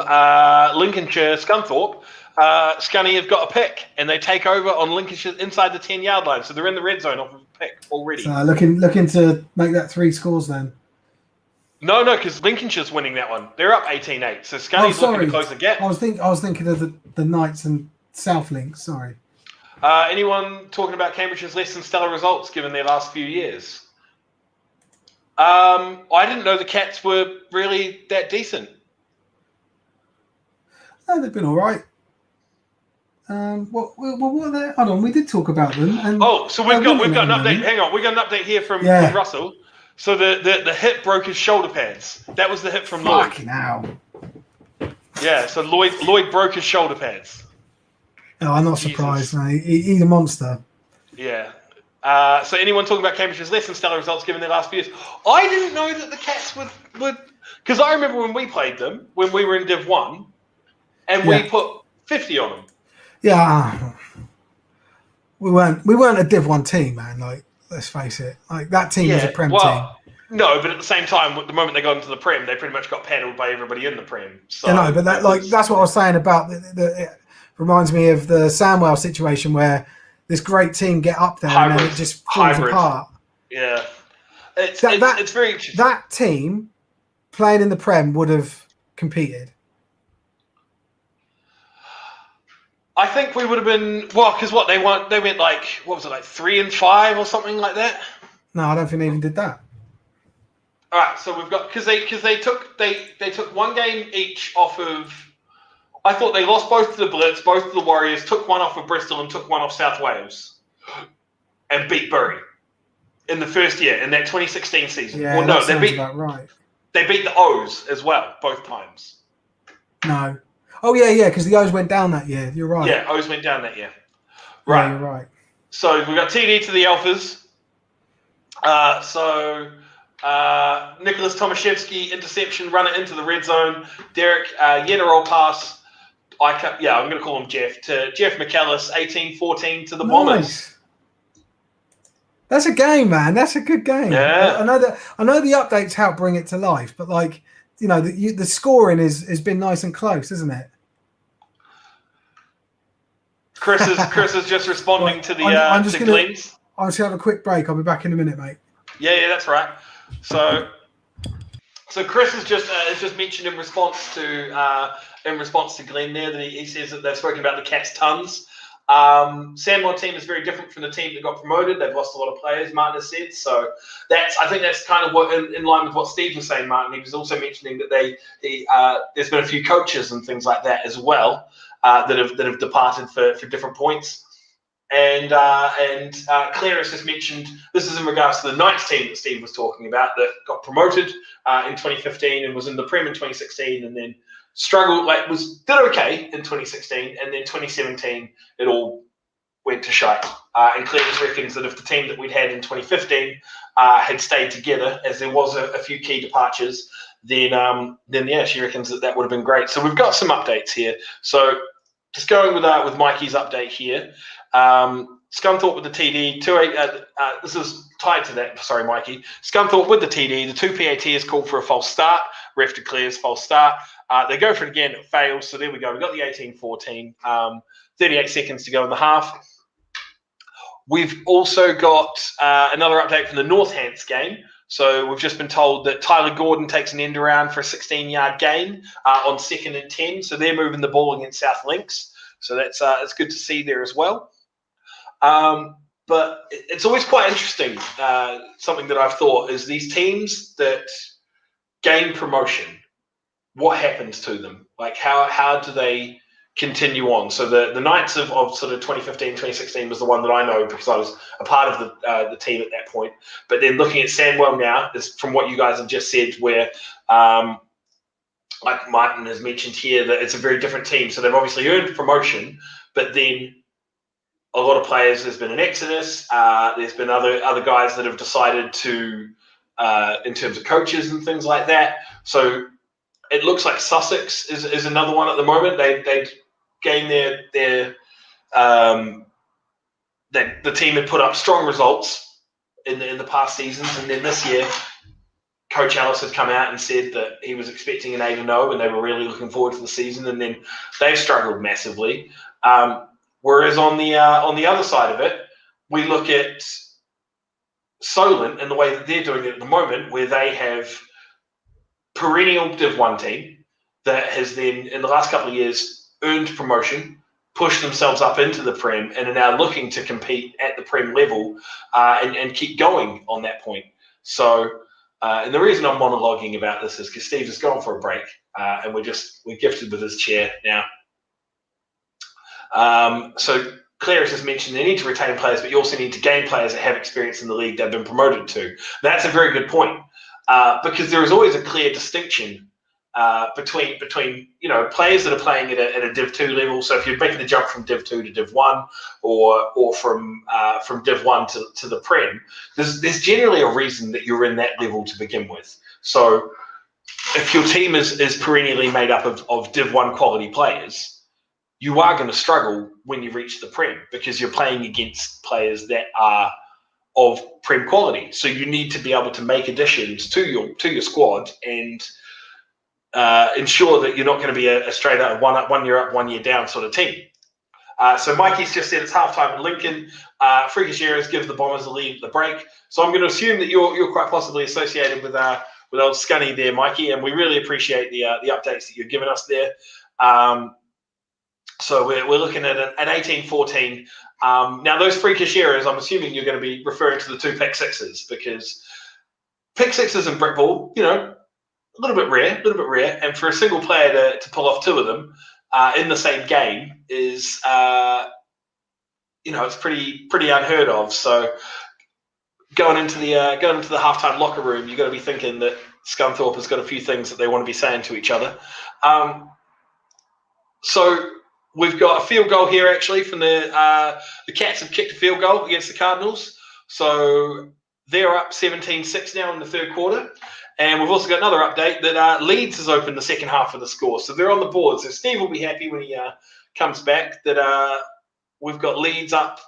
Lincolnshire Scunthorpe. Scunny have got a pick, and they take over on Lincolnshire inside the 10-yard line. So they're in the red zone off of a pick already. So looking to make that 3 scores then. No, because Lincolnshire's winning that one. They're up 18-8. So Scunny's looking to close the gap. I was thinking of the Knights and South Links. Sorry. Anyone talking about Cambridge's less than stellar results given their last few years? I didn't know the Cats were really that decent. No, they've been all right. What are they? Hold on, we did talk about them. And so we've got an update. Hang on, we got an update here from Russell. So the hip broke his shoulder pads. That was the hip from Lloyd. Fucking hell. Yeah, so Lloyd broke his shoulder pads. Oh, I'm not surprised, mate. He's a monster. Yeah. So anyone talking about Cambridge's less than stellar results given their last few years? I didn't know that the Cats would because I remember when we played them when we were in Div 1 and we put 50 on them. Yeah. We weren't a Div 1 team, man. Like, let's face it. Like that team was a Prem team. No, but at the same time, the moment they got into the Prem, they pretty much got paddled by everybody in the Prem. So I know, but that's what I was saying about it reminds me of the Sandwell situation where this great team get up there and then it just falls apart. Yeah. It's very interesting. That team playing in the Prem would have competed. I think we would have been because they went like 3-5 or something like that. No, I don't think they even did that. All right, so we've got because they took one game each off of. I thought they lost both to the Blitz, both to the Warriors, took one off of Bristol and took one off South Wales, and beat Bury in the first year in that 2016 season. Yeah, well, no, that sounds about right. They beat the O's as well both times. No. Oh yeah, because the O's went down that year. You're right. Yeah, O's went down that year. Right. Yeah, you're right. So we got TD to the Alphas. Nicholas Tomaszewski, interception, run it into the red zone. Derek Yenna roll pass. I'm going to call him Jeff. To Jeff McAllis, 18-14 to the Bombers. That's a game, man. That's a good game. Yeah. I know the updates help bring it to life, but the scoring has been nice and close, isn't it? Chris is just responding to the I'm just to gonna Glenn's. I'll just have a quick break. I'll be back in a minute, mate. Yeah, that's right. So Chris has just mentioned in response to Glenn there that he says that they've spoken about the Cats tons. Sandwell team is very different from the team that got promoted. They've lost a lot of players, Martin has said. So I think that's kind of what in line with what Steve was saying, Martin. He was also mentioning that there's been a few coaches and things like that as well that have departed for different points. And Claire has just mentioned, this is in regards to the Knights team that Steve was talking about that got promoted in 2015 and was in the Prem in 2016 and then struggled, did okay in 2016, and then 2017 it all went to shite. And Claire just reckons that if the team that we'd had in 2015 had stayed together, as there was a few key departures, then yeah, she reckons that would have been great. So we've got some updates here. So just going with Mikey's update here. Scunthorpe with the TD. This is tied to that. Sorry, Mikey. Scunthorpe with the TD. The 2 PAT is called for a false start. Ref declares false start. They go for it again. It fails. So there we go. We've got the 18-14. 38 seconds to go in the half. We've also got another update from the Northants game. So we've just been told that Tyler Gordon takes an end around for a 16-yard gain on 2nd and 10. So they're moving the ball against South Links. So that's good to see there as well. But it's always quite interesting. Something that I've thought is these teams that gain promotion, what happens to them? Like how do they continue on? So the Knights of sort of 2015, 2016 was the one that I know because I was a part of the team at that point. But then looking at Sandwell now, is from what you guys have just said, where like Martin has mentioned here, that it's a very different team. So they've obviously earned promotion, but then a lot of players, there's been an exodus. There's been other guys that have decided to, in terms of coaches and things like that. So it looks like Sussex is another one at the moment. They've gained the team had put up strong results in the past seasons, and then this year, Coach Ellis has come out and said that he was expecting an 8-0, and they were really looking forward to the season, and then they've struggled massively. Whereas on the other side of it, we look at Solent and the way that they're doing it at the moment, where they have perennial Div 1 team that has then, in the last couple of years, earned promotion, pushed themselves up into the Prem, and are now looking to compete at the Prem level and keep going on that point. So, and the reason I'm monologuing about this is because Steve has gone for a break, and we're gifted with his chair now. So Claire has just mentioned they need to retain players, but you also need to gain players that have experience in the league they've been promoted to. That's a very good point, because there is always a clear distinction between players that are playing at a Div 2 level. So if you're making the jump from Div 2 to Div 1, or from Div 1 to the Prem, there's generally a reason that you're in that level to begin with. So if your team is perennially made up of Div 1 quality players, you are going to struggle when you reach the Prem because you're playing against players that are of Prem quality. So you need to be able to make additions to your squad and ensure that you're not going to be a straight up 1 year up, 1 year down sort of team. So Mikey's just said it's halftime in Lincoln. Freakish Errors gives the Bombers the lead at the break. So I'm going to assume that you're quite possibly associated with old Scunny there, Mikey, and we really appreciate the updates that you've given us there. So we're looking at an 18-14. Now, those freakish errors, I'm assuming you're going to be referring to the 2 pick sixes, because pick sixes in Britball, a little bit rare. And for a single player to pull off 2 of them in the same game is, it's pretty unheard of. So going into the halftime locker room, you've got to be thinking that Scunthorpe has got a few things that they want to be saying to each other. So we've got a field goal here, actually, from the Cats have kicked a field goal against the Cardinals. So they're up 17-6 now in the third quarter. And we've also got another update that Leeds has opened the second half of the score. So they're on the board. So Steve will be happy when he comes back that we've got Leeds up.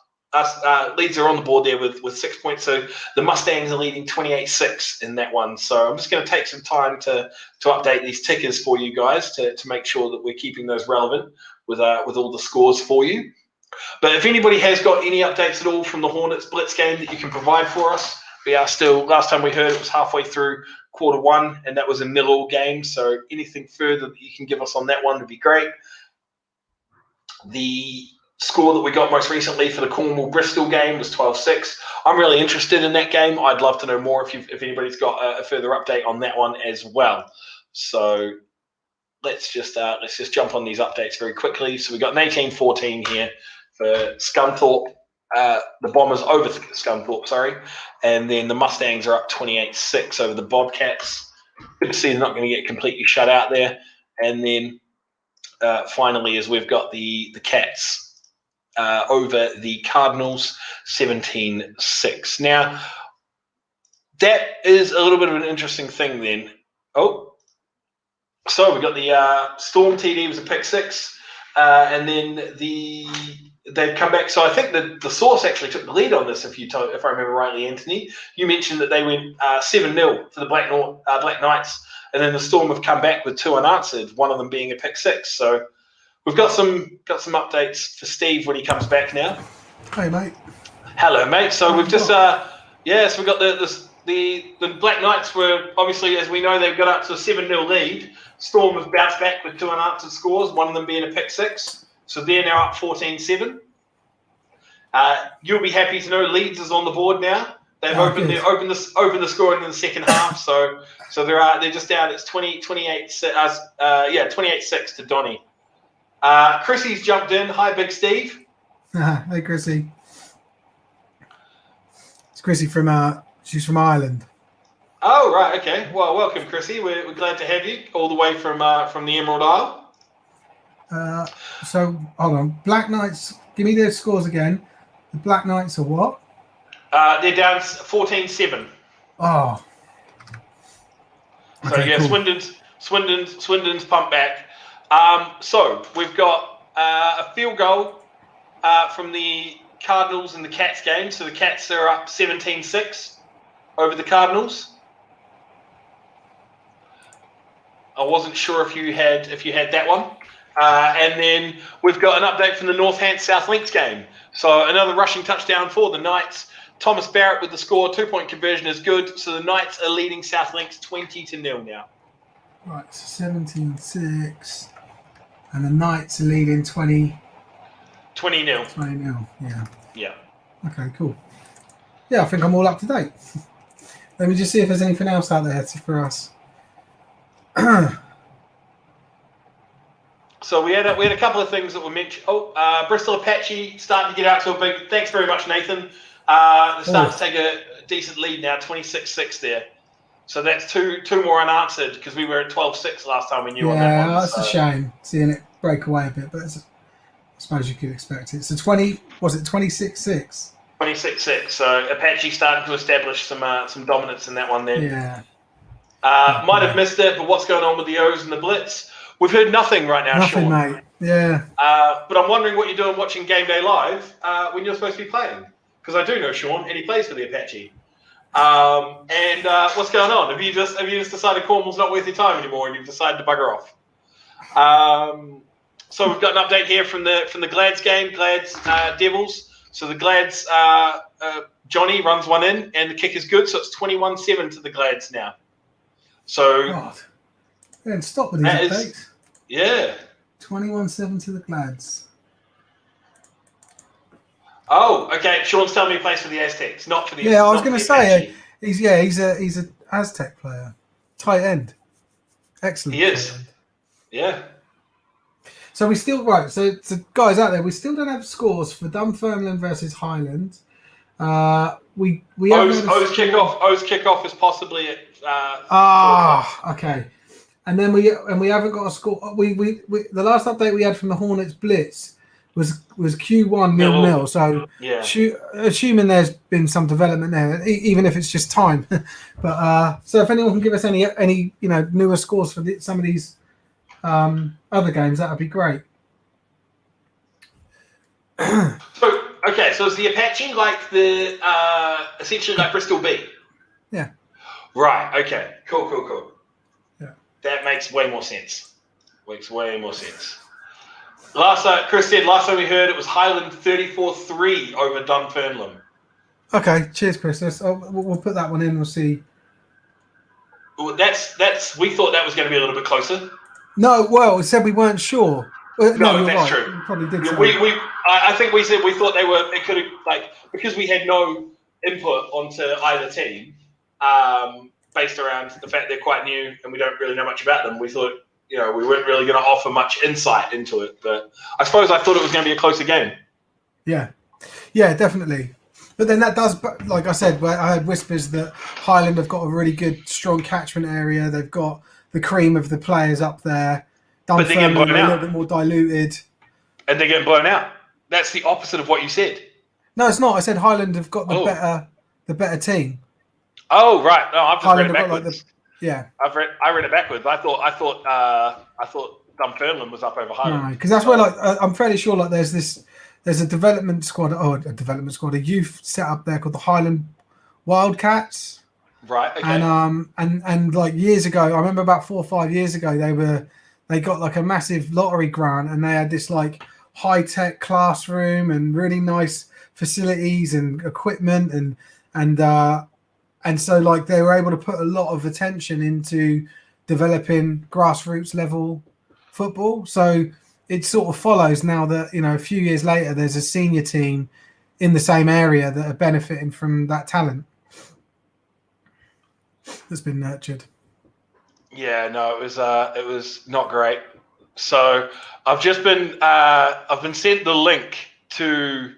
Leeds are on the board there with 6 points. So the Mustangs are leading 28-6 in that one. So I'm just going to take some time to update these tickers for you guys to make sure that we're keeping those relevant with all the scores for you. But if anybody has got any updates at all from the Hornets Blitz game that you can provide for us, we are still, last time we heard it was halfway through quarter one, and that was a 0-0 game. So anything further that you can give us on that one would be great. The score that we got most recently for the Cornwall-Bristol game was 12-6. I'm really interested in that game. I'd love to know more if anybody's got a further update on that one as well. So let's just jump on these updates very quickly. So we got an 18-14 here for Scunthorpe. The Bombers over Scunthorpe, sorry. And then the Mustangs are up 28-6 over the Bobcats. Good to see they're not going to get completely shut out there. And then finally, as we've got the Cats over the Cardinals, 17-6. Now, that is a little bit of an interesting thing then. So we've got the Storm TD was a pick 6, and then they've come back. So I think the source actually took the lead on this, if I remember rightly, Anthony. You mentioned that they went 7-0 to the Black Knights, and then the Storm have come back with 2 unanswered, one of them being a pick 6. So we've got some updates for Steve when he comes back now. Hey, mate. Hello, mate. So we've just so we've got the Black Knights were obviously, as we know, they've got up to a 7-0 lead. Storm have bounced back with 2 unanswered scores, one of them being a pick 6. So they're now up 14-7. You'll be happy to know Leeds is on the board now. They've opened the scoring in the second half. So they're just down. It's 28-6 to Donny. Chrissy's jumped in. Hi, Big Steve. Hey, Chrissy. It's Chrissy she's from Ireland. Oh, right, okay. Well, welcome, Chrissy. We're glad to have you all the way from the Emerald Isle. So, hold on. Black Knights, give me their scores again. The Black Knights are what? They're down 14-7. Oh. So, yeah, cool. Swindon's pumped back. So, we've got a field goal from the Cardinals in the Cats game. So, the Cats are up 17-6 over the Cardinals. I wasn't sure if you had that one. And then we've got an update from the Northants South Links game. So another rushing touchdown for the Knights. Thomas Barrett with the score. 2-point conversion is good. So the Knights are leading South Links 20-0 now. Right, so 17-6. And the Knights are leading 20-0. 20-0, yeah. Yeah. Okay, cool. Yeah, I think I'm all up to date. Let me just see if there's anything else out there for us. So we had a couple of things that were mentioned. Bristol Apache starting to get out to a big. Thanks very much, Nathan. They're starting to take a decent lead now, 26-6 there. So that's two more unanswered because we were at 12-6 last time we knew on that one. Yeah, that's a shame seeing it break away a bit, but I suppose you could expect it. So 26-6? 26-6. So Apache starting to establish some dominance in that one then. Yeah. Might have missed it, but what's going on with the O's and the Blitz? We've heard nothing right now, Nothing, Sean. mate. Yeah. But I'm wondering what you're doing watching Gameday live when you're supposed to be playing. Because I do know Sean, and he plays for the Apache. What's going on? Have you just decided Cornwall's not worth your time anymore, and you've decided to bugger off? So we've got an update here from the Glads game, Glads Devils. So the Glads, Johnny runs one in, and the kick is good. So it's 21-7 to the Glads now. So. God. Then stop with these updates. Yeah. 21-7 to the Glads. Oh, okay. Sean's telling me he plays for the Aztecs, not for the. Yeah, I was going to say he's a Aztec player, tight end. Excellent. He is. Yeah. So we still So guys out there, we still don't have scores for Dunfermline versus Highland. We O's kickoff is possibly at. Okay. And then we haven't got a score. We the last update we had from the Hornets Blitz was Q1 Nil. 0-0. So Yeah. assuming there's been some development there, even if it's just time. But so if anyone can give us any newer scores for some of these other games, that would be great. So is the Apache like the essentially like Bristol B? Yeah. Right. Okay. Cool. Yeah. That makes way more sense. Chris said last time we heard it was Highland 34-3 over Dunfermline. Okay. Cheers, Chris. We'll put that one in. We'll see. Well, that's. We thought that was going to be a little bit closer. No, well, it said we weren't sure. No, you're that's right. true. We probably did. I think we said we thought they were. It could have because we had no input onto either team, based around the fact they're quite new and we don't really know much about them. We thought we weren't really going to offer much insight into it. But I suppose I thought it was going to be a closer game. Yeah, definitely. But then that does, like I said, I heard whispers that Highland have got a really good, strong catchment area. They've got the cream of the players up there. But they're getting blown out. A little bit more diluted. And they're getting blown out. That's the opposite of what you said. No, it's not. I said Highland have got the better team. Oh right, no, I've just Highland read it backwards. I read it backwards. I thought Dunfermline was up over Highland. No, because that's where I'm fairly sure there's a development squad. A youth set up there called the Highland Wildcats. Right. Okay. And like years ago, I remember about 4 or 5 years ago, they got like a massive lottery grant, and they had this like high-tech classroom and really nice facilities and equipment and so like they were able to put a lot of attention into developing grassroots level football. So it sort of follows now that a few years later there's a senior team in the same area that are benefiting from that talent that's been nurtured. Yeah, no, it was not great. So I've been sent the link to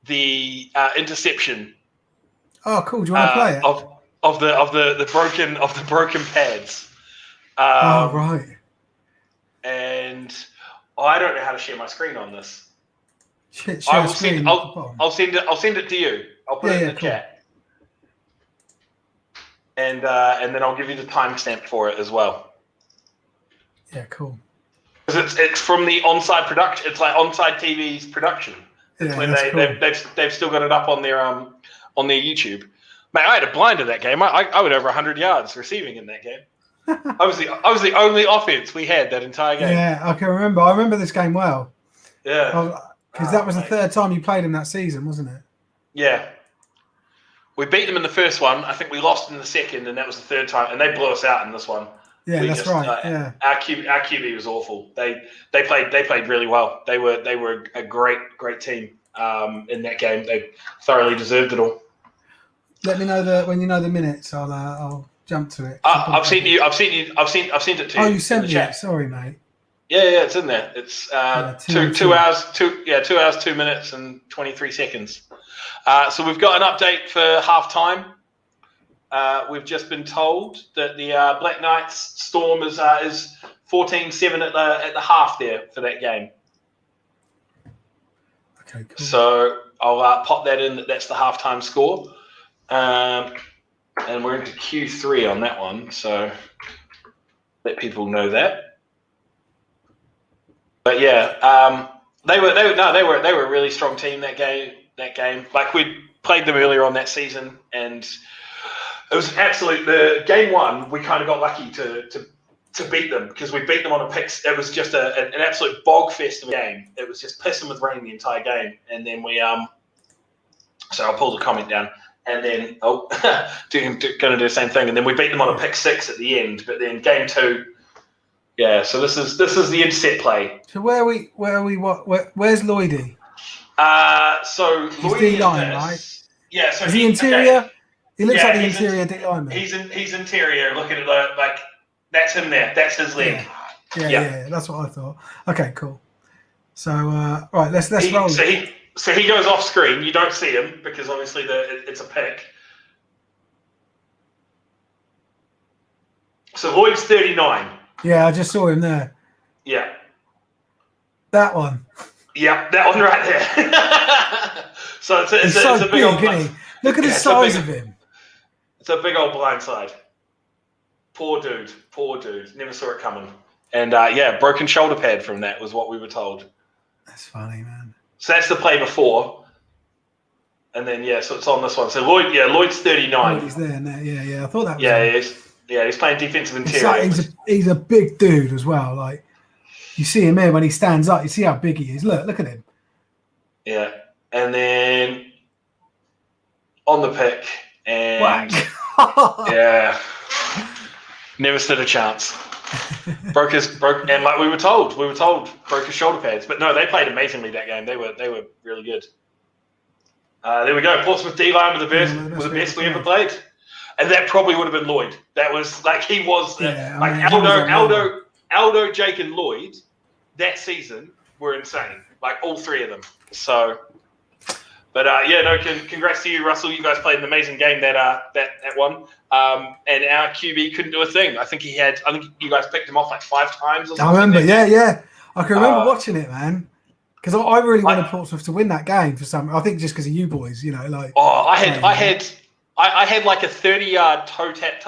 the interception. Oh, cool! Do you want to play it? Of the broken pads. Right. And I don't know how to share my screen on this. I'll send it to you. I'll put it in the chat. And then I'll give you the timestamp for it as well. Yeah, cool. Because it's from the Onside production. It's like Onside TV's production. It's when they've still got it up on their YouTube. Mate, I had a blind in that game. I went over 100 yards receiving in that game. I was the only offense we had that entire game. Yeah, I can remember. I remember this game well. Yeah. Because that was the third time you played in that season, wasn't it? Yeah. We beat them in the first one. I think we lost in the second, and that was the third time. And they blew us out in this one. Yeah, that's right. Our QB was awful. They played really well. They were a great team in that game. They thoroughly deserved it all. Let me know when you know the minutes. I'll jump to it. I've sent it to you. Oh, you sent me it. Sorry, mate. Yeah, it's in there. It's 2 hours, 2 minutes and 23 seconds. So we've got an update for half time. We've just been told that the Black Knights Storm is 14-7 at the half there for that game. Okay, cool. So I'll pop that in. That's the halftime score. And we're into Q3 on that one, so let people know that. But yeah, they were a really strong team that game. Like we played them earlier on that season, and it was the game one. We kind of got lucky to beat them because we beat them on a pick. It was just an absolute bog fest of a game. It was just pissing with rain the entire game, and then we So I'll pull the comment down. And then going to do the same thing, and then we beat them on a pick 6 at the end. But then game 2, yeah. So this is the intercept play. So where's Lloydie? So he's Lloydie D-line, right? Yeah. So is he interior? Okay. He looks like the interior D-lineman. He's interior. Looking at like that's him there. That's his leg. Yeah. That's what I thought. Okay, cool. So right, let's roll. So he goes off screen. You don't see him because obviously it's a pick. So Lloyd's 39. Yeah, I just saw him there. Yeah. That one. Yeah, that one right there. So it's so a big big, old isn't he? Look at the size of him. It's a big old blindside. Poor dude. Never saw it coming. And broken shoulder pad from that was what we were told. That's funny, man. So that's the play before. And then, so it's on this one. So Lloyd's 39. He's there now. Yeah. I thought that was he's playing defensive interior. He's a big dude as well. Like, you see him here when he stands up. You see how big he is. Look at him. Yeah. And then on the pick. And yeah. Never stood a chance. broke and like we were told, broke his shoulder pads. But no, they played amazingly that game. They were really good. There we go. Portsmouth D-line with the best we ever played. And that probably would have been Lloyd. That was like he was Aldo, Jake, and Lloyd that season were insane. Like all three of them. So, but congrats to you, Russell. You guys played an amazing game that one. And our QB couldn't do a thing. I think you guys picked him off like 5 times or something. I remember, yeah. I can remember watching it, man. Because I really wanted Portsmouth to win that game for some. I think just because of you boys, like. Oh, I had like a 30-yard toe tap,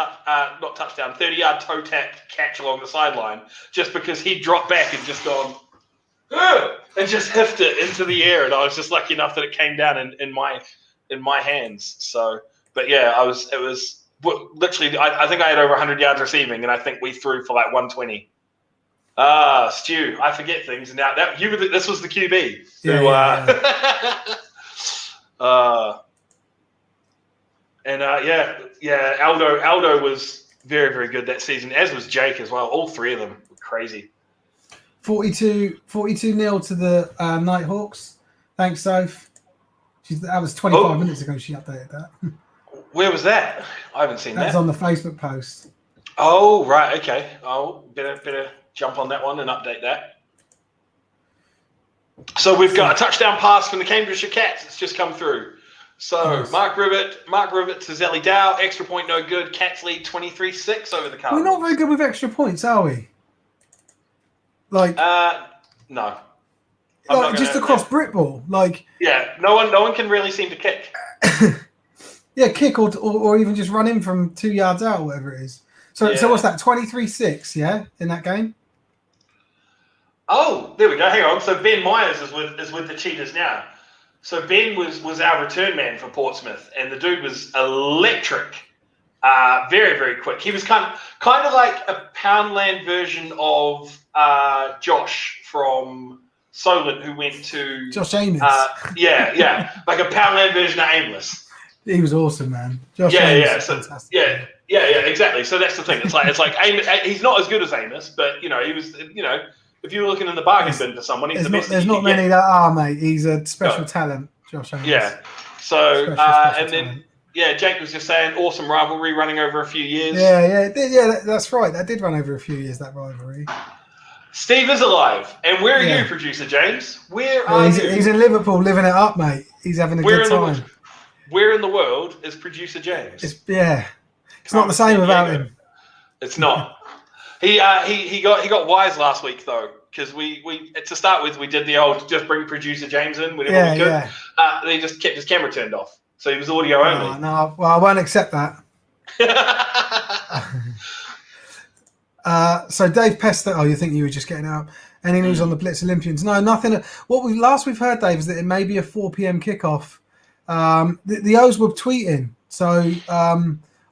not touchdown, 30-yard toe tap catch along the sideline, just because he dropped back and just gone, and just hiffed it into the air, and I was just lucky enough that it came down in my hands. So, but yeah, it was literally. I think I had over 100 yards receiving, and I think we threw for like 120. Stu, I forget things now. This was the QB. Aldo was very, very good that season, as was Jake as well. All three of them were crazy. 42-0 to the Nighthawks. Thanks, Soph. That was 25 minutes ago. She updated that. Where was that? I haven't seen that. That's on the Facebook post. Oh, right. Okay. Oh, better jump on that one and update that. So we've got a touchdown pass from the Cambridgeshire Cats. It's just come through. So nice. Mark Rivet to Zelly Dow. Extra point, no good. Cats lead 23-6 over the Cardinals. We're not very good with extra points, are we? Like, no. Like just across Britball, like. Yeah, no one can really seem to kick. Yeah, kick or even just run in from 2 yards out or whatever it is. So what's that? 23-6, yeah, in that game. Oh, there we go. Hang on. So Ben Myers is with the Cheetahs now. So Ben was our return man for Portsmouth, and the dude was electric, very, very quick. He was kind of like a Poundland version of Josh from Solent, who went to Josh Amos. Like a Poundland version of Aimless. He was awesome, man. Josh Amos was fantastic. Yeah, exactly. So that's the thing. It's like Amos, he's not as good as Amos, but he was, if you were looking in the bargain bin for someone, he's the best. There's not many that are, mate. He's a special talent, Josh Amos. Yeah. So special talent. Jake was just saying, awesome rivalry running over a few years. Yeah, that's right. That did run over a few years, that rivalry. Steve is alive. And where are you, producer James? Where are you? He's in Liverpool living it up, mate. He's having a good time. Where in the world is producer James? It's not the same without him. It's not. He got wise last week though, because we to start with we did the old just bring producer James in whenever we could. He just kept his camera turned off, so he was audio only. No, well I won't accept that. So Dave Pester, you think you were just getting out? Any news on the Blitz Olympians? No, nothing. What we've heard, Dave, is that it may be a 4 p.m. kickoff. The O's were tweeting, so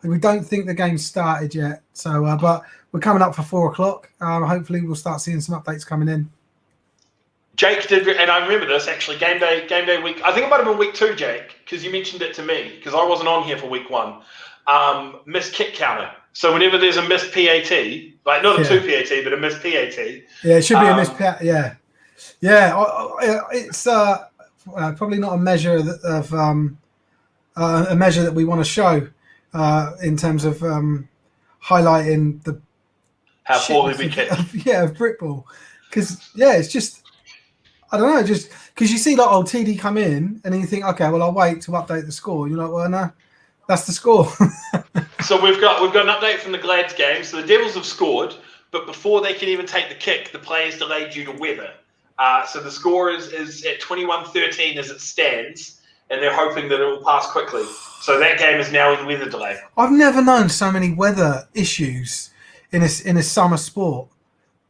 we don't think the game's started yet. So, but we're coming up for 4 o'clock. Hopefully, we'll start seeing some updates coming in. Jake did, and I remember this actually. Game day week. I think it might have been week 2, Jake, because you mentioned it to me because I wasn't on here for week 1. Missed kick counter. So whenever there's a missed PAT, like not a 2 PAT, but a missed PAT. Yeah, it should be a missed PAT. Yeah. It's probably not a measure of a measure that we want to show in terms of highlighting the how poorly we kick. Of Britball, because it's just I don't know, just because you see like old TD come in and then you think, okay, well I'll wait to update the score. You're like, well no, that's the score. So we've got an update from the Glads game. So the Devils have scored, but before they can even take the kick, the players delayed due to weather. So the score is at 21-13 as it stands, and they're hoping that it will pass quickly. So that game is now in weather delay. I've never known so many weather issues in a summer sport.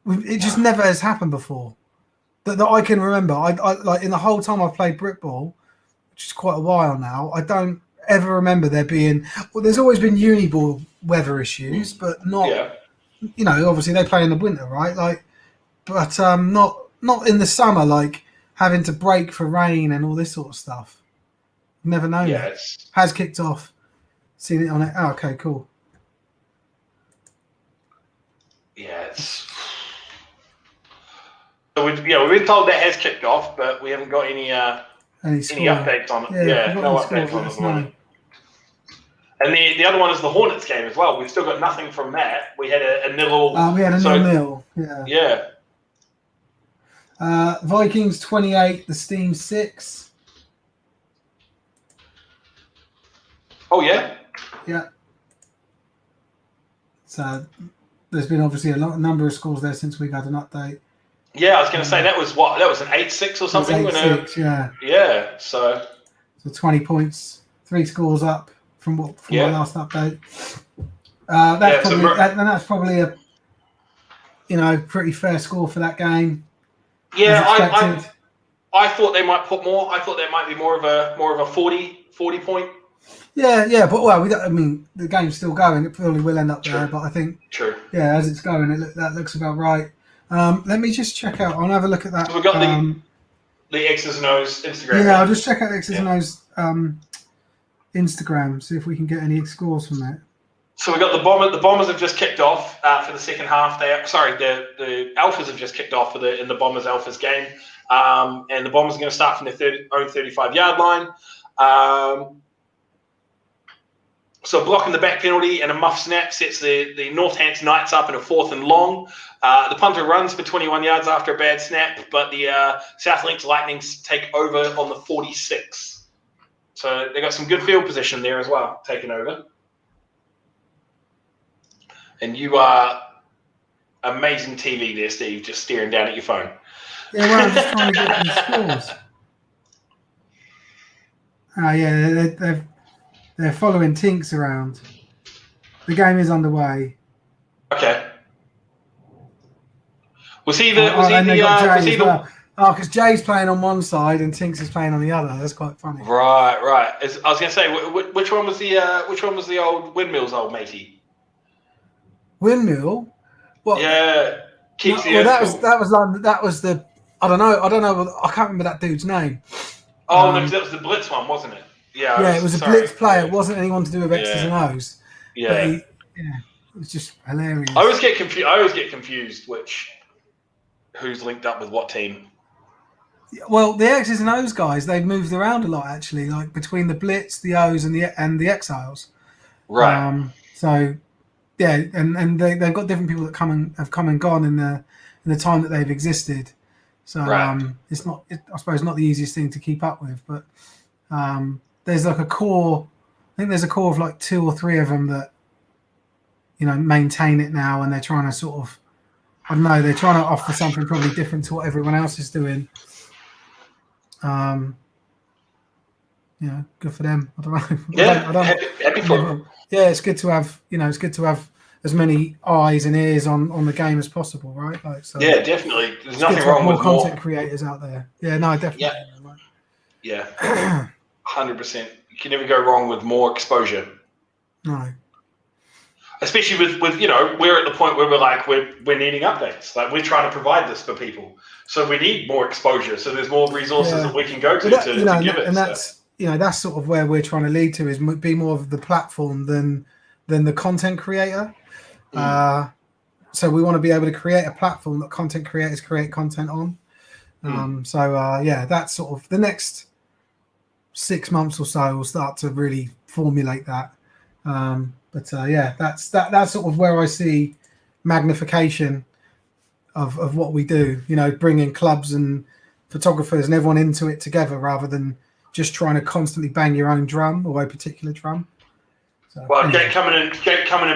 It just never has happened before that I can remember. I like in the whole time I've played Britball, which is quite a while now. I don't ever remember there being. Well, there's always been uniball weather issues, but not. Yeah. You know, obviously they play in the winter, right? Like, but not in the summer, like having to break for rain and all this sort of stuff. Never known that. Has kicked off. Seen it on it. Oh, okay, cool. Yeah, so we've been told that has kicked off, but we haven't got any updates on it. Yeah, no updates on it at the moment. And the other one is the Hornets game as well. We've still got nothing from that. We had a nil. We had a 0-0. Yeah. Yeah. Vikings 28, the Steam 6. Oh yeah. Yeah. So there's been obviously a number of scores there since we got an update. Yeah, I was going to say that was an 8-6 or something. 8-6, yeah. Yeah. So 20 points, 3 scores up from my last update. That's probably a pretty fair score for that game. Yeah, I thought they might put more. I thought that might be more of a 40 point. Yeah, but the game's still going. It probably will end up there, but I think as it's going, that looks about right. Let me just check out. I'll have a look at that. So we've got the X's and O's Instagram. Yeah, I'll just check out X's and O's Instagram, see if we can get any scores from that. So we've got the Bombers have just kicked off for the second half. The Alphas have just kicked off in the Bombers Alphas game, and the Bombers are going to start from their own 35-yard line. So blocking the back penalty and a muff snap sets the Northants Knights up in a 4th and long. The punter runs for 21 yards after a bad snap, but the South Links Lightnings take over on the 46. So they got some good field position there as well, taking over. And you are amazing TV there, Steve, just staring down at your phone. Yeah, well, I'm just trying to get these scores. They're following Tinks around. The game is underway. Okay. Because Jay's playing on one side and Tinks is playing on the other. That's quite funny. Right. I was going to say, which one was the old Windmill's old matey? Windmill? What? Yeah. That was the. I don't know. I can't remember that dude's name. Oh, no, that was the Blitz one, wasn't it? Yeah, it was a Blitz player. It wasn't anyone to do with X's and O's. Yeah. It was just hilarious. I always get confused who's linked up with what team. Well, the X's and O's guys, they've moved around a lot actually, like between the Blitz, the O's, and the Exiles. Right. So, yeah, and they've got different people that have come and gone in the time that they've existed. So it's not, I suppose, not the easiest thing to keep up with, but there's like a core. I think there's a core of like 2 or 3 of them that maintain it now, and they're trying to sort of, I don't know, they're trying to offer something probably different to what everyone else is doing. Good for them. I don't know. Yeah, happy for them. Yeah, it's good to have, it's good to have as many eyes and ears on the game as possible, right? Like, so yeah, definitely. There's nothing wrong with more content creators out there. Yeah, no, definitely. Yeah. 100%. You can never go wrong with more exposure. No. Especially with we're at the point where we're needing updates. Like, we're trying to provide this for people, so we need more exposure. So there's more resources that we can go to to give it. And that's sort of where we're trying to lead to, is be more of the platform than the content creator. So we want to be able to create a platform that content creators create content on. That's sort of the next 6 months or so we'll start to really formulate that. That's sort of where I see magnification of what we do, bringing clubs and photographers and everyone into it together rather than just trying to constantly bang your own drum or a particular drum. So, well, Jake coming in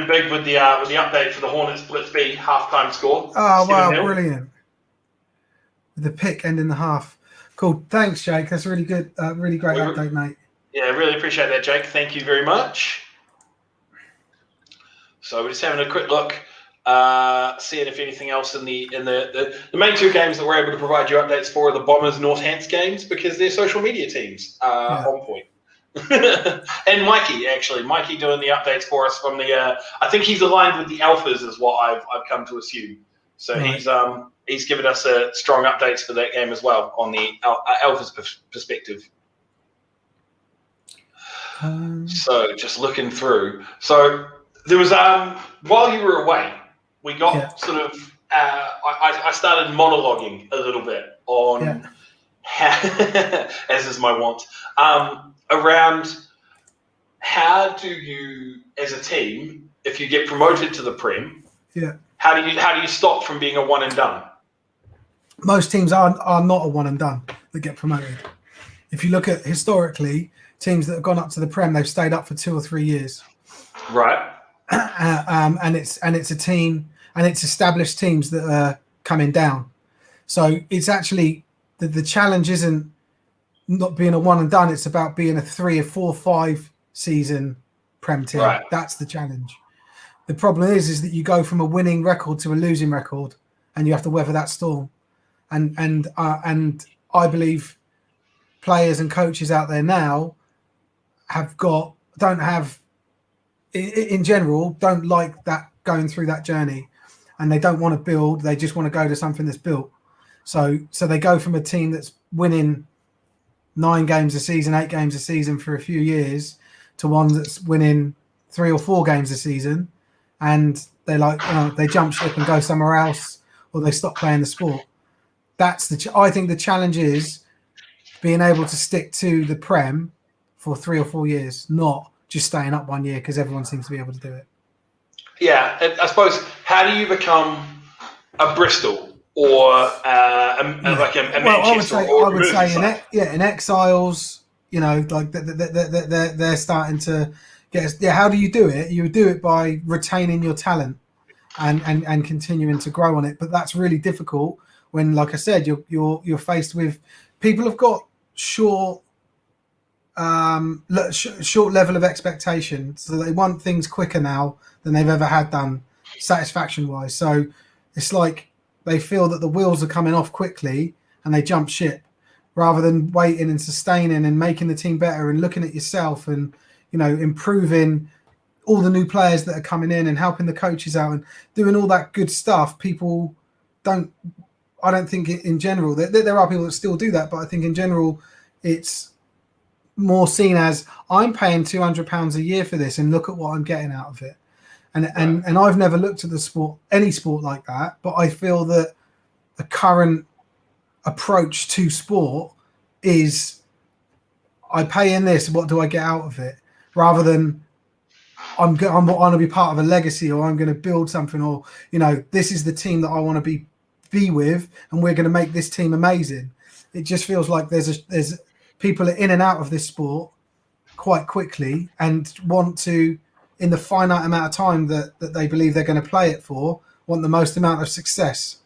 big with the update for the Hornets Blitz B halftime score. Oh, wow, brilliant. with the pick ending the half. Cool. Thanks, Jake. That's a really good, really great update, mate. Yeah, really appreciate that, Jake. Thank you very much. So we're just having a quick look, seeing if anything else in the main two games that we're able to provide you updates for are the Bombers Northants games, because their social media teams are on point. And Mikey doing the updates for us from the. I think he's aligned with the Alphas, is what I've come to assume. So right. He's given us strong updates for that game as well on the Alphas perspective. So just looking through. So there was while you were away, we got sort of. I started monologuing a little bit on how, as is my want. Around how do you, as a team, if you get promoted to the Prem, how do you stop from being a one and done? Most teams are not a one and done that get promoted. If you look at historically, teams that have gone up to the Prem, they've stayed up for 2 or 3 years. Right. And it's a team, and it's established teams that are coming down. So it's actually the challenge isn't not being a one and done, it's about being a 3 or 4 or 5 season Prem team. Right. That's the challenge. The problem is that you go from a winning record to a losing record, and you have to weather that storm. And I believe players and coaches out there now don't like that, going through that journey, and they don't want to build. They just want to go to something that's built. So they go from a team that's winning 9 games a season, 8 games a season for a few years, to one that's winning 3 or 4 games a season, and they jump ship and go somewhere else, or they stop playing the sport. That's I think the challenge is being able to stick to the Prem for 3 or 4 years, not just staying up 1 year because everyone seems to be able to do it. Yeah, I suppose. How do you become a Bristol or like a Manchester? I would say in Exiles, like they're starting to get. Yeah, how do you do it? You do it by retaining your talent and continuing to grow on it. But that's really difficult when, like I said, you're faced with people who've got short level of expectation, so they want things quicker now than they've ever had done, satisfaction wise. So it's like they feel that the wheels are coming off quickly and they jump ship, rather than waiting and sustaining and making the team better and looking at yourself and improving all the new players that are coming in and helping the coaches out and doing all that good stuff. People I don't think in general, there are people that still do that, but I think in general it's more seen as, I'm paying £200 a year for this and look at what I'm getting out of it. And I've never looked at any sport like that, but I feel that the current approach to sport is, I pay in this, what do I get out of it? Rather than I'm going to be part of a legacy, or I'm going to build something, or this is the team that I want to be with, and we're going to make this team amazing. It just feels like there's people are in and out of this sport quite quickly and want to, in the finite amount of time that they believe they're going to play it for, want the most amount of success.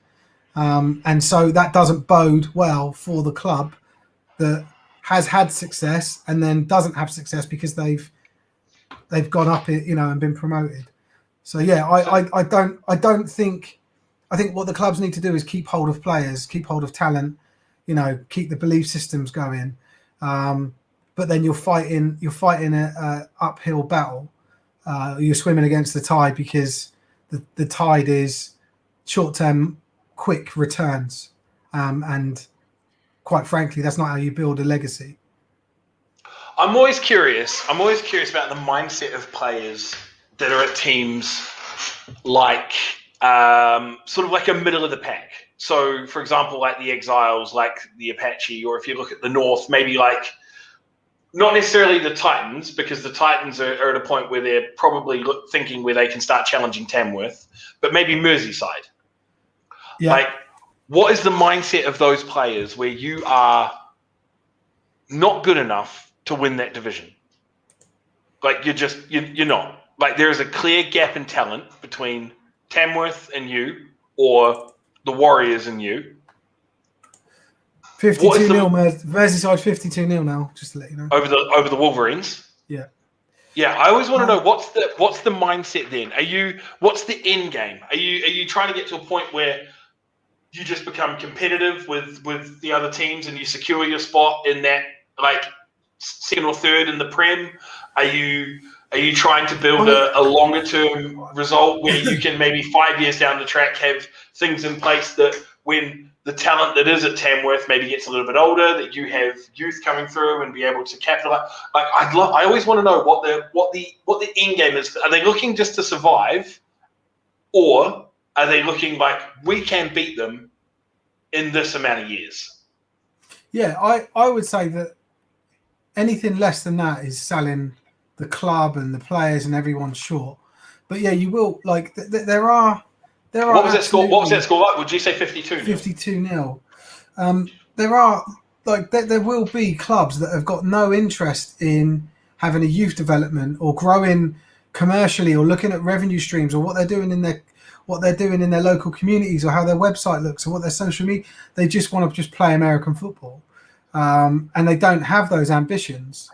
And so that doesn't bode well for the club that has had success and then doesn't have success because they've gone up, and been promoted. So yeah, I think what the clubs need to do is keep hold of players, keep hold of talent, keep the belief systems going. But then you're fighting a uphill battle. You're swimming against the tide, because the tide is short-term, quick returns. And quite frankly, that's not how you build a legacy. I'm always curious about the mindset of players that are at teams like sort of like a middle of the pack. So, for example, like the Exiles, like the Apache, or if you look at the North, maybe like not necessarily the Titans, because the Titans are at a point where they're probably thinking where they can start challenging Tamworth, but maybe Merseyside. Yeah. Like, what is the mindset of those players where you are not good enough to win that division? Like, you're not. Like, there is a clear gap in talent between Tamworth and you, or the Warriors and you. 52-0, Merseyside 52-0 now, just to let you know. Over the Wolverines? Yeah. Yeah, I always want to know what's the mindset then? What's the end game? Are you trying to get to a point where you just become competitive with the other teams and you secure your spot in that, like, second or third in the Prem? Are you trying to build a longer term result where you can maybe 5 years down the track have things in place that when the talent that is at Tamworth maybe gets a little bit older, that you have youth coming through and be able to capitalize? Like, I always want to know what the end game is. Are they looking just to survive, or are they looking like we can beat them in this amount of years? Yeah, I would say that anything less than that is selling the club and the players and everyone short. But yeah, you will, like, there are. What was that score? What was that score like? Would you say 52? 52-0. There are, like, there will be clubs that have got no interest in having a youth development or growing commercially or looking at revenue streams or what they're doing in their local communities or how their website looks or what their social media. They just want to just play American football, and they don't have those ambitions.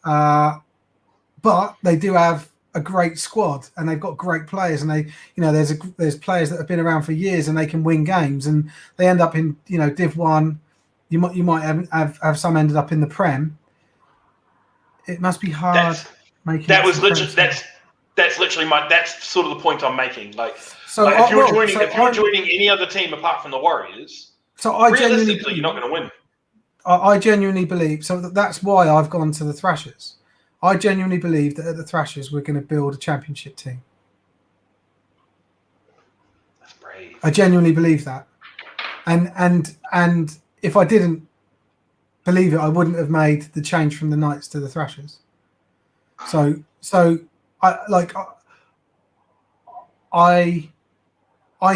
But they do have a great squad and they've got great players, and there's players that have been around for years and they can win games, and they end up in Div 1. You might have some ended up in the Prem. It must be hard making that was literally that's sort of the point I'm making. If you're joining any other team apart from the Warriors, realistically you're not going to win. I genuinely believe, so that's why I've gone to the Thrashers. I genuinely believe that at the Thrashers we're going to build a championship team. That's brave. I genuinely believe that, and if I didn't believe it, I wouldn't have made the change from the Knights to the Thrashers. So I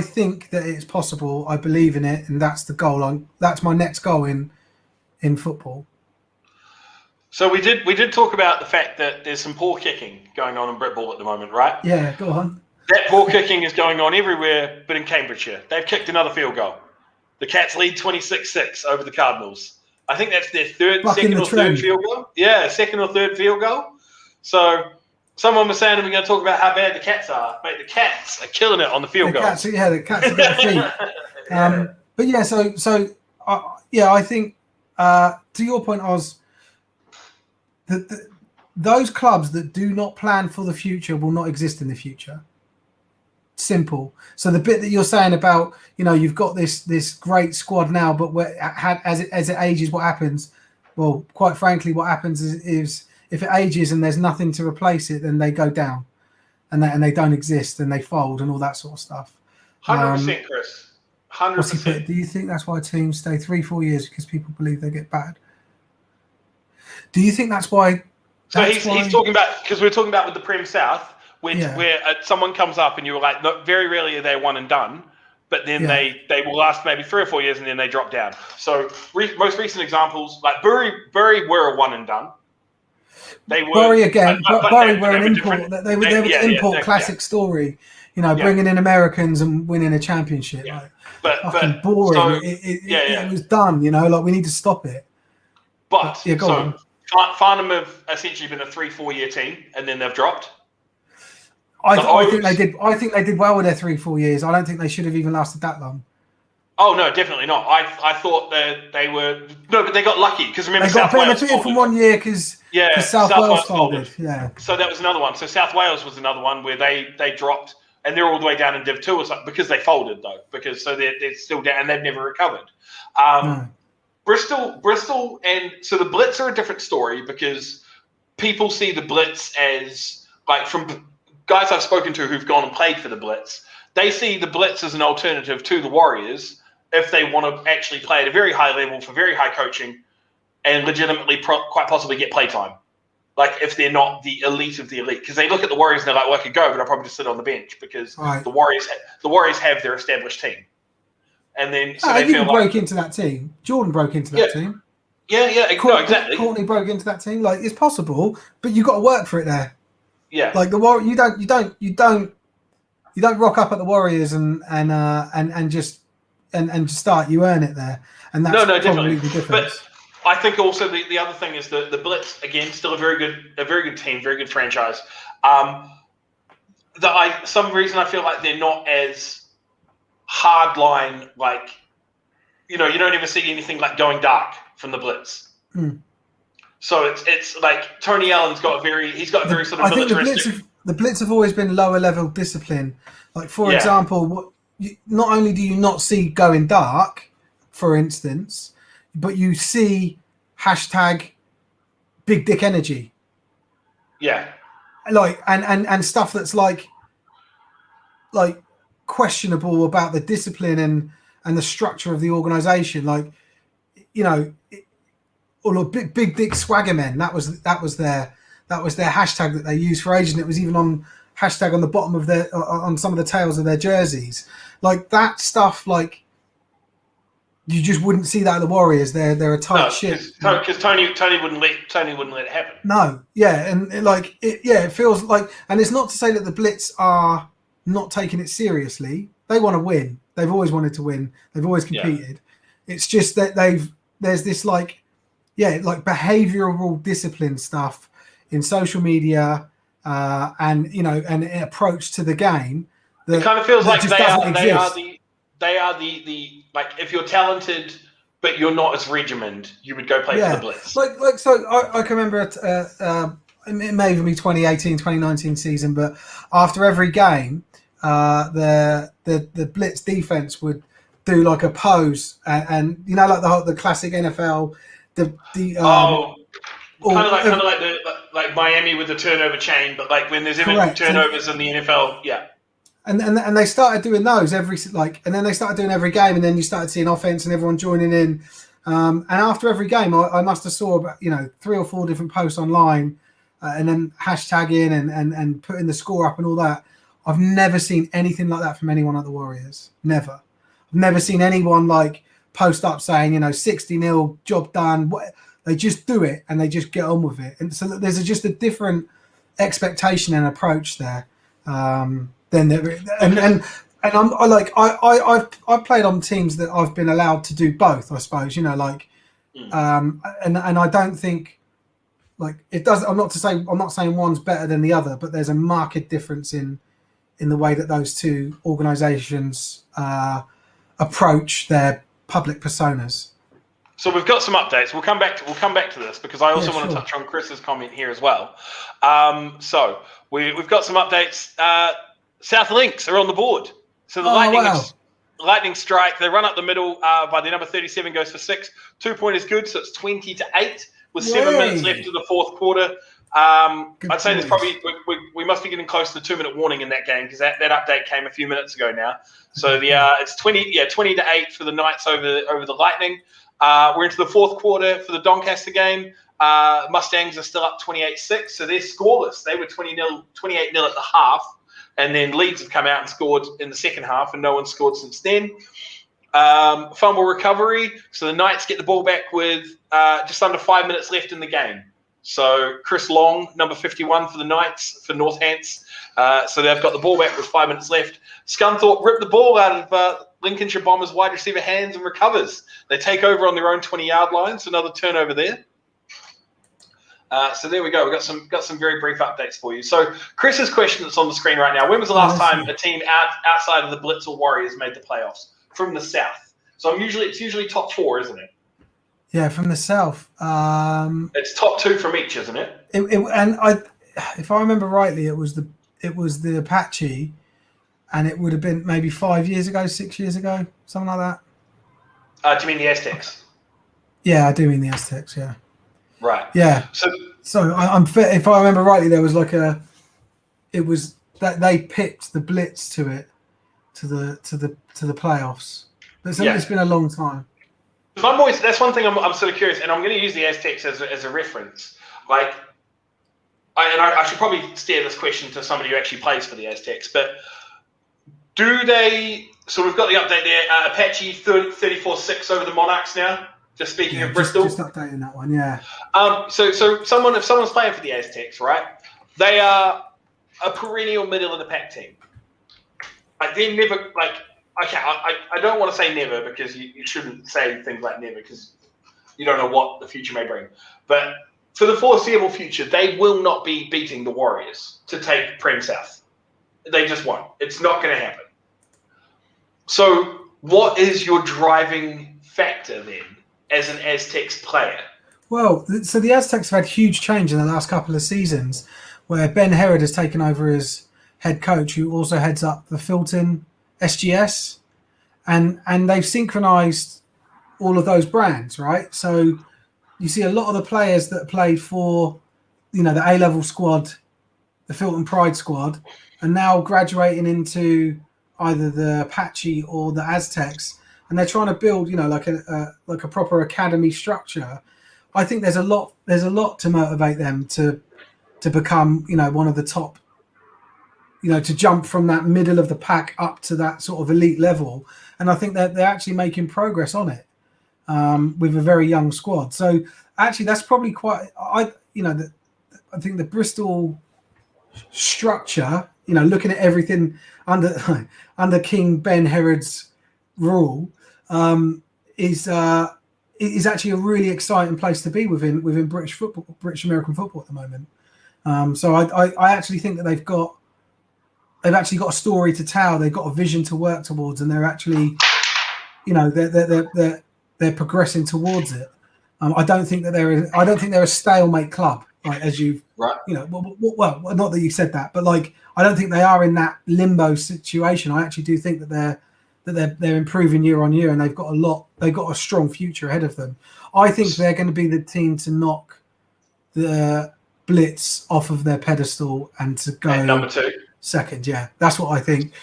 think that it's possible. I believe in it, and that's the goal. That's my next goal in football. So we did talk about the fact that there's some poor kicking going on in Britball at the moment, right? Yeah, go on. That poor kicking is going on everywhere but in Cambridgeshire. They've kicked another field goal. The Cats lead 26-6 over the Cardinals. I think that's their second or third field goal. Yeah, second or third field goal. So someone was saying we're going to talk about how bad the Cats are. Mate, the Cats are killing it on the field goal. The Cats have got feet. But yeah, I think to your point, Oz, that those clubs that do not plan for the future will not exist in the future. Simple. So the bit that you're saying about, you've got this great squad now, but as it ages, what happens? Well, quite frankly, what happens is if it ages and there's nothing to replace it, then they go down, and they don't exist, and they fold and all that sort of stuff. 100%, Chris. 100%. Do you think that's why teams stay 3-4 years because people believe they get bad? Do you think that's why? He's talking about, because we're talking about with the Prem South, where someone comes up and you're like, no, very rarely are they one and done, but then they will last maybe 3 or 4 years and then they drop down. So most recent examples, like Bury were a one and done. They were Bury again. Bury were an import. They were an import classic story. Bringing in Americans and winning a championship. Yeah. Fucking boring. So, it was done. We need to stop it. But go on. Farnham have essentially been a 3-4 year team, and then they've dropped. I think they did well with their 3-4 years. I don't think they should have even lasted that long. Oh no, definitely not. I thought that they were but they got lucky because remember they got benefited from 1 year because South Wales folded. Yeah. So that was another one. So South Wales was another one where they dropped and they're all the way down in Div 2 or something because they folded though. So they're still down and they've never recovered. No. Bristol, and so the Blitz are a different story because people see the Blitz as, like, from guys I've spoken to who've gone and played for the Blitz, they see the Blitz as an alternative to the Warriors if they want to actually play at a very high level for very high coaching and legitimately quite possibly get playtime. Like, if they're not the elite of the elite, because they look at the Warriors and they're like, well, I could go, but I'll probably just sit on the bench because the Warriors have their established team. And then broke into that team. Jordan broke into that team. Yeah, exactly. Courtney broke into that team. Like, it's possible, but you got to work for it there. Yeah. Like the Warriors, you don't rock up at the Warriors and just and start, you earn it there, and that's probably definitely the difference. But I think also the other thing is the Blitz, again, still a very good team, very good franchise. Some reason I feel like they're not as hardline, like, you don't ever see anything like going dark from the Blitz. So it's like Tony Allen's got a very sort of militaristic. I think the Blitz have always been lower level discipline. Like, for example, not only do you not see going dark, for instance, but you see hashtag big dick energy. Yeah. Like, and stuff that's like questionable about the discipline and the structure of the organization. Like, or big dick swagger men. That was their hashtag that they used for ages, and it was even on hashtag on the bottom of on some of the tails of their jerseys. Like, that stuff, like, you just wouldn't see that at the Warriors. They're a tight ship. Because Tony wouldn't let it happen. No, yeah, and it feels like, and it's not to say that the Blitz are not taking it seriously. They want to win. They've always wanted to win. They've always competed. Yeah. It's just that there's this like behavioural discipline stuff in social media, and an approach to the game. It kind of feels like they are the like, if you're talented but you're not as regimented, you would go play for the Blitz. So I can remember it may even be 2018, 2019 season, but after every game, the Blitz defense would do like a pose, and like the classic NFL, kind of like Miami with the turnover chain, but like when there's even turnovers in the NFL, yeah. And they started doing those and then they started doing every game, and then you started seeing offense and everyone joining in. And after every game, I must have saw about 3 or 4 different posts online, and then hashtagging and putting the score up and all that. I've never seen anything like that from anyone at the Warriors. Never. I've never seen anyone like post up saying 60-0, job done. They just do it and they just get on with it. And so there's just a different expectation and approach there. I've played on teams that I've been allowed to do both, I suppose, and I don't think like it does. I'm not saying one's better than the other, but there's a marked difference in the way that those two organizations approach their public personas. So we've got some updates. We'll come back to this because I also want to touch on Chris's comment here as well. So we've got some updates. South Lynx are on the board. So the Lightning strike. They run up the middle by the number 37 goes for 6. 2-point is good, so it's 20-8 with 7 minutes left of the fourth quarter. I'd say there's probably we must be getting close to the 2-minute warning in that game because that update came a few minutes ago now. So it's 20-8 for the Knights over the Lightning. We're into the fourth quarter for the Doncaster game. Mustangs are still up 28-6, so they're scoreless. They were 28-0 at the half, and then Leeds have come out and scored in the second half, and no one's scored since then. Fumble recovery, so the Knights get the ball back with just under 5 minutes left in the game. So Chris Long, number 51 for the Knights, for Northants. So they've got the ball back with 5 minutes left. Scunthorpe ripped the ball out of Lincolnshire Bombers wide receiver hands and recovers. They take over on their own 20-yard line, so another turnover there. So there we go. We've got some very brief updates for you. So Chris's question that's on the screen right now: when was the last time a team outside of the Blitz or Warriors made the playoffs from the South? So it's usually top 4, isn't it? Yeah, from the South. It's top 2 from each, isn't it? If I remember rightly, it was the Apache, and it would have been maybe 5 years ago, 6 years ago, something like that. Do you mean the Aztecs? Yeah, I do mean the Aztecs. Yeah. Right. Yeah. So if I remember rightly, there was it was that they picked the Blitz to the playoffs. But it's been a long time. That's one thing I'm sort of curious, and I'm going to use the Aztecs as a reference. Like, I should probably steer this question to somebody who actually plays for the Aztecs, but do they? So we've got the update there. Apache 34-6 over the Monarchs now. Just speaking of Bristol. Just updating that one, yeah. So if someone's playing for the Aztecs, right? They are a perennial middle of the pack team. Like, they're never okay, I don't want to say never because you shouldn't say things like never because you don't know what the future may bring. But for the foreseeable future, they will not be beating the Warriors to take Prem South. They just won't. It's not going to happen. So what is your driving factor then as an Aztecs player? Well, so the Aztecs have had huge change in the last couple of seasons where Ben Herod has taken over as head coach, who also heads up the Filton SGS. And they've synchronized all of those brands, right? So you see a lot of the players that played for, the A-level squad, the Filton Pride squad, are now graduating into either the Apache or the Aztecs, and they're trying to build, like a proper academy structure. I think there's a lot to motivate them to become, one of the top, to jump from that middle of the pack up to that sort of elite level. And I think that they're actually making progress on it with a very young squad. So actually, that's probably quite. I think the Bristol structure, looking at everything under King Ben Herod's rule, is actually a really exciting place to be within British American football at the moment. So I actually think that they've actually got a story to tell. They've got a vision to work towards, and they're actually, they're progressing towards it. I don't think they're a stalemate club, like as you've, right. Well, not that you said that, but like I don't think they are in that limbo situation. I actually do think that they're improving year on year, and they've got a strong future ahead of them. I think they're going to be the team to knock the Blitz off of their pedestal and to go at number 2. Second, yeah, that's what I think.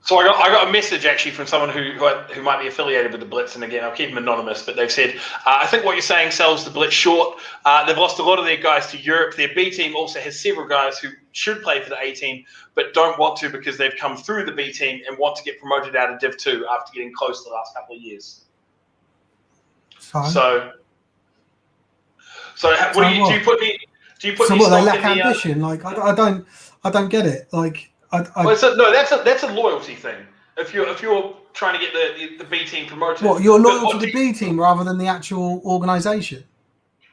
So I got a message actually from someone who might be affiliated with the Blitz, and again, I'll keep them anonymous, but they've said, I think what you're saying sells the Blitz short. They've lost a lot of their guys to Europe. Their B team also has several guys who should play for the A team, but don't want to because they've come through the B team and want to get promoted out of Div 2 after getting close the last couple of years. So what do you put any? Do you put so any what? They stock lack in ambition. Like I don't get it. Like that's a loyalty thing. If you're trying to get the B team promoted, what, you're loyal to the B team rather than the actual organisation?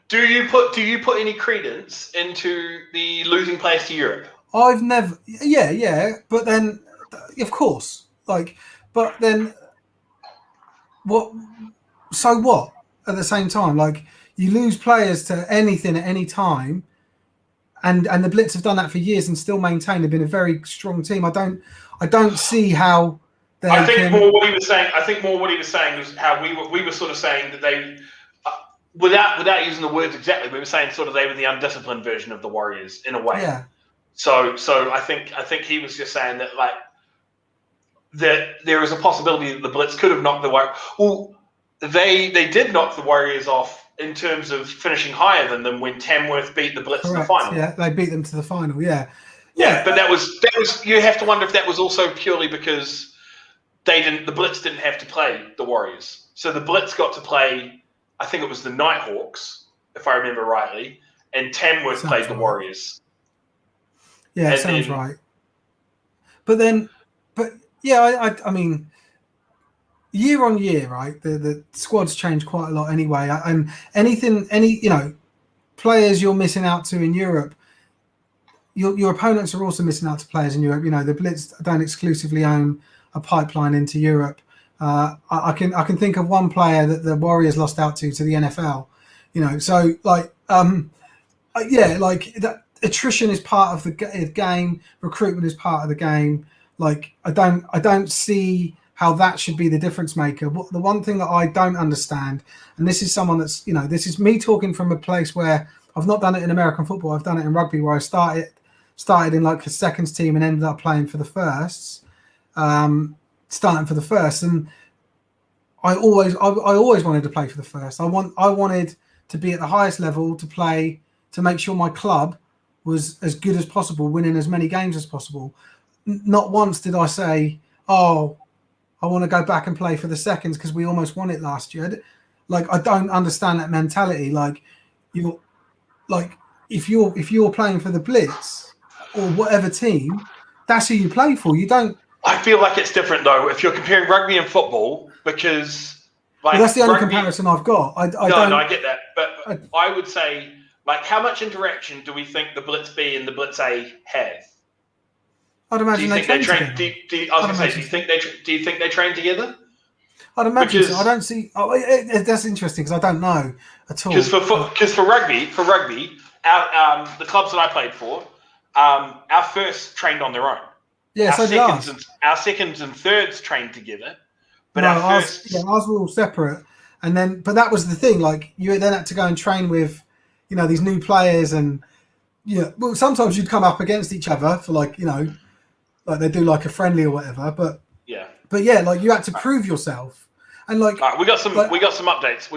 Do you put any credence into the losing players to Europe? I've never. Yeah, but then, of course, but then, what? So what? At the same time, you lose players to anything at any time. And the Blitz have done that for years and still maintain. They've been a very strong team. I don't see how they. I think more what he was saying was how we were sort of saying that they, without using the words exactly, we were saying sort of they were the undisciplined version of the Warriors in a way. Yeah. So I think he was just saying that that there is a possibility that the Blitz could have knocked the Warriors. Well, they did knock the Warriors off in terms of finishing higher than them when Tamworth beat the Blitz in the final. Yeah, they beat them to the final. Yeah, but that was. You have to wonder if that was also purely because the Blitz didn't have to play the Warriors, so the Blitz got to play. I think it was the Nighthawks, if I remember rightly, and Tamworth played the Warriors. Yeah, sounds right. But yeah, I mean. Year on year, right? The squad's changed quite a lot anyway, and players you're missing out to in Europe, your opponents are also missing out to players in Europe. The Blitz don't exclusively own a pipeline into Europe. I can think of one player that the Warriors lost out to the NFL. So that attrition is part of the game. Recruitment is part of the game. I don't see how that should be the difference maker. The one thing that I don't understand, and this is someone that's, this is me talking from a place where I've not done it in American football. I've done it in rugby, where I started in a seconds team and ended up playing for the firsts, starting for the first. And I always wanted to play for the first. I wanted to be at the highest level to play, to make sure my club was as good as possible, winning as many games as possible. Not once did I say, I want to go back and play for the seconds because we almost won it last year. I don't understand that mentality. If you're playing for the Blitz or whatever team, that's who you play for. You don't. I feel like it's different though if you're comparing rugby and football because that's the only rugby, comparison I've got. I get that, but I would say how much interaction do we think the Blitz B and the Blitz A have? I'd imagine they train together. Do you think they train together? I'd imagine so. I don't see. That's interesting because I don't know at all. Because for rugby, the clubs that I played for, our firsts trained on their own. Yeah, our seconds and thirds trained together, but ours were all separate. And then, but that was the thing. Like you then had to go and train with, these new players, and well, sometimes you'd come up against each other for like they do like a friendly or whatever. But yeah, like you had to prove yourself. And like we got some updates.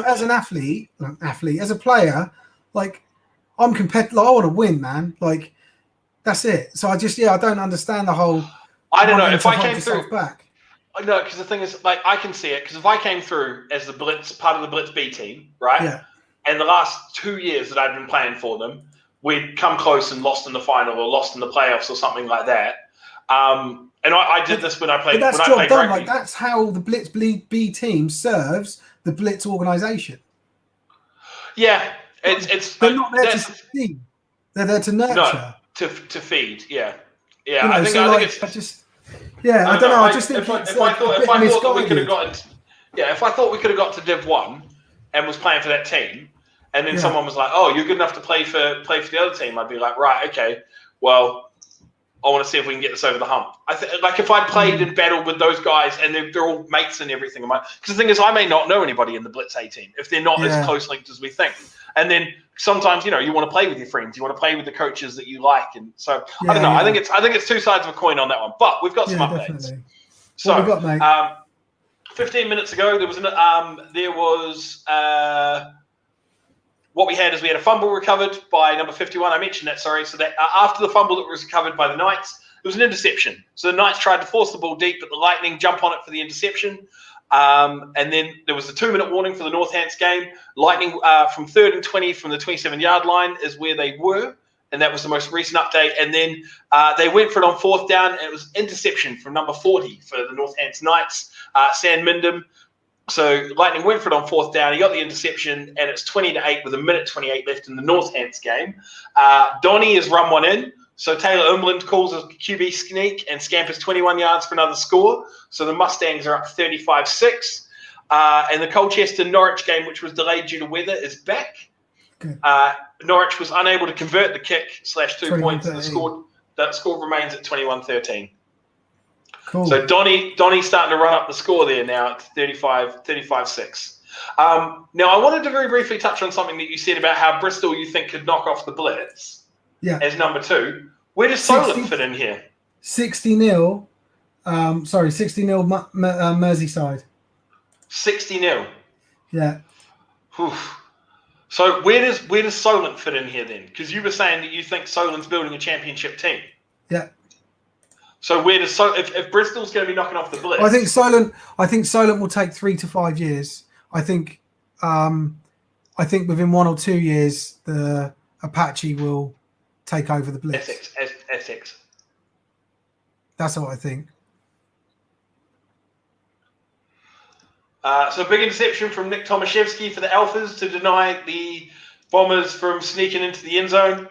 As an athlete, as a player, like I'm competitive. Like, I want to win, man. Like that's it. So I don't understand the whole. I don't know if I came through. Back. No, because the thing is, I can see it. Because if I came through as the Blitz, part of the Blitz B team, right? Yeah. And the last 2 years that I've been playing for them, we'd come close and lost in the final or lost in the playoffs or something like that. And I did this when I played. But that's when job I played done. rugby. Like that's how the Blitz B team serves the Blitz organisation. Yeah, it's. They're not there to succeed. They're there to nurture. No, to feed. Yeah. I think it's. I don't know. I just think if I thought we could have gotten. Yeah, if I thought we could have got to Div 1 and was playing for that team, and then someone was like, "Oh, you're good enough to play for the other team," I'd be like, "Right, okay, well, I want to see if we can get this over the hump." If I'd played and battled with those guys and they're all mates and everything, because the thing is, I may not know anybody in the Blitz A team if they're not as close linked as we think. And then sometimes you want to play with your friends, you want to play with the coaches that you like, and so I don't know. I think it's two sides of a coin on that one. But we've got some updates. Definitely. So, what we got, mate? 15 minutes ago, there was what we had is we had a fumble recovered by number 51. I mentioned that, sorry. So that after the fumble that was recovered by the Knights, it was an interception. So the Knights tried to force the ball deep, but the Lightning jump on it for the interception. And then there was a 2-minute warning for the Northants game. Lightning from 3rd and 20 from the 27-yard line is where they were. And that was the most recent update. And then they went for it on 4th down, and it was interception from number 40 for the Northants Knights, San Mindem. So Lightning went for it on 4th down. He got the interception, and it's 20-8 with 1:28 left in the Northants game. Donny has run one in. So Taylor Umland calls a QB sneak and scampers 21 yards for another score. So the Mustangs are up 35-6. And the Colchester-Norwich game, which was delayed due to weather, is back. Okay. Norwich was unable to convert the kick /2 points. And the score remains at 21-13. Cool. So Donny's starting to run up the score there now at 35-6. Now, I wanted to very briefly touch on something that you said about how Bristol you think could knock off the Blitz as number 2. Where does Solent fit in here? 60-0. 60-0 Merseyside. 60-0. Yeah. Oof. So where does Solent fit in here then? Because you were saying that you think Solent's building a championship team. Yeah. So where does if Bristol's going to be knocking off the Blitz? I think Solent will take 3 to 5 years. I think within 1 or 2 years the Apache will take over the Blitz. Essex. That's what I think. So big interception from Nick Tomaszewski for the Alphas to deny the Bombers from sneaking into the end zone.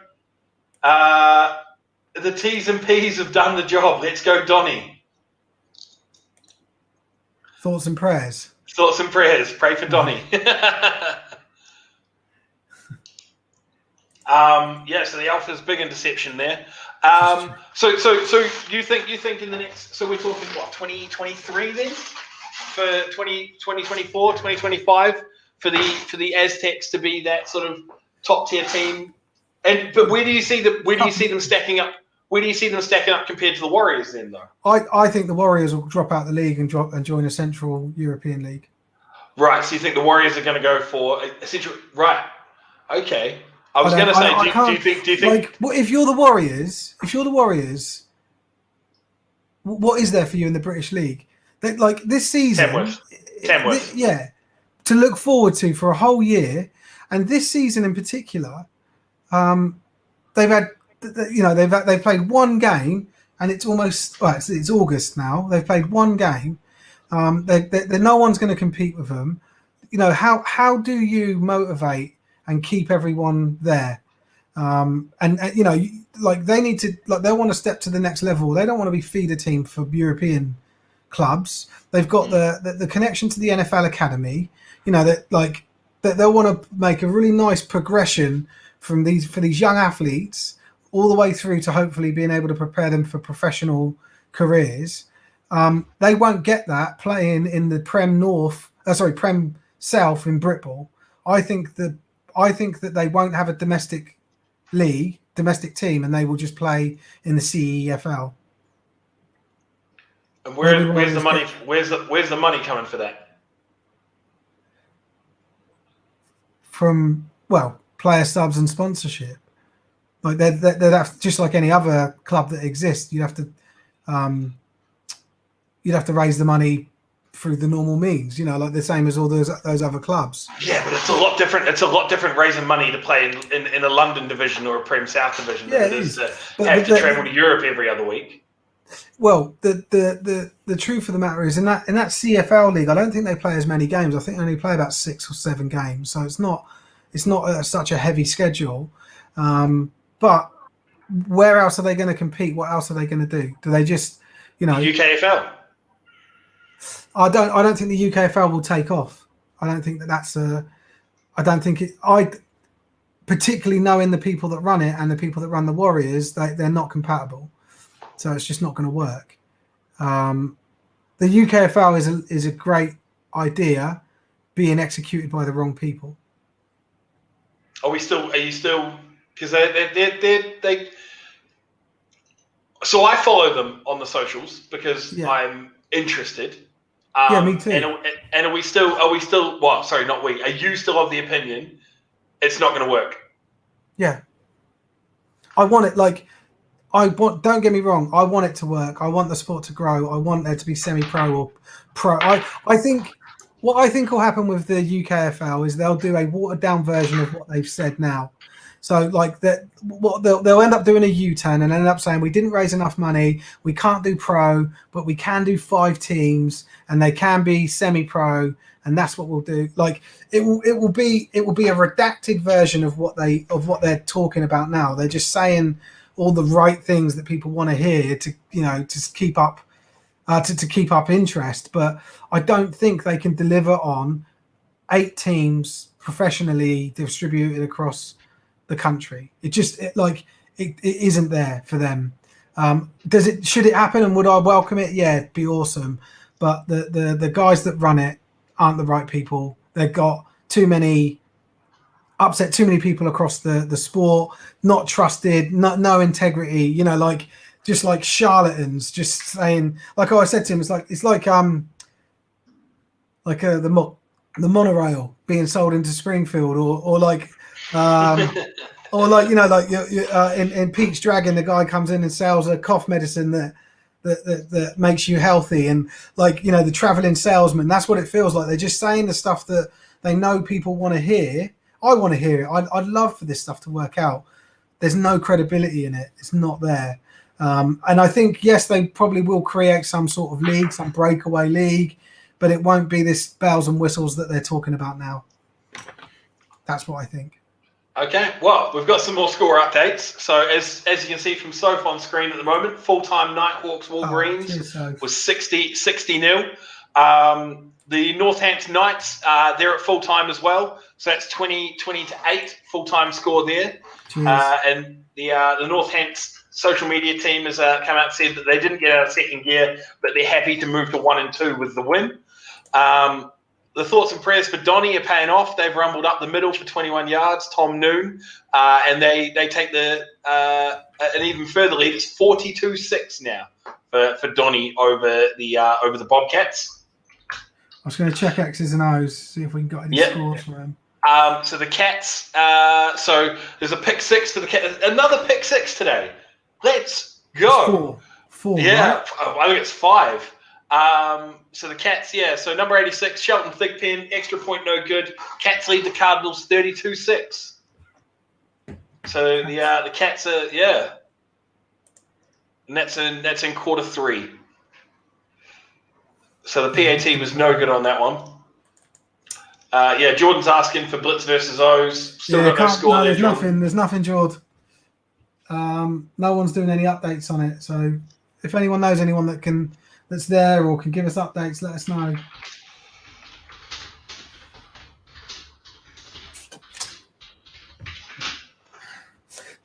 The T's and P's have done the job. Let's go, Donny. Thoughts and prayers. Pray for Donny. So the Alphas big interception there. So you think in the next? So we're talking what 2023 then? For 2024, 2025 for the Aztecs to be that sort of top tier team, but where do you see them stacking up? Where do you see them stacking up compared to the Warriors then, though? I think the Warriors will drop out the league and join a Central European League. Right. So you think the Warriors are going to go for a Central? Right. Okay. I was going to say, do you think? Like, if you're the Warriors, what is there for you in the British League? Like this season, Tamworth. To look forward to for a whole year, and this season in particular, they've played one game and it's almost it's August now. They've played one game. No one's going to compete with them. You know, how do you motivate and keep everyone there? And you know, like they need to, like they want to step to the next level. They don't want to be feeder team for European clubs. They've got the connection to the NFL academy. You know, that they'll want to make a really nice progression for these young athletes all the way through to hopefully being able to prepare them for professional careers. They won't get that playing in the Prem South in Britball. I think that they won't have a domestic team, and they will just play in the CEFL. And where's the money? Where's the money coming for that? From player subs and sponsorship. Like they're just like any other club that exists. You'd have to raise the money through the normal means, you know, like the same as all those other clubs. Yeah, but it's a lot different. It's a lot different raising money to play in a London division or a Prem South division than it is to have to travel to Europe every other week. Well, the truth of the matter is in that CFL league, I don't think they play as many games. I think they only play about 6 or 7 games, so it's not such a heavy schedule. But where else are they going to compete? What else are they going to do? Do they just, you know, the UKFL? I don't think the UKFL will take off. I don't think I particularly knowing the people that run it and the people that run the Warriors, they're not compatible. So it's just not going to work. The UKFL is a great idea being executed by the wrong people. Are you still because they so I follow them on the socials because I'm interested. Me too. And are we still well, sorry, not we. Are you still of the opinion it's not going to work? Yeah. I want it don't get me wrong, I want it to work. I want the sport to grow. I want there to be semi-pro or pro. I think what will happen with the UKFL is they'll do a watered down version of what they've said now. So like that, what they'll end up doing a U-turn and end up saying we didn't raise enough money, we can't do pro, but we can do 5 teams and they can be semi-pro, and that's what we'll do. Like it will be a redacted version of what they're talking about now. They're just saying all the right things that people want to hear to, you know, to keep up to keep up interest, but I don't think they can deliver on 8 teams professionally distributed across the country. It isn't there for them. Should it happen, and would I welcome it? Yeah, it'd be awesome. But the guys that run it aren't the right people. They've got upset too many people across the sport, not trusted, no integrity, you know, just like charlatans, just saying, like I said to him, it's like the monorail being sold into Springfield, or like or like, you know, like in Pete's Dragon, the guy comes in and sells a cough medicine that makes you healthy, and like, you know, the traveling salesman. That's what it feels like. They're just saying the stuff that they know people want to hear. I want to hear it. I'd love for this stuff to work out. There's no credibility in it. It's not there. And I think, yes, they probably will create some sort of league, some breakaway league, but it won't be this bells and whistles that they're talking about now. That's what I think. Okay, well, we've got some more score updates. So as you can see from Soph on screen at the moment, full-time Nighthawks Wolverines was 60-0. The Northampton Knights, they're at full-time as well. So that's 20-8 full-time score there. And the Northampton social media team has come out and said that they didn't get out of second gear, but they're happy to move to 1 and 2 with the win. The thoughts and prayers for Donny are paying off. They've rumbled up the middle for 21 yards, Tom Noon, and they take an even further lead. It's 42-6 now for Donny over the Bobcats. I was going to check X's and O's, see if we can get any scores for him. So the Cats, so there's a pick 6 for the Cats. Another pick 6 today. Let's go. Four, yeah, right? I think it's 5. So the Cats, so number 86, Shelton Thigpen, extra point no good. Cats lead the Cardinals 32-6. So the Cats are, and that's in quarter 3. So the PAT was no good on that one. Jordan's asking for Blitz versus O's. Still got no score there, there's Jordan. There's nothing, Jord. No one's doing any updates on it. So if anyone knows anyone that's there or can give us updates, let us know.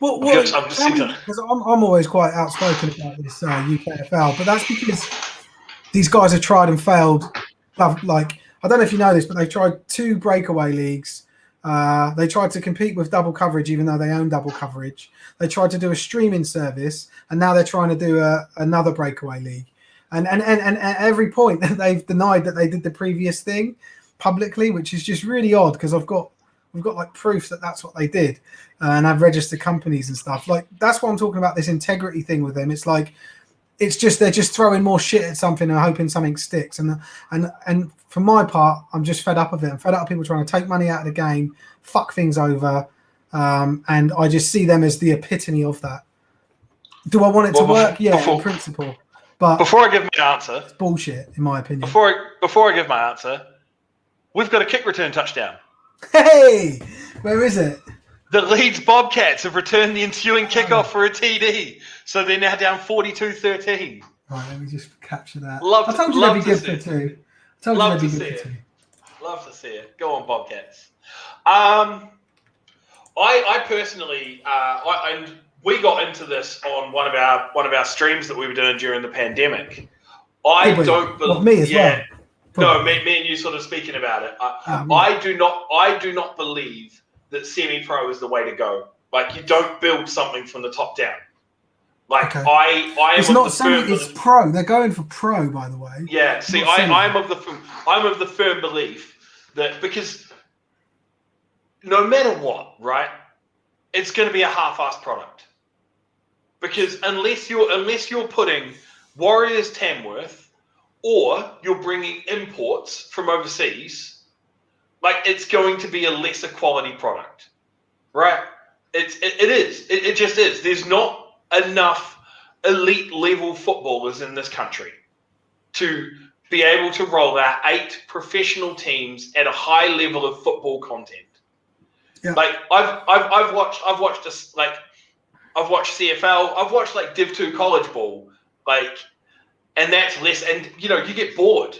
Because I'm always quite outspoken about this UKFL, but that's because these guys have tried and failed. Like, I don't know if you know this, but they've tried 2 breakaway leagues. They tried to compete with double coverage, even though they own double coverage. They tried to do a streaming service, and now they're trying to do another breakaway league. And at every point, they've denied that they did the previous thing publicly, which is just really odd because we've got like proof that that's what they did, and I've registered companies and stuff. Like, that's what I'm talking about, this integrity thing with them. It's like, it's just they're just throwing more shit at something and hoping something sticks. And for my part, I'm just fed up of it. I'm fed up of people trying to take money out of the game, fuck things over, and I just see them as the epitome of that. Do I want it to work? Yeah, in principle. But before I give my answer, it's bullshit, in my opinion. Before I give my answer, we've got a kick return touchdown. Hey, where is it? The Leeds Bobcats have returned the ensuing kickoff for a TD, so they're now down 42-13. Right, let me just capture that. I told you they'd be good for 2. Love to see it. Go on, Bobcats. I personally, and we got into this on one of our streams that we were doing during the pandemic. Don't believe me as well. No, me and you sort of speaking about it. I do not believe that semi-pro is the way to go. Like, you don't build something from the top down. Like, okay. It's not semi, it's pro. They're going for pro, by the way. Yeah. See, I'm of the firm belief that, because no matter what, right, it's going to be a half-assed product. Because unless you're putting Warriors Tamworth, or you're bringing imports from overseas, like, it's going to be a lesser quality product, right? It just is. There's not enough elite level footballers in this country to be able to roll out 8 professional teams at a high level of football content. Yeah. Like, I've watched CFL, I've watched like Div 2 college ball, like. And that's less, and you get bored.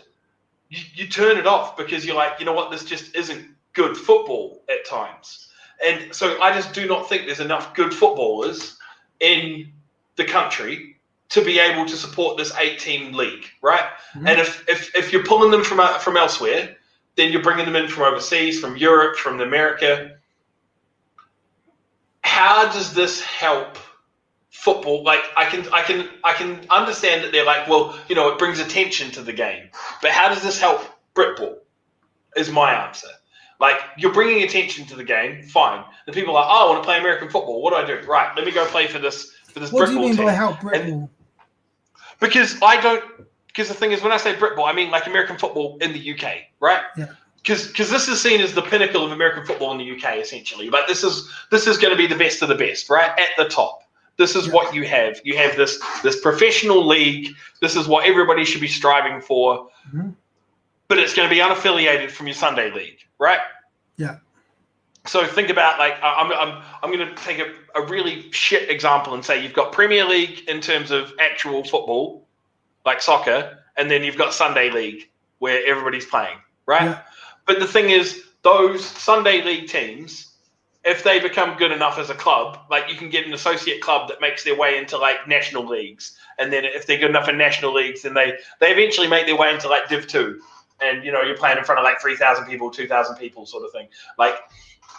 You turn it off because you're like, you know what, this just isn't good football at times. And so I just do not think there's enough good footballers in the country to be able to support this 8-team league, right? Mm-hmm. And if you're pulling them from elsewhere, then you're bringing them in from overseas, from Europe, from America. How does this help football? Like, I can understand that they're like, well, it brings attention to the game, but how does this help Britball? Is my answer. Like, you're bringing attention to the game, fine. The people are like, oh, I want to play American football. What do I do? Right, let me go play for this Britball. What do you mean by help Britball? Because the thing is, when I say Britball, I mean like American football in the UK, right? Yeah. Because this is seen as the pinnacle of American football in the UK, essentially. Like, this is going to be the best of the best, right? At the top. This is what you have. You have this professional league. This is what everybody should be striving for. Mm-hmm. But it's going to be unaffiliated from your Sunday league, right? Yeah. So think about, like, I'm going to take a really shit example and say you've got Premier League in terms of actual football, like soccer, and then you've got Sunday League where everybody's playing, right? Yeah. But the thing is, those Sunday League teams, if they become good enough as a club, like, you can get an associate club that makes their way into like national leagues, and then if they're good enough in national leagues, then they eventually make their way into like Div 2, and you're playing in front of like 3,000 people, 2,000 people, sort of thing. Like,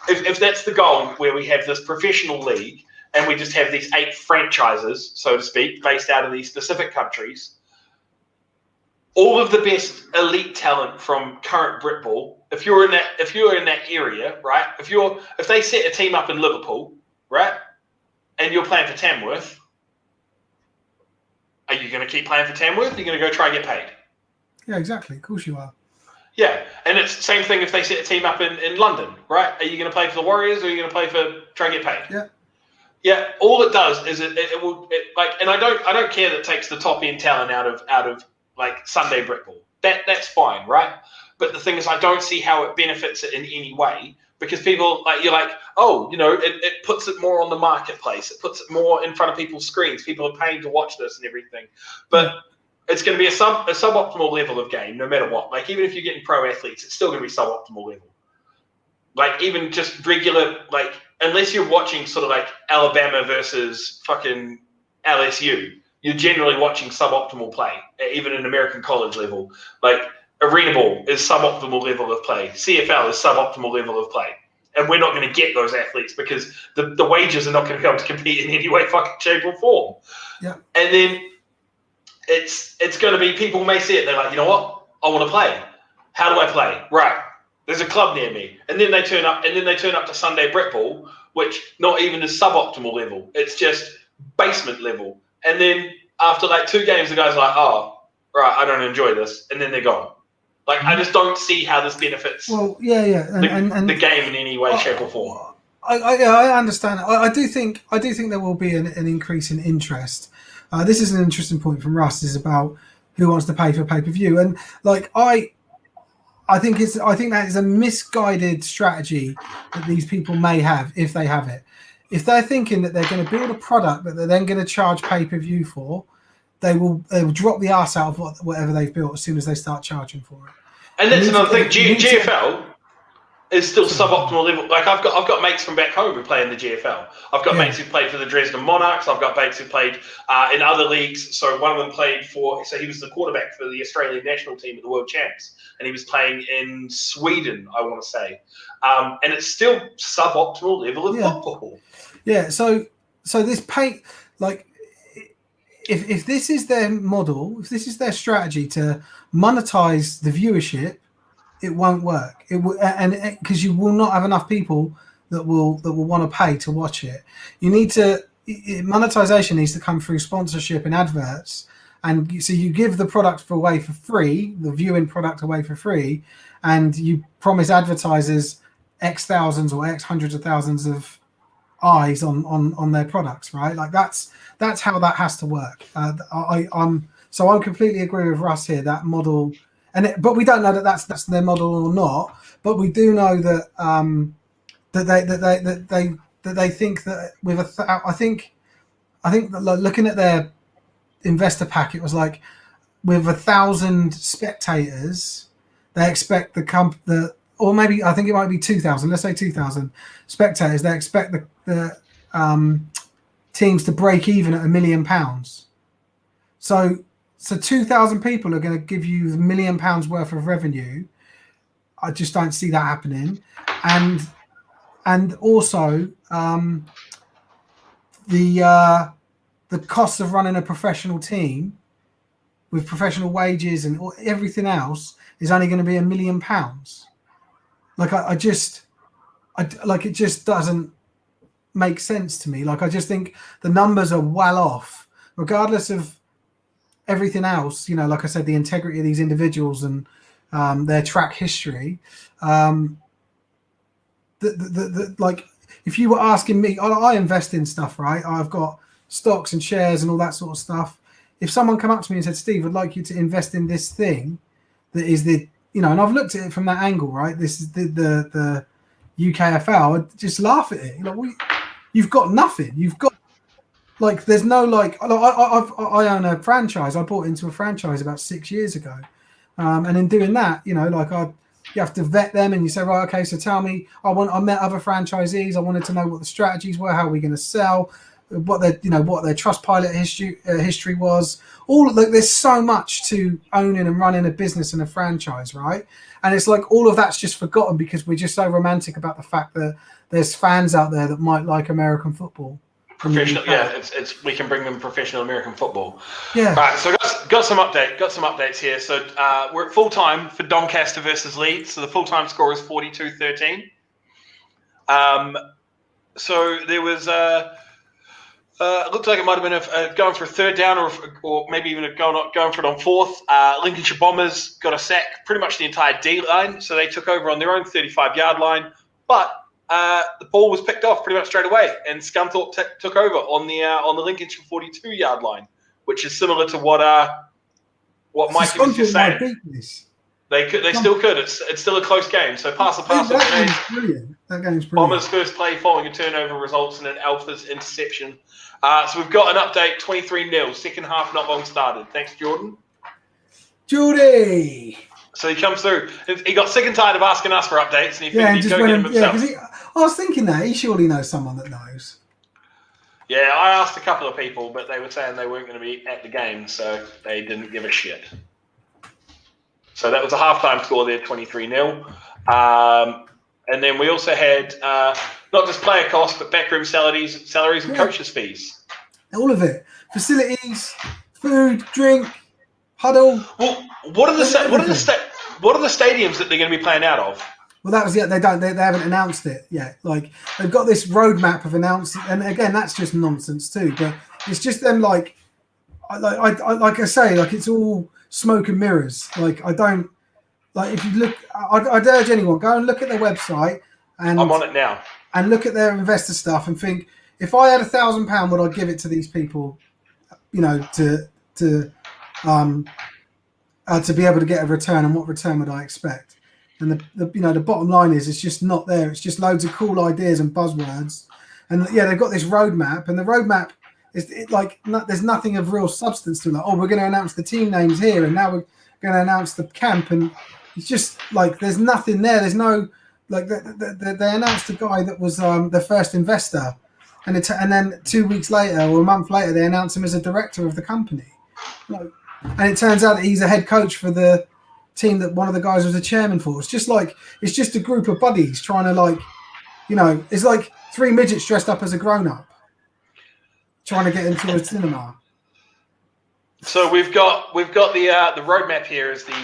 if that's the goal, where we have this professional league and we just have these 8 franchises, so to speak, based out of these specific countries, all of the best elite talent from current Britball, if you're in that area, right? If they set a team up in Liverpool, right, and you're playing for Tamworth, are you going to keep playing for Tamworth? You're going to go try and get paid. Yeah, exactly. Of course you are. Yeah, and it's the same thing if they set a team up in London, right? Are you going to play for the Warriors, or are you going to play for try and get paid? Yeah. Yeah, all it does is it will and I don't care that it takes the top end talent out of like Sunday Britball. That's fine, right? But the thing is, I don't see how it benefits it in any way because people you're like, oh, it puts it more on the marketplace. It puts it more in front of people's screens. People are paying to watch this and everything, but it's going to be a suboptimal level of game no matter what. Like even if you're getting pro athletes, it's still going to be suboptimal level. Like even just regular, unless you're watching sort of like Alabama versus fucking LSU, you're generally watching suboptimal play, even in American college level. Like arena ball is suboptimal level of play. CFL is suboptimal level of play. And we're not going to get those athletes because the wages are not going to be able to compete in any way, fucking shape or form. Yeah. And then it's going to be, people may see it, they're like, you know what? I want to play. How do I play? Right. There's a club near me, and then they turn up to Sunday Britball, which not even is suboptimal level. It's just basement level. And then after like 2 games, the guys are like, "Oh, right, I don't enjoy this," and then they're gone. Like I just don't see how this benefits the game in any way, shape, or form. I understand. I do think there will be an increase in interest. This is an interesting point from Russ. Is about who wants to pay for pay-per-view, and I think that is a misguided strategy that these people may have if they have it. If they're thinking that they're going to build a product that they're then going to charge pay-per-view for, they will drop the arse out of whatever they've built as soon as they start charging for it. And that's another thing. GFL is still suboptimal level. Like I've got mates from back home who play in the GFL. I've got mates who played for the Dresden Monarchs. I've got mates who played in other leagues. So one of them played so he was the quarterback for the Australian national team at the World Champs, and he was playing in Sweden, I want to say. And it's still suboptimal level of football. Yeah. So this pay, if this is their model, if this is their strategy to monetize the viewership, it won't work. It will, and because you will not have enough people that will want to pay to watch it. You need to monetization needs to come through sponsorship and adverts, and so you give the product away for free, the viewing product away for free, and you promise advertisers X thousands or X hundreds of thousands of eyes on their products, right? Like that's how that has to work. I completely agree with Russ here. That model. But we don't know that that's their model or not. But we do know that that they think that with I think that looking at their investor pack, it was like with 1,000 spectators, they expect or maybe I think it might be 2,000. Let's say 2,000 spectators. They expect the teams to break even at £1 million. So 2,000 people are going to give you £1 million worth of revenue. I just don't see that happening. And also the cost of running a professional team with professional wages and everything else is only going to be £1 million. Like it just doesn't make sense to me. Like I just think the numbers are well off, regardless of everything else, like I said, the integrity of these individuals and their track history. Like if you were asking me, I invest in stuff, right? I've got stocks and shares and all that sort of stuff. If someone come up to me and said, Steve, I'd like you to invest in this thing that is and I've looked at it from that angle, right? This is the UKFL. I'd just laugh at it. You've got nothing. You've got there's no I own a franchise. I bought into a franchise about 6 years ago, and in doing that, you have to vet them, and you say, right, okay, so tell me, I met other franchisees. I wanted to know what the strategies were, how are we going to sell, what their Trustpilot history was. There's so much to owning and running a business and a franchise, right? And it's like all of that's just forgotten because we're just so romantic about the fact that there's fans out there that might like American football. Professional, it's we can bring them professional American football. Yeah. Right, so got some updates here. So we're at full time for Doncaster versus Leeds. So the full time score is 42-13. So there was it looked like it might have been going for a third down or maybe even going for it on fourth. Lincolnshire Bombers got a sack pretty much the entire D line, so they took over on their own 35-yard line. But the ball was picked off pretty much straight away, and Scunthorpe took over on the Lincolnshire 42-yard line, which is similar to what Mikey was just saying. They still could. It's still a close game. So pass the pass. That game's brilliant. Bombers' first play following a turnover results in an Alpha's interception. So we've got an update, 23-0. Second half not long started. Thanks, Jordan. Geordie. So he comes through. He got sick and tired of asking us for updates, and he figured he'd go get him himself. I was thinking that. He surely knows someone that knows. Yeah, I asked a couple of people, but they were saying they weren't going to be at the game, so they didn't give a shit. So that was a halftime score there, 23-0. And then we also had not just player costs, but backroom salaries and coaches' fees. All of it. Facilities, food, drink, huddle. Well, what are the stadiums that they're going to be playing out of? Well, that was They haven't announced it yet. Like, they've got this roadmap of announcing, and again, that's just nonsense too. But it's just them like I say, like it's all smoke and mirrors. Like I don't like if you look. I'd urge anyone go and look at their website, and I'm on it now, and look at their investor stuff and think, if I had £1,000, would I give it to these people? You know, to be able to get a return, and what return would I expect? And the bottom line is it's just not there. It's just loads of cool ideas and buzzwords. And they've got this roadmap, and the roadmap is there's nothing of real substance to it. Like, we're going to announce the team names here, and now we're going to announce the camp, and it's just like there's nothing there. There's no they announced a guy that was the first investor, and then 2 weeks later or a month later they announced him as a director of the company. And it turns out that he's a head coach for the team that one of the guys was a chairman for. It's just a group of buddies trying to it's like three midgets dressed up as a grown-up trying to get into a cinema. So we've got the roadmap here is the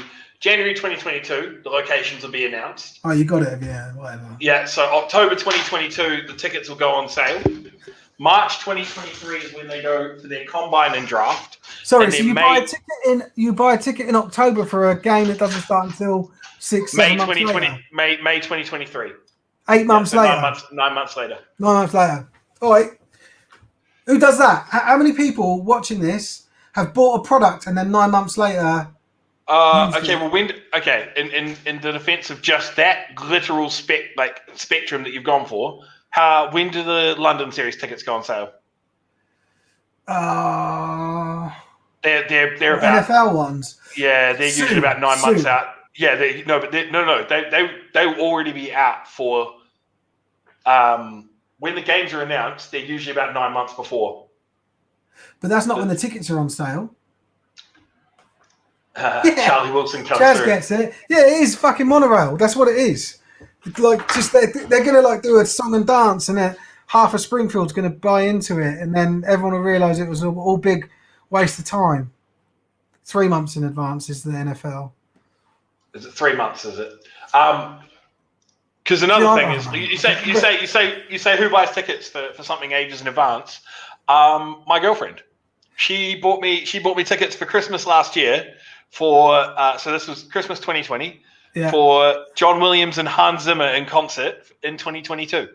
January 2022. The locations will be announced. Oh, you got it, yeah, whatever. Yeah, so October 2022, the tickets will go on sale. March 2023 is when they go for their combine and draft. Sorry, so you buy a ticket in October for a game that doesn't start until 7 months later. May 2023. 8 months later. 9 months later. 9 months later. All right. Who does that? How many people watching this have bought a product and then 9 months later? Okay. Well, in the defense of just that literal spectrum that you've gone for, when do the London series tickets go on sale? They're about NFL ones. Yeah, they're usually about 9 months out. Yeah, they will already be out for when the games are announced. They're usually about 9 months before. But that's not when the tickets are on sale. Charlie Wilson comes Chaz through. gets it. Yeah, it is fucking monorail. That's what it is. Like, just they're gonna do a song and dance, and then half of Springfield's gonna buy into it, and then everyone will realise it was all big waste of time. 3 months in advance is the NFL. Is it 3 months? Is it? Because another thing is you say who buys tickets for something ages in advance. My girlfriend, she bought me tickets for Christmas last year for so this was Christmas 2020 for John Williams and Hans Zimmer in concert in 2022.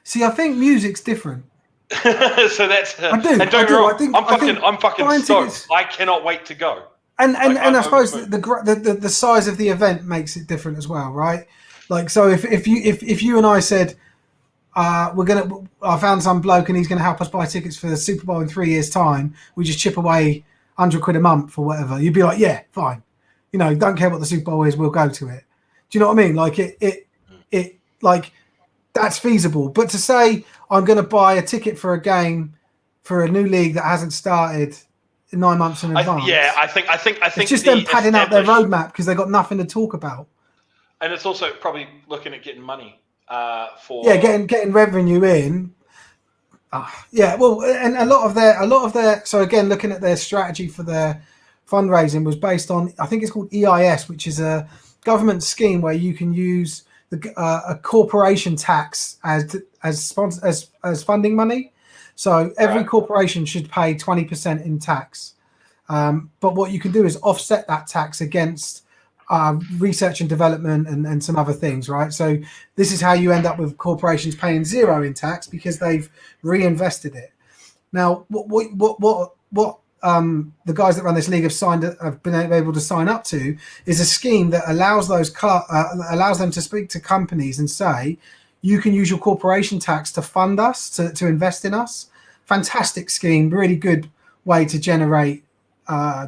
See, I think music's different. So that's I do. And don't get me wrong, I'm fucking stoked. Tickets, I cannot wait to go. And I suppose the size of the event makes it different as well, right? Like, so if you and I said I found some bloke and he's gonna help us buy tickets for the Super Bowl in 3 years' time, we just chip away £100 a month or whatever, you'd be like, yeah, fine. You know, don't care what the Super Bowl is, we'll go to it. Do you know what I mean? Like it like that's feasible. But to say I'm gonna buy a ticket for a game for a new league that hasn't started 9 months in advance. I think it's just them padding out their roadmap because they've got nothing to talk about. And it's also probably looking at getting money for getting revenue in. Well, and a lot of their so again, looking at their strategy for their fundraising was based on, I think it's called EIS, which is a government scheme where you can use a corporation tax as funding money. So every corporation should pay 20% in tax. But what you can do is offset that tax against research and development and some other things, right? So this is how you end up with corporations paying zero in tax because they've reinvested it. Now, what the guys that run this league have been able to sign up to is a scheme that allows allows them to speak to companies and say, you can use your corporation tax to fund us, to invest in us. Fantastic scheme, really good way to generate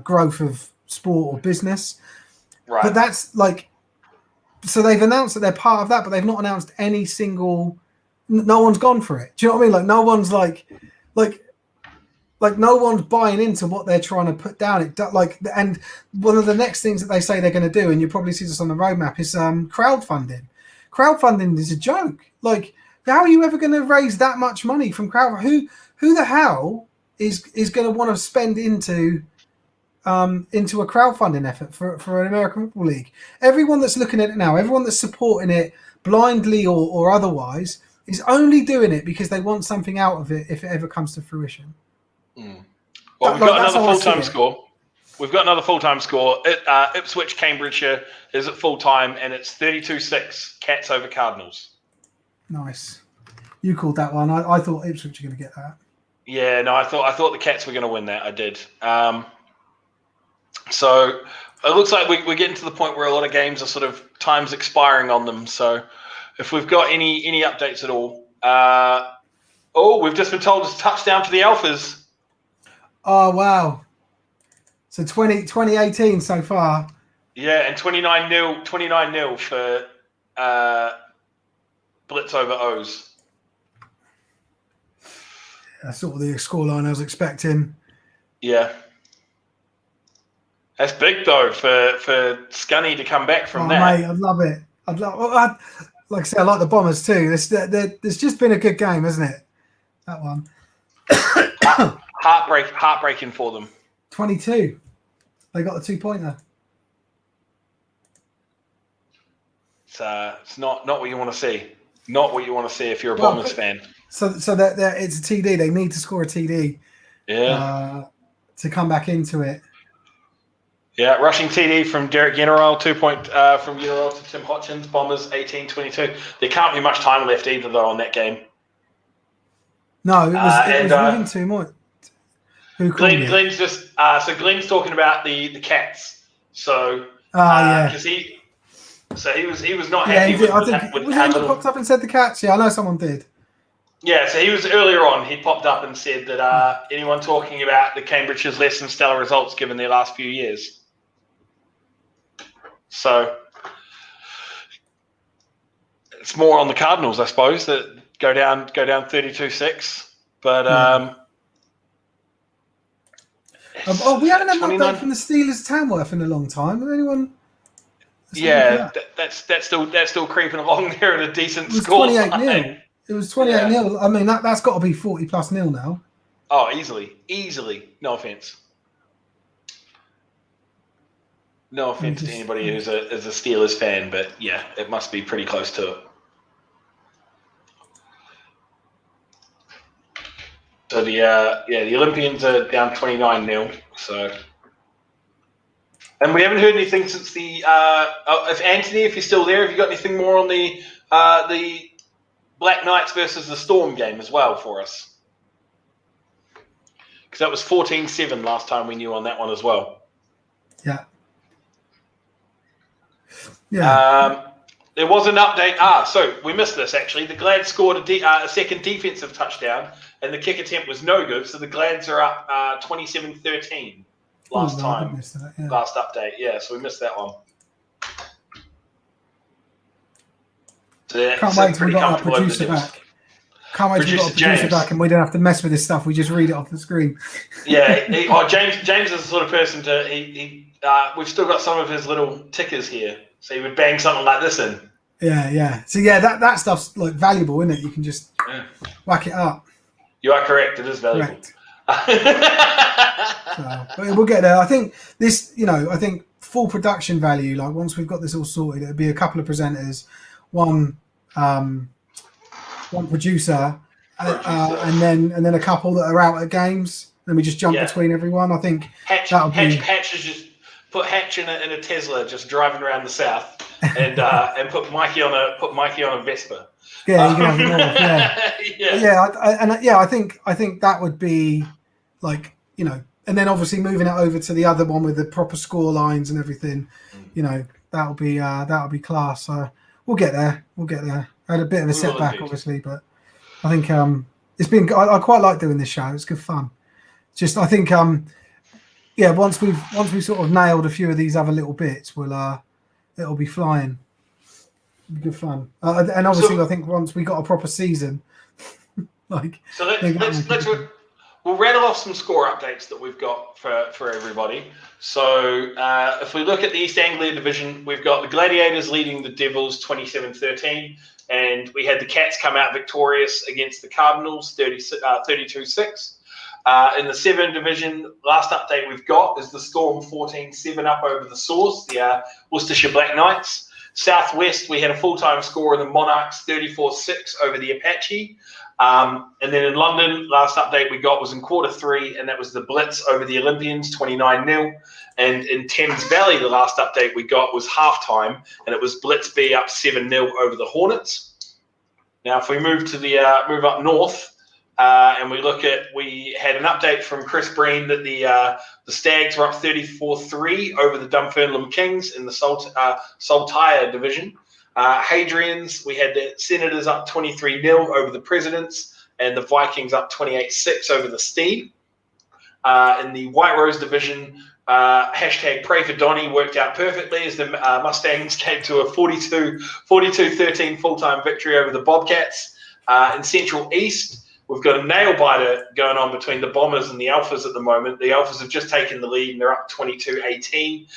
growth of sport or business. Right. But that's like, so they've announced that they're part of that, but they've not announced any single. No one's gone for it. Do you know what I mean? Like no one's like no one's buying into what they're trying to put down. And one of the next things that they say they're going to do, and you probably see this on the roadmap, is crowdfunding. Crowdfunding is a joke. Like, how are you ever going to raise that much money from crowdfunding? Who the hell is going to want to spend into a crowdfunding effort for an American Football League? Everyone that's looking at it now, everyone that's supporting it blindly or otherwise, is only doing it because they want something out of it if it ever comes to fruition. Well, we've got another full-time score. We've got another full-time score. Ipswich, Cambridgeshire is at full-time, and it's 32-6, Cats over Cardinals. Nice. You called that one. I thought Ipswich were going to get that. Yeah, no, I thought the Cats were going to win that. I did. So it looks like we're getting to the point where a lot of games are sort of time's expiring on them. So if we've got any updates at all. We've just been told it's a touchdown for the Alphas. Oh, wow. So 2018 so far. Yeah, and 29-0 for Blitz over O's. That's sort of the scoreline I was expecting. Yeah. That's big, though, for Scunny to come back from that. Mate, I'd love it. Like I said, I like the Bombers too. There's just been a good game, hasn't it? That one. Heartbreaking for them. 22. They got the 2-pointer. It's not what you want to see. Not what you want to see if you're a Bombers fan. So that it's a TD. They need to score a TD. Yeah. To come back into it. Yeah, rushing TD from Derek General, 2-point from General to Tim Hutchins. Bombers 18-22. There can't be much time left either, though, on that game. No, it was within 2 more. Who called it? Glenn's just Glenn's talking about the Cats. So yeah, because he was not happy with he popped up and said the Cats. Yeah, I know someone did. Yeah, so he was earlier on. He popped up and said that anyone talking about the Cambridge's less than stellar results given their last few years. So it's more on the Cardinals, I suppose, that go down 32-6. But we haven't had an update from the Steelers Tamworth in a long time. Has anyone? Yeah, that's still creeping along there at a decent score. 28-0. It was 28-0. I mean, that's got to be 40+ nil now. Oh, easily. No offense. No offense to anybody who's a Steelers fan, but yeah, it must be pretty close to it. So the Olympians are down 29-0. So, and we haven't heard anything since the. If Anthony, if you're still there, have you got anything more on the Black Knights versus the Storm game as well for us? Because that was 14-7 last time we knew on that one as well. Yeah. Yeah. There was an update. So we missed this actually. The Glads scored a second defensive touchdown, and the kick attempt was no good. So the Glads are up 27-13 last time. That, yeah. Last update. Yeah, so we missed that one. So can't wait till we got our producer back. Can't wait till we got our producer back and we don't have to mess with this stuff. We just read it off the screen. Yeah. James is the sort of person we've still got some of his little tickers here. So he would bang something like this in. Yeah. So yeah, that stuff's like valuable, isn't it? You can just whack it up. You are correct. It is valuable. But we'll get there. I think I think full production value, like once we've got this all sorted, it'll be a couple of presenters, one producer, and then a couple that are out at games. Then we just jump between everyone. I think Hatch put Hatch in a Tesla, just driving around the south, and put Mikey on a Vespa. Yeah, you can have it all. Yeah. I think that would be like, and then obviously moving it over to the other one with the proper score lines and everything, that'll be class. So we'll get there. I had a bit of a setback, obviously, but I think it's been. I quite like doing this show. It's good fun. Just I think once we've sort of nailed a few of these other little bits, it'll be flying. It'll be good fun. And obviously, I think once we got a proper season, we'll rattle off some score updates that we've got for everybody. So if we look at the East Anglia division, we've got the Gladiators leading the Devils 27-13, and we had the Cats come out victorious against the Cardinals 32-6. In the Severn division, last update we've got is the Storm 14-7 up over the Source, the Worcestershire Black Knights. Southwest, we had a full-time score in the Monarchs 34-6 over the Apache. And then in London, last update we got was in quarter 3, and that was the Blitz over the Olympians 29-0. And in Thames Valley, the last update we got was halftime, and it was Blitz B up 7-0 over the Hornets. Now, if we move to move up north, and we had an update from Chris Breen that the Stags were up 34-3 over the Dunfermline Kings in the Saltire division. Hadrians, we had the Senators up 23-0 over the Presidents, and the Vikings up 28-6 over the Steed. In the White Rose division, hashtag Pray for Donny worked out perfectly as the Mustangs came to a 42-13 full-time victory over the Bobcats. In Central East, we've got a nail-biter going on between the Bombers and the Alphas at the moment. The Alphas have just taken the lead, and they're up 22-18.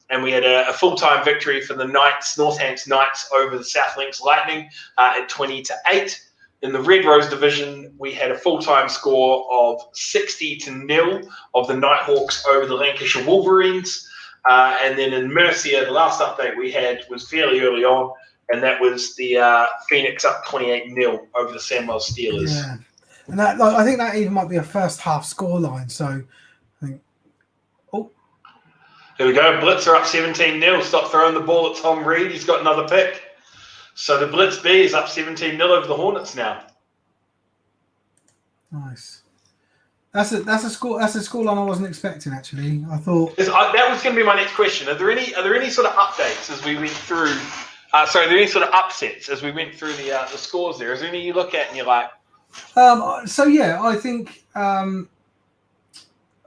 And we had a full-time victory for the Knights, Northants Knights, over the South Links Lightning at 20-8. In the Red Rose division, we had a full-time score of 60-0 of the Nighthawks over the Lancashire Wolverines. And then in Mercia, the last update we had was fairly early on, and that was the Phoenix up 28-0 over the Sandwell Steelers. Yeah, and I think that even might be a first half scoreline. So, I think. Here we go. Blitz are up 17-0. Stop throwing the ball at Tom Reed. He's got another pick. So the Blitz B is up 17-0 over the Hornets now. Nice. That's a scoreline I wasn't expecting, actually. I thought that was going to be my next question. Are there any sort of updates as we went through? Are there any sort of upsets as we went through the scores there? Is there any you look at and you're like? I think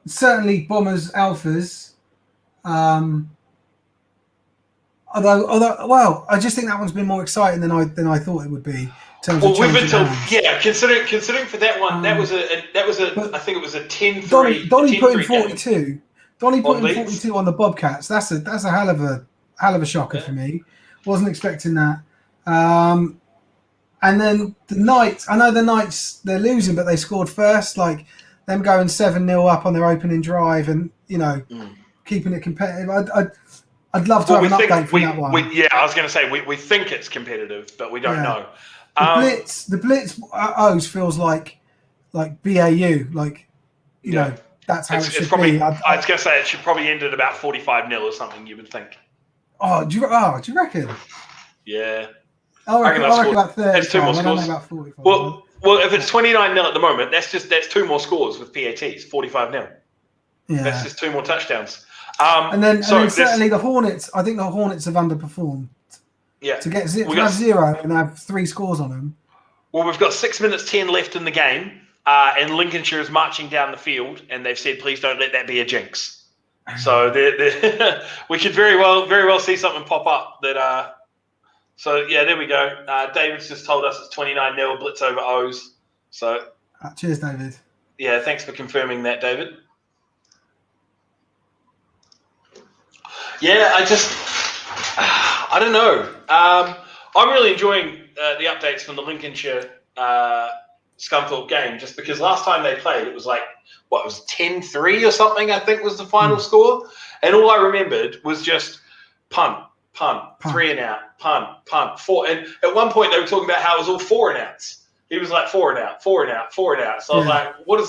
certainly Bombers Alphas. Although, I just think that one's been more exciting than I thought it would be. Well, we've been told, considering for that one, that was I think it was a 10-3. Donny put in 42. Donny put in 42 on the Bobcats. That's a hell of a shocker for me. Wasn't expecting that. And then the Knights. I know the Knights, they're losing, but they scored first. Like them going 7-0 up on their opening drive, and keeping it competitive. I'd love to have an update from that one. I was going to say we think it's competitive, but we don't know. The Blitz O's feels like BAU, that's how it should be. I was going to say it should probably end at about 45-0 or something. You would think. Do you reckon? Yeah. I reckon about 30. That's two more scores. I don't know about 45. Well, if it's 29-0 at the moment, that's two more scores with PATs, 45-0. Yeah. That's just two more touchdowns. And then certainly the Hornets. I think the Hornets have underperformed. Yeah. To have 0 and have 3 scores on them. Well, we've got 6 minutes 10 left in the game, and Lincolnshire is marching down the field, and they've said, please don't let that be a jinx. So we could very well see something pop up that. So yeah, there we go. David's just told us it's 29-0 Blitz over O's. So. Cheers, David. Yeah, thanks for confirming that, David. Yeah, I don't know. I'm really enjoying the updates from the Lincolnshire Scunthorpe game, just because last time they played, it was like, it was 10-3 or something, I think was the final score. And all I remembered was just punt, 3 and out, punt, 4. And at one point they were talking about how it was all 4 and outs. He was like 4 and out. So I was like, what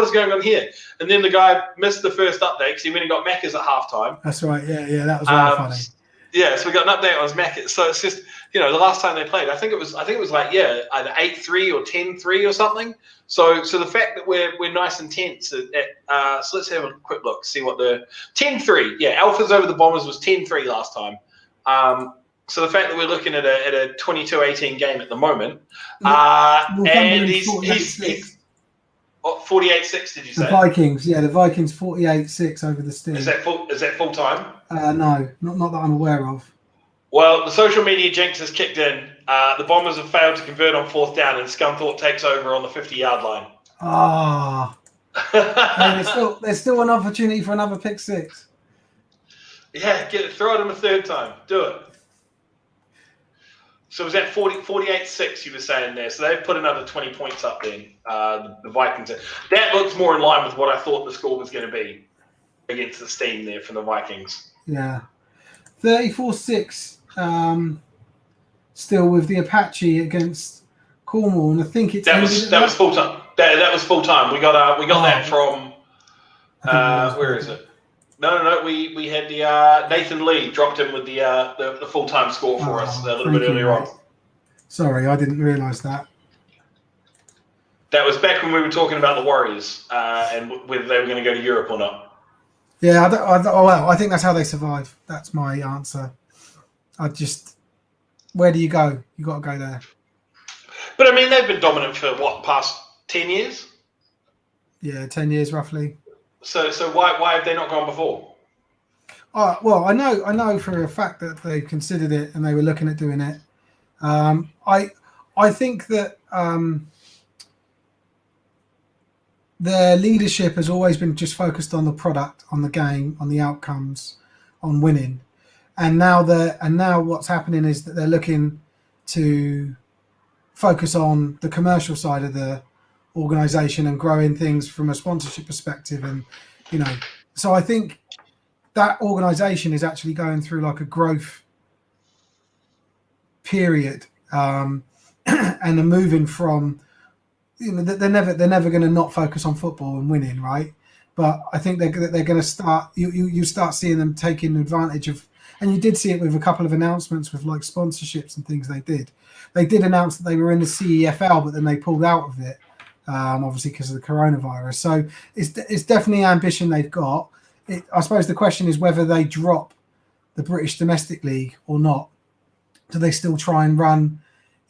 is going on here? And then the guy missed the first update because he went and got Macca's at halftime. That's right. Yeah, that was really funny. Yeah, so we got an update on his Macca's. So it's just, the last time they played, I think it was like, either 8-3 or 10-3 or something. So the fact that we're nice and tense so let's have a quick look, see what the 10-3. Yeah, Alphas over the Bombers was 10-3 last time. So the fact that we're looking at a 22-18 game at the moment, and he's 48-6. Did you say? The Vikings, the Vikings 48-6 over the Steam. Is that full time? No, not that I'm aware of. Well, the social media jinx has kicked in. The Bombers have failed to convert on 4th down, and Scunthorpe takes over on the 50-yard line. Hey, there's still an opportunity for another pick six. Yeah, throw it him a third time. Do it. So was that 48-6 you were saying there? So they've put another 20 points up then, the Vikings. That looks more in line with what I thought the score was going to be against the Steam there from the Vikings. Yeah. 34-6 still with the Apache against Cornwall. And I think it's... That was full time. That was full time. We got that from... where is it? No. We had the Nathan Lee dropped in with the full time score for us a little bit earlier on. Sorry, I didn't realise that. That was back when we were talking about the Warriors and whether they were going to go to Europe or not. Yeah, I think that's how they survive. That's my answer. Where do you go? You got to go there. But I mean, they've been dominant for past 10 years? Yeah, 10 years roughly. So why have they not gone before? Well, I know for a fact that they considered it and they were looking at doing it. I think that their leadership has always been just focused on the product, on the game, on the outcomes, on winning. And now what's happening is that they're looking to focus on the commercial side of the organization and growing things from a sponsorship perspective. And so I think that organization is actually going through like a growth period, and they're moving from they're never going to not focus on football and winning, right? But I think they're going to start you start seeing them taking advantage of, and you did see it with a couple of announcements with like sponsorships and things. They did announce that they were in the CEFL, but then they pulled out of it. Obviously because of the coronavirus. So it's definitely ambition they've got. I suppose the question is whether they drop the British Domestic League or not. Do they still try and run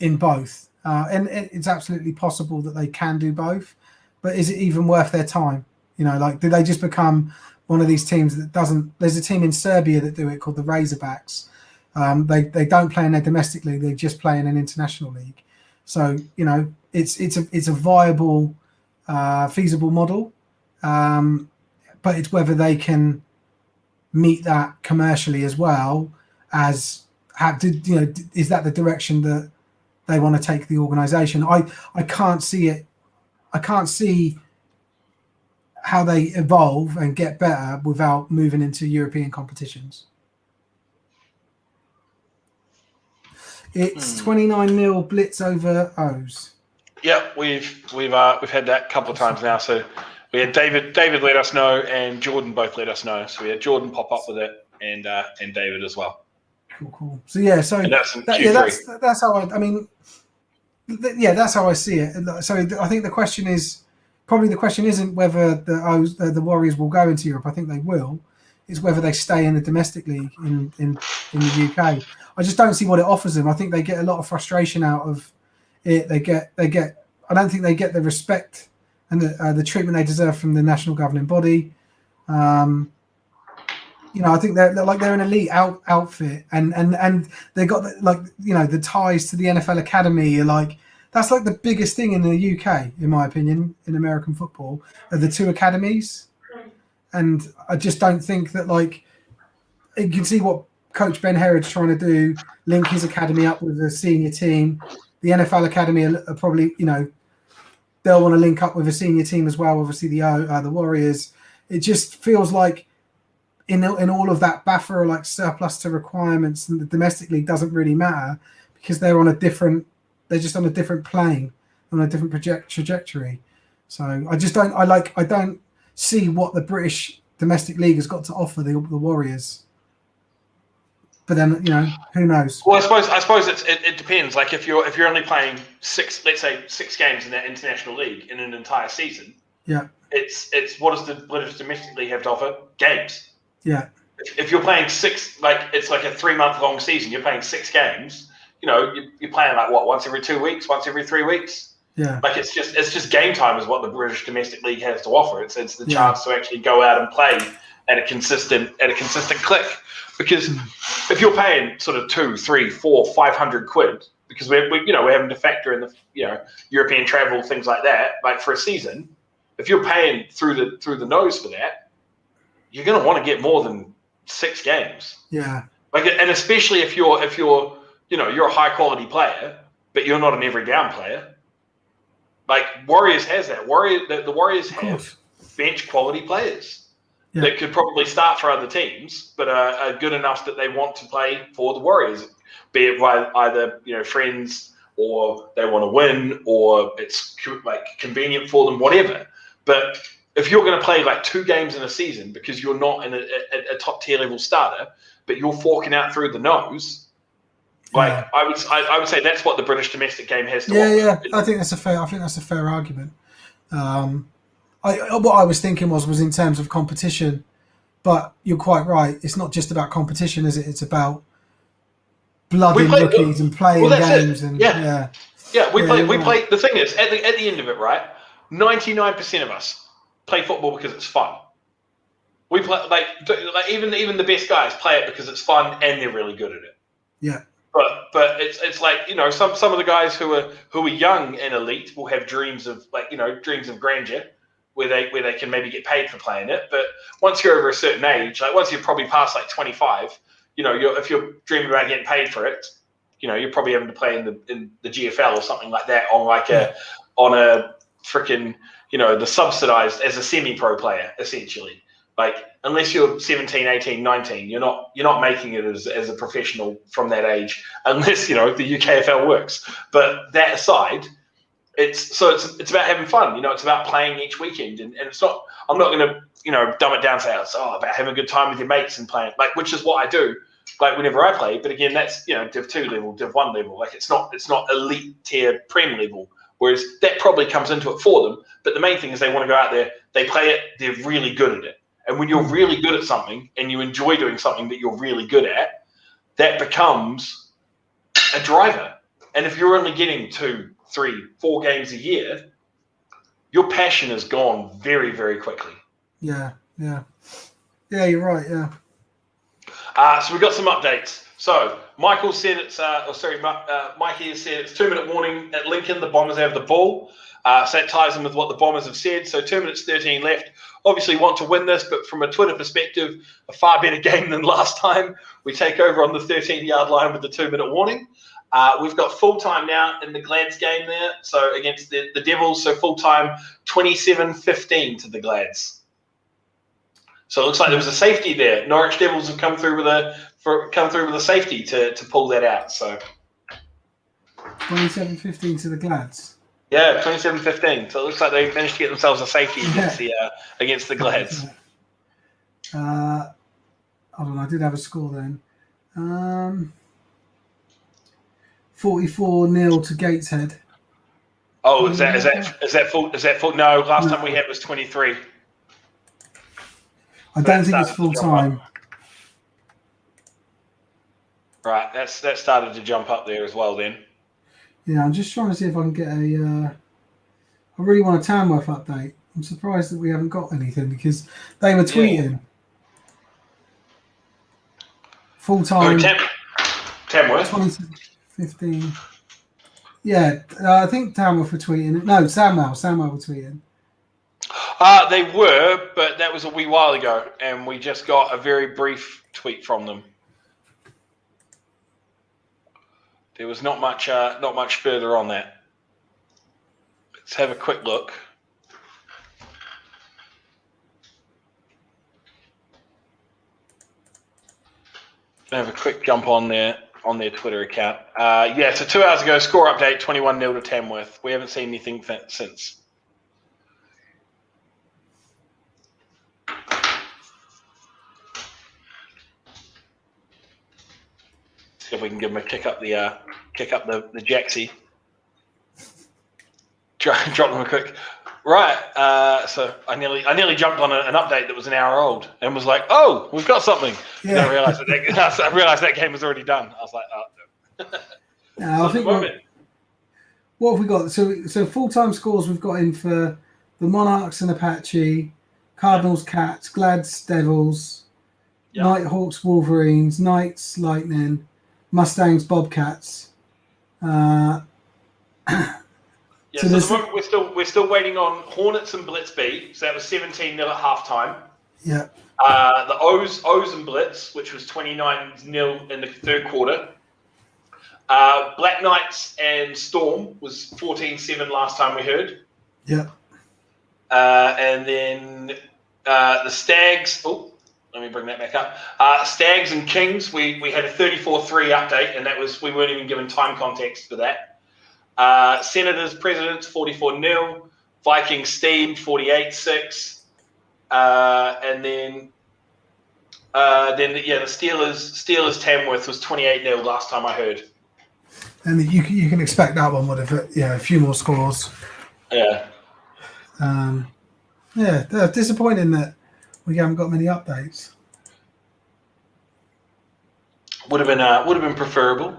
in both? And it's absolutely possible that they can do both. But is it even worth their time? Do they just become one of these teams that doesn't... There's a team in Serbia that do it called the Razorbacks. They don't play in their domestic league. They just play in an international league. So, it's a viable, feasible model, but it's whether they can meet that commercially as well as is that the direction that they want to take the organisation? I can't see it. I can't see how they evolve and get better without moving into European competitions. It's 29-0 blitz over O's. Yeah, we've had that a couple of times now. So we had David let us know, and Jordan both let us know. So we had Jordan pop up with it, and David as well. Cool. So that's how that's how I see it. So I think the question isn't whether the Warriors will go into Europe. I think they will. It's whether they stay in the domestic league in the UK. I just don't see what it offers them. I think they get a lot of frustration out of it. They get. I don't think they get the respect and the treatment they deserve from the national governing body. I think they're an elite outfit, and they got the ties to the NFL Academy. That's like the biggest thing in the UK, in my opinion, in American football, are the two academies. And I just don't think that you can see what Coach Ben Herod's trying to do, link his academy up with the senior team. The NFL Academy are probably, they'll want to link up with a senior team as well. Obviously, the Warriors. It just feels like in all of that buffer, surplus to requirements, and the domestic league doesn't really matter because they're just on a different plane. on a different trajectory. So I just don't. I don't see what the British domestic league has got to offer the Warriors. But then who knows? Well, I suppose it depends. Like if you're only playing let's say six games in that international league in an entire season. Yeah. It's what does the British domestic league have to offer? Games. Yeah. If you're playing six, like it's like a 3-month long season, you're playing 6 games. You're playing like what, once every 2 weeks, once every 3 weeks. Yeah. Like it's just game time is what the British domestic league has to offer. It's the chance to actually go out and play at a consistent click. Because if you're paying sort of 2, 3, 4, 500 quid, because we're having to factor in the European travel, things like that, like for a season, if you're paying through the nose for that, you're going to want to get more than 6 games. Yeah. Like, and especially if you're a high quality player, but you're not an every down player. Like Warriors has that. The Warriors have bench quality players that could probably start for other teams, but are good enough that they want to play for the Warriors, be it by either friends or they want to win or it's like convenient for them, whatever. But if you're going to play like 2 games in a season because you're not in a top tier level starter, but you're forking out through the nose, like I would say that's what the British domestic game has to offer. Yeah. I think that's a fair argument. What I was thinking was in terms of competition, but you're quite right. It's not just about competition, is it? It's about blood in rookies and playing games. And we play. The thing is, at the end of it, right? 99% of us play football because it's fun. We play like even the best guys play it because it's fun and they're really good at it. Yeah. But it's like some of the guys who are young and elite will have dreams of dreams of grandeur where they can maybe get paid for playing it. But once you're over a certain age, like once you're probably past like 25, if you're dreaming about getting paid for it, you're probably having to play in the GFL or something like that on a freaking the subsidized as a semi-pro player essentially. Like unless you're 17, 18, 19, you're not making it as a professional from that age unless the UKFL works. But that aside, it's about having fun. It's about playing each weekend, and it's not. I'm not going to dumb it down and say it's about having a good time with your mates and playing, like, which is what I do. Like whenever I play, but again, that's Div 2 level, Div 1 level. Like it's not elite tier Prem level. Whereas that probably comes into it for them. But the main thing is they want to go out there, they play it, they're really good at it. And when you're really good at something and you enjoy doing something that you're really good at, that becomes a driver. And if you're only getting 2, 3, 4 games a year, your passion is gone very, very quickly. Yeah, you're right. Yeah. So we've got some updates. So Michael said Mikey has said it's 2-minute warning at Lincoln. The Bombers have the ball. So that ties in with what the Bombers have said. So 2 minutes 13 left. Obviously want to win this, but from a Twitter perspective, a far better game than last time. We take over on the 13-yard line with the 2-minute warning. We've got full time now in the Glads game there. So against the Devils, so full time 27-15 to the Glads. So it looks like there was a safety there. Norwich Devils have come through with a safety to pull that out. So 27-15 to the Glads. Yeah, 27-15. So it looks like they managed to get themselves a safety against the Glads. Hold on, I did have a score then. 44-0 to Gateshead. Oh, is that full? No, last time we had was 23. I don't think it's full time. Right, that started to jump up there as well then. Yeah, I'm just trying to see if I can get I really want a Tamworth update. I'm surprised that we haven't got anything because they were tweeting. Full time. Tamworth? 2015. Yeah, I think Tamworth were tweeting. No, Samwell were tweeting. They were, but that was a wee while ago, and we just got a very brief tweet from them. There was not much further on that. Let's have a quick look. Have a quick jump on there. on their Twitter account. So 2 hours ago, score update 21-0 to Tamworth. We haven't seen anything since. See if we can give him a kick up the Jaxie. Drop them a quick. Right. So I nearly jumped on an update that was an hour old and was like, "Oh, we've got something." Yeah. Then I realized that game was already done. I was like, "Oh." No, I think what have we got? So full-time scores we've got in for the Monarchs and Apache, Cardinals, Cats, Glads, Devils, Nighthawks, Wolverines, Knights, Lightning, Mustangs, Bobcats. So at the moment we're still waiting on Hornets and Blitz B. So that was 17-0 at halftime. Yeah. The O's and Blitz, which was 29-0 in the third quarter. Black Knights and Storm was 14-7 last time we heard. Yeah. And then the Stags. Oh, let me bring that back up. Stags and Kings. We had a 34-3 update, and we weren't even given time context for that. Senators, Presidents, 44-0. Vikings, Steam, 48-6. And then the Steelers, Tamworth was 28-0 last time I heard. And you can expect that one would have a few more scores. Yeah. Disappointing that we haven't got many updates. Would have been preferable.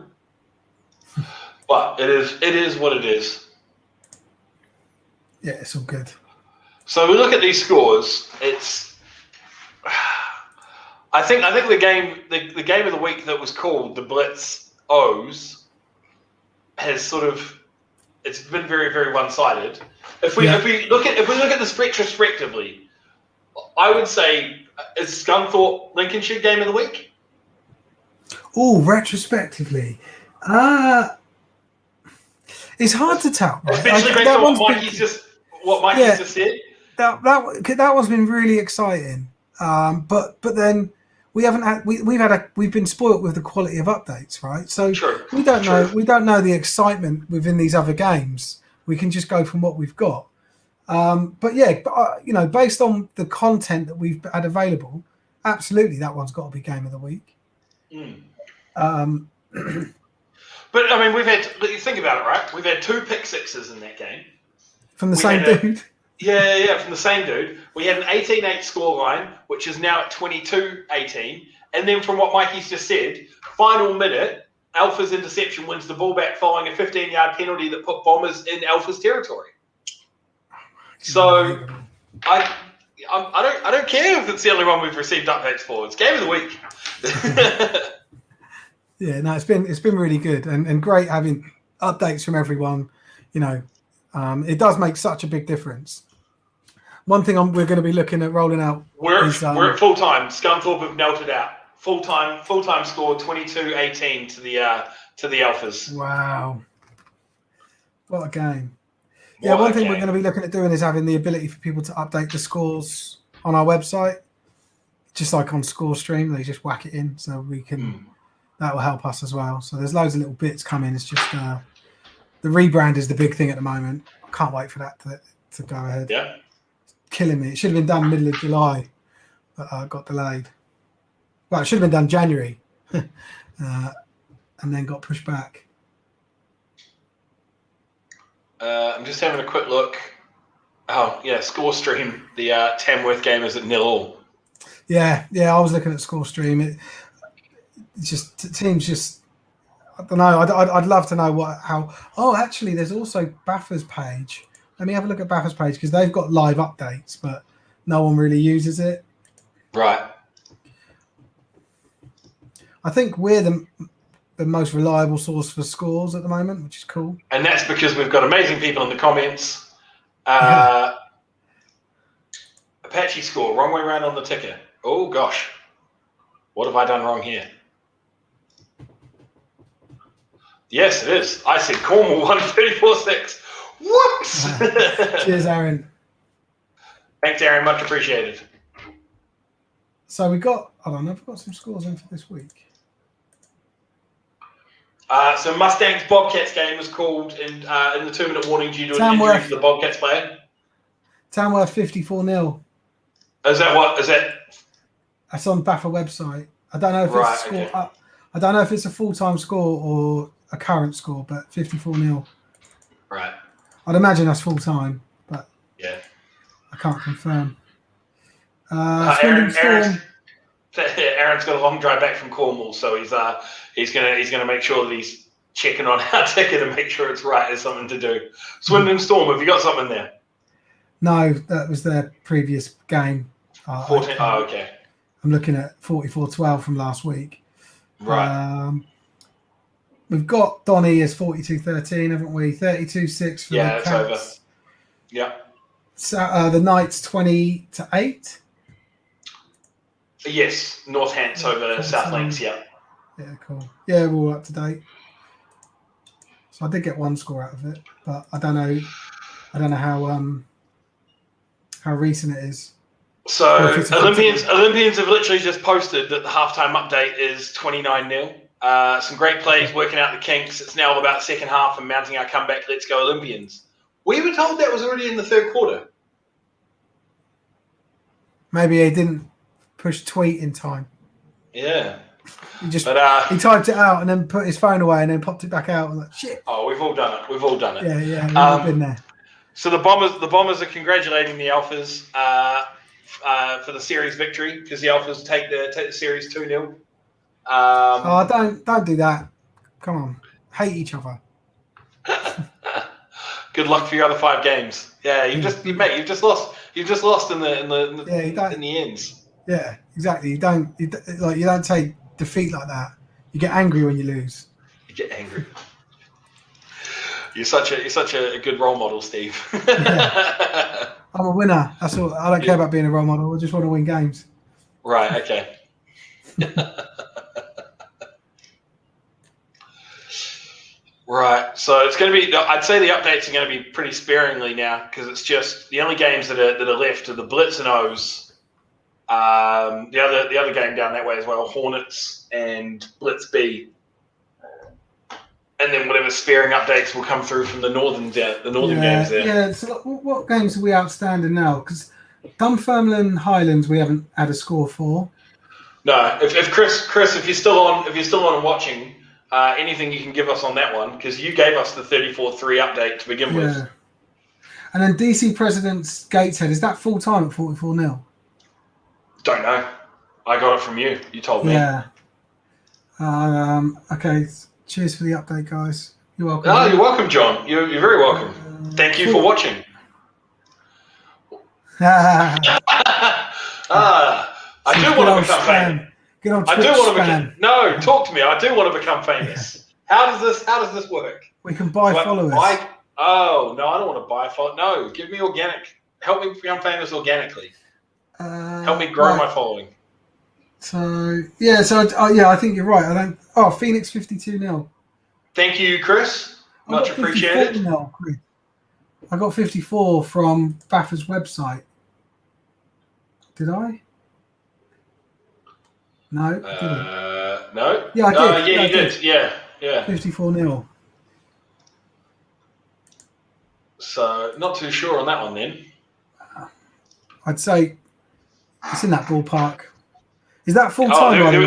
But it is what it is. Yeah, it's all good. So we look at these scores. I think the game of the week that was called the Blitz O's has it's been very, very one-sided. If we look at this retrospectively, I would say is Scunthorpe Lincolnshire game of the week. Oh, retrospectively. It's hard to tell, right? Especially based on what Mikey's just said. That one's been really exciting. But then we've been spoilt with the quality of updates, right? So we don't know the excitement within these other games. We can just go from what we've got. Based on the content that we've had available, absolutely that one's got to be game of the week. But I mean, think about it, right? We've had 2 pick sixes in that game. From the same dude? Yeah, from the same dude. We had an 18-8 scoreline, which is now at 22-18. And then from what Mikey's just said, final minute, Alpha's interception wins the ball back following a 15-yard penalty that put Bombers in Alpha's territory. So I don't care if it's the only one we've received updates for. It's game of the week. Yeah, no, it's been really good and great having updates from everyone. It does make such a big difference. One thing we're going to be looking at rolling out. We're at full time. Scunthorpe have melted out. Full time score 22-18 to the Alphas. Wow, what a game! One thing we're going to be looking at doing is having the ability for people to update the scores on our website, just like on ScoreStream. They just whack it in, so we can. That will help us as well. So there's loads of little bits coming. It's just the rebrand is the big thing at the moment. I can't wait for that to go ahead. Yeah. It's killing me. It should have been done middle of July, but got delayed. Well, it should have been done January, and then got pushed back. I'm just having a quick look. Oh, yeah, ScoreStream. The Tamworth game is at 0-0. Yeah, I was looking at ScoreStream. It's just teams just. I don't know. I'd love to know how. Oh, actually, there's also Baffa's page. Let me have a look at Baffa's page because they've got live updates, but no one really uses it. Right. I think we're the most reliable source for scores at the moment, which is cool. And that's because we've got amazing people in the comments. Apache score, wrong way around on the ticker. Oh, gosh. What have I done wrong here? Yes, it is. I said Cornwall 134-6. Whoops! Cheers, Aaron. Thanks, Aaron. Much appreciated. So we've got some scores in for this week. So Mustangs Bobcats game was called in the 2-minute warning due to an injury for the Bobcats player. Tamworth 54-0. Is that? That's on BAFA website. I don't know if it's a score. Okay. I don't know if it's a full-time score or a current score, but 54-0. Right. I'd imagine that's full-time, but yeah, I can't confirm. Aaron's got a long drive back from Cornwall, so he's gonna make sure that he's checking on our ticket and make sure it's right. There's something to do. Swindon Storm, have you got something there? No, that was their previous game. 14. Oh, okay. I'm looking at 44-12 from last week. Right. We've got Donny as 42-13, haven't we? 32-6 for the Cats. Yeah, it's over. Yeah. So, the Knights 20-8. Yes, Northants over South Links. Yeah. Yeah, cool. Yeah, we're all up to date. So I did get one score out of it, but I don't know how recent it is. So Olympians have literally just posted that the halftime update is 29-0. Some great plays working out the kinks. It's now about the second half and mounting our comeback. Let's go Olympians. We were told that was already in the third quarter. Maybe he didn't push tweet in time. Yeah. He typed it out and then put his phone away and then popped it back out and like shit. Oh, we've all done it. Yeah, we've all been there. So the Bombers are congratulating the Alphas for the series victory because the Alphas take the series 2-0. Don't do that. Come on, hate each other. Good luck for your other 5 games. Yeah, you've just lost. You've just lost in the ends. Yeah, exactly. You don't take defeat like that. You get angry when you lose. You get angry. You're such a good role model, Steve. Yeah. I'm a winner. That's all. I don't care about being a role model. I just want to win games. Right. Okay. Right. So it's going to be. I'd say the updates are going to be pretty sparingly now because it's just the only games that are left are the Blitz and O's. The other game down that way as well, Hornets and Blitz B. And then whatever sparing updates will come through from the northern games there. Yeah, so what games are we outstanding now? Because Dunfermline Highlands we haven't had a score for. No, if Chris, if you're still on and watching, anything you can give us on that one, because you gave us the 34-3 update to begin with. And then DC President's Gateshead, is that full time at 44-0? Don't know. I got it from you. You told me. Yeah. Okay. Cheers for the update, guys. You're welcome. Oh, you're welcome, John. You're very welcome. Thank you for watching. I do want to become famous. Get on Twitch. No, talk to me. I do want to become famous. How does this work? We can buy followers. Oh no, I don't want to buy followers. No, give me organic. Help me become famous organically. Help me grow my following. So I think you're right. Phoenix 52-0. Thank you, Chris. Much appreciated. I got 54 from BAFA's website. Did I? No, I didn't. No. Yeah, I did. You did. Yeah. 54-0. So not too sure on that one then. I'd say it's in that ballpark. Is that full time? There we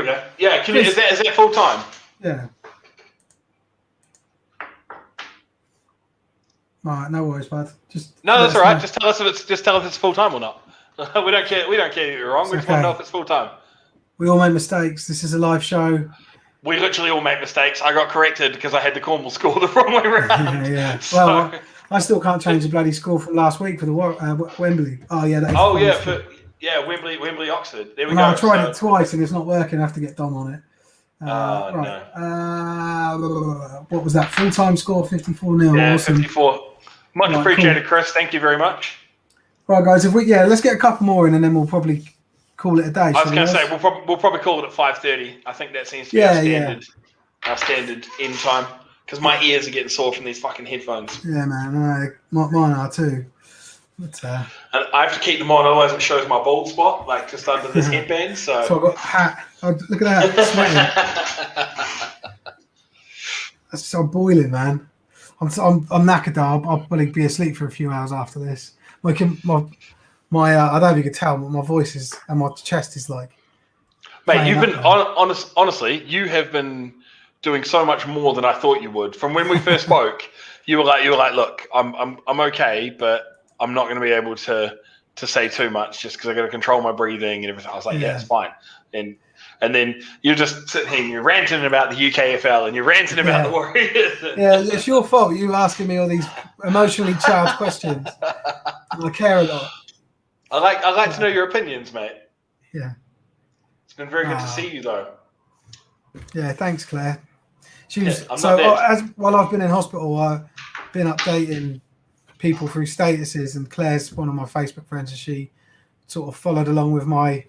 go. Yeah, is that full time? Yeah. Right, no worries, bud. That's all right. Just tell us if it's full time or not. we don't care. We don't care if you're wrong. We just want to know if it's full time. We all make mistakes. This is a live show. We literally all make mistakes. I got corrected because I had the Cornwall score the wrong way around. Yeah. So, well, I still can't change the bloody score from last week for the Wembley. Oh yeah. Wembley Oxford. There we go. I tried it twice and it's not working. I have to get Dom on it. No. What was that? Full-time score, 54-0. Yeah, awesome. 54. Much appreciated, cool. Chris. Thank you very much. Right, guys. Let's get a couple more in, and then we'll probably call it a day. I was going to say we'll probably call it at 5:30. I think that seems to be our standard end time because my ears are getting sore from these fucking headphones. Yeah, man. Mine are too. But, and I have to keep them on, otherwise it shows my bald spot, like just under this headband. So I've got a hat. Oh, look at that, sweating. I'm boiling, man. I'm knackered. I'll probably be asleep for a few hours after this. My I don't know if you could tell, but my voice is and my chest is like. Mate, you've been honestly, you have been doing so much more than I thought you would. From when we first spoke, you were like, look, I'm okay, but I'm not going to be able to say too much just because I got to control my breathing and everything. I was like, yeah, it's fine. And then you're just sitting here, you're ranting about the UKFL and you're ranting about the Warriors. Yeah, it's your fault. You asking me all these emotionally charged questions. And I care a lot. I like to know your opinions, mate. Yeah. It's been very good to see you, though. Yeah, thanks, Claire. While I've been in hospital, I've been updating people through statuses, and Claire's one of my Facebook friends, and she sort of followed along with my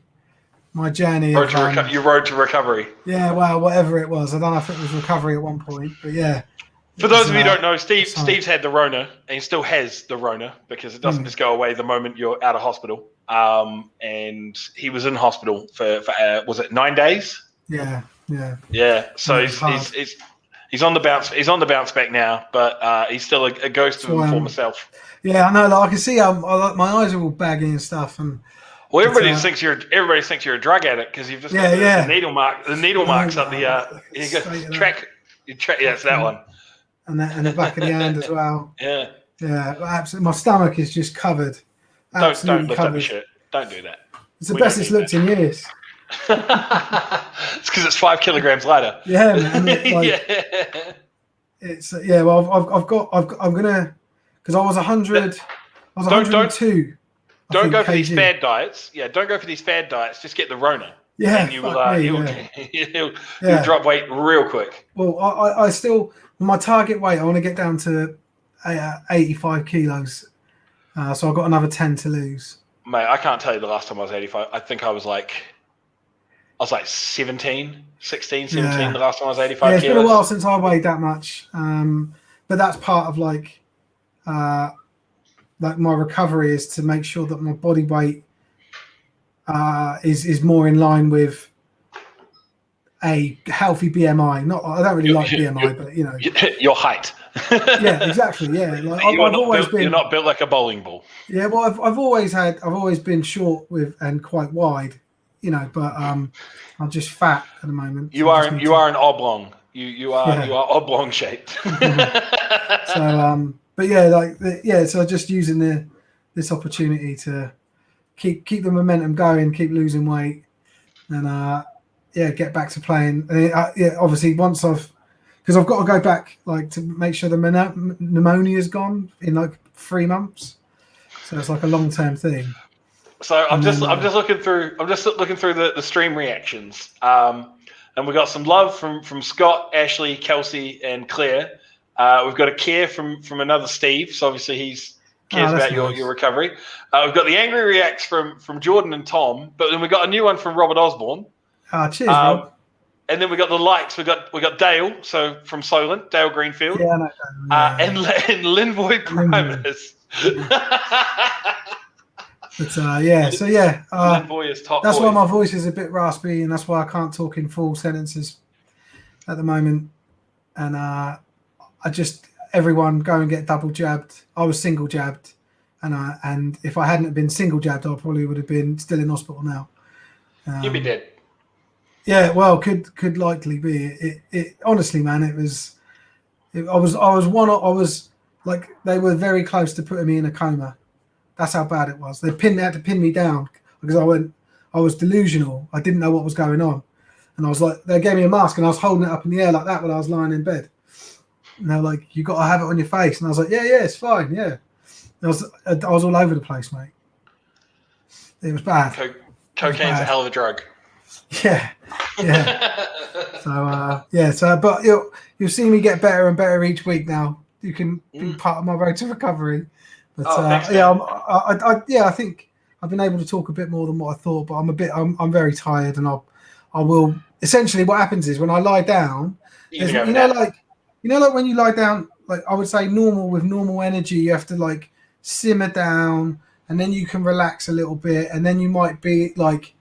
journey. Your road to recovery. Yeah, well, whatever it was. I don't know if it was recovery at one point, but yeah. For those of you who don't know, Steve's had the Rona, and he still has the Rona because it doesn't just go away the moment you're out of hospital. And he was in hospital for was it 9 days? Yeah. So he's on the bounce. He's on the bounce back now, but he's still a ghost of his former self. Yeah, I know. Like, I can see my eyes are all baggy and stuff, and. Well, everybody thinks you're a drug addict because you've just got the needle marks up the track. Yeah, it's that one. And the back of the hand as well. Yeah. Yeah, absolutely. My stomach is just covered. Don't lift up your shit. Don't do that. It's the best it's looked in years. It's because it's 5 kilograms lighter. Yeah, man. It's Well, I'm gonna because I was 100. I was 102. Don't go for these fad diets. Yeah, don't go for these fad diets. Just get the Rona. Yeah, and you'll drop weight real quick. Well, I still my target weight. I want to get down to 85 kilos. So I've got another 10 to lose. Mate, I can't tell you the last time I was 85. I think I was like 16, 17 the last time I was 85 it's kilos. Been a while since I weighed that much. But that's part of like my recovery is to make sure that my body weight is more in line with a healthy BMI. I don't really like BMI, but you know, your height. Yeah, exactly. Yeah, like you're not built like a bowling ball. Yeah, well, I've always been short and quite wide, you know, but I'm just fat at the moment. You are an oblong. You are oblong shaped. So but yeah, so just using this opportunity to keep the momentum going, keep losing weight, and get back to playing. And obviously once because I've got to go back like to make sure the pneumonia's gone in like 3 months, so it's like a long-term thing. So I'm just looking through the stream reactions, and we got some love from Scott, Ashley, Kelsey, and Claire. We've got a care from another Steve, so obviously he's cares about your recovery. We've got the angry reacts from Jordan and Tom, but then we got a new one from Robert Osborne. Cheers, Rob. And then we got the likes. We got Dale, so from Solent, Dale Greenfield. Yeah, no, and Linvoy Primus. But Linvoy is top. That's why my voice is a bit raspy, and that's why I can't talk in full sentences at the moment. And everyone go and get double jabbed. I was single jabbed, and if I hadn't been single jabbed, I probably would have been still in hospital now. You'd be dead. Yeah, well, could likely be. It honestly, man, I was like they were very close to putting me in a coma. That's how bad it was. They had to pin me down because I was delusional. I didn't know what was going on, and I was like, they gave me a mask and I was holding it up in the air like that while I was lying in bed. And they're like, you got to have it on your face, and I was like, yeah, it's fine, yeah. I was all over the place, mate. It was bad. Cocaine's a hell of a drug. Yeah. But you'll see me get better and better each week now. You can be part of my road to recovery. But thanks, I think I've been able to talk a bit more than what I thought. But I'm very tired, and I will. Essentially, what happens is when I lie down, like when you lie down, like I would say with normal energy, you have to like simmer down, and then you can relax a little bit, and then you might be like,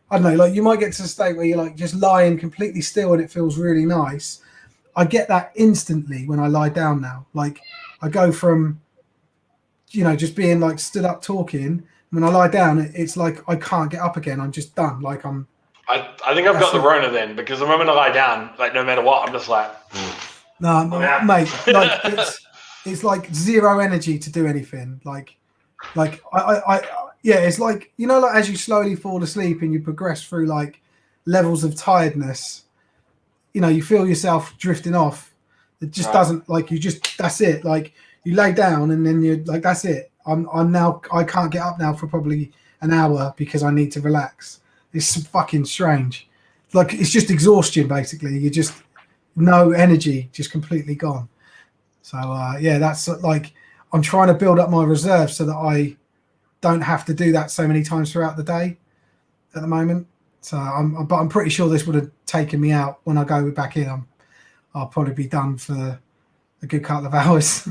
I don't know, like you might get to the state where you're like just lying completely still and it feels really nice. I get that instantly when I lie down now. Like I go from, just being like stood up talking. When I lie down, it's like I can't get up again. I'm just done. Like I think I've got the Rona then, because the moment I lie down, like no matter what, I'm just like, no, mate. Like it's like zero energy to do anything. Like it's like like as you slowly fall asleep and you progress through like levels of tiredness, you feel yourself drifting off. It just doesn't that's it. Like you lay down and then you're like, that's it. I can't get up now for probably an hour because I need to relax. It's fucking strange. Like it's just exhaustion basically. You just no energy, just completely gone. So that's like I'm trying to build up my reserves so that I don't have to do that so many times throughout the day at the moment. So I'm pretty sure this would have taken me out when I go back in. I'll probably be done for a good couple of hours.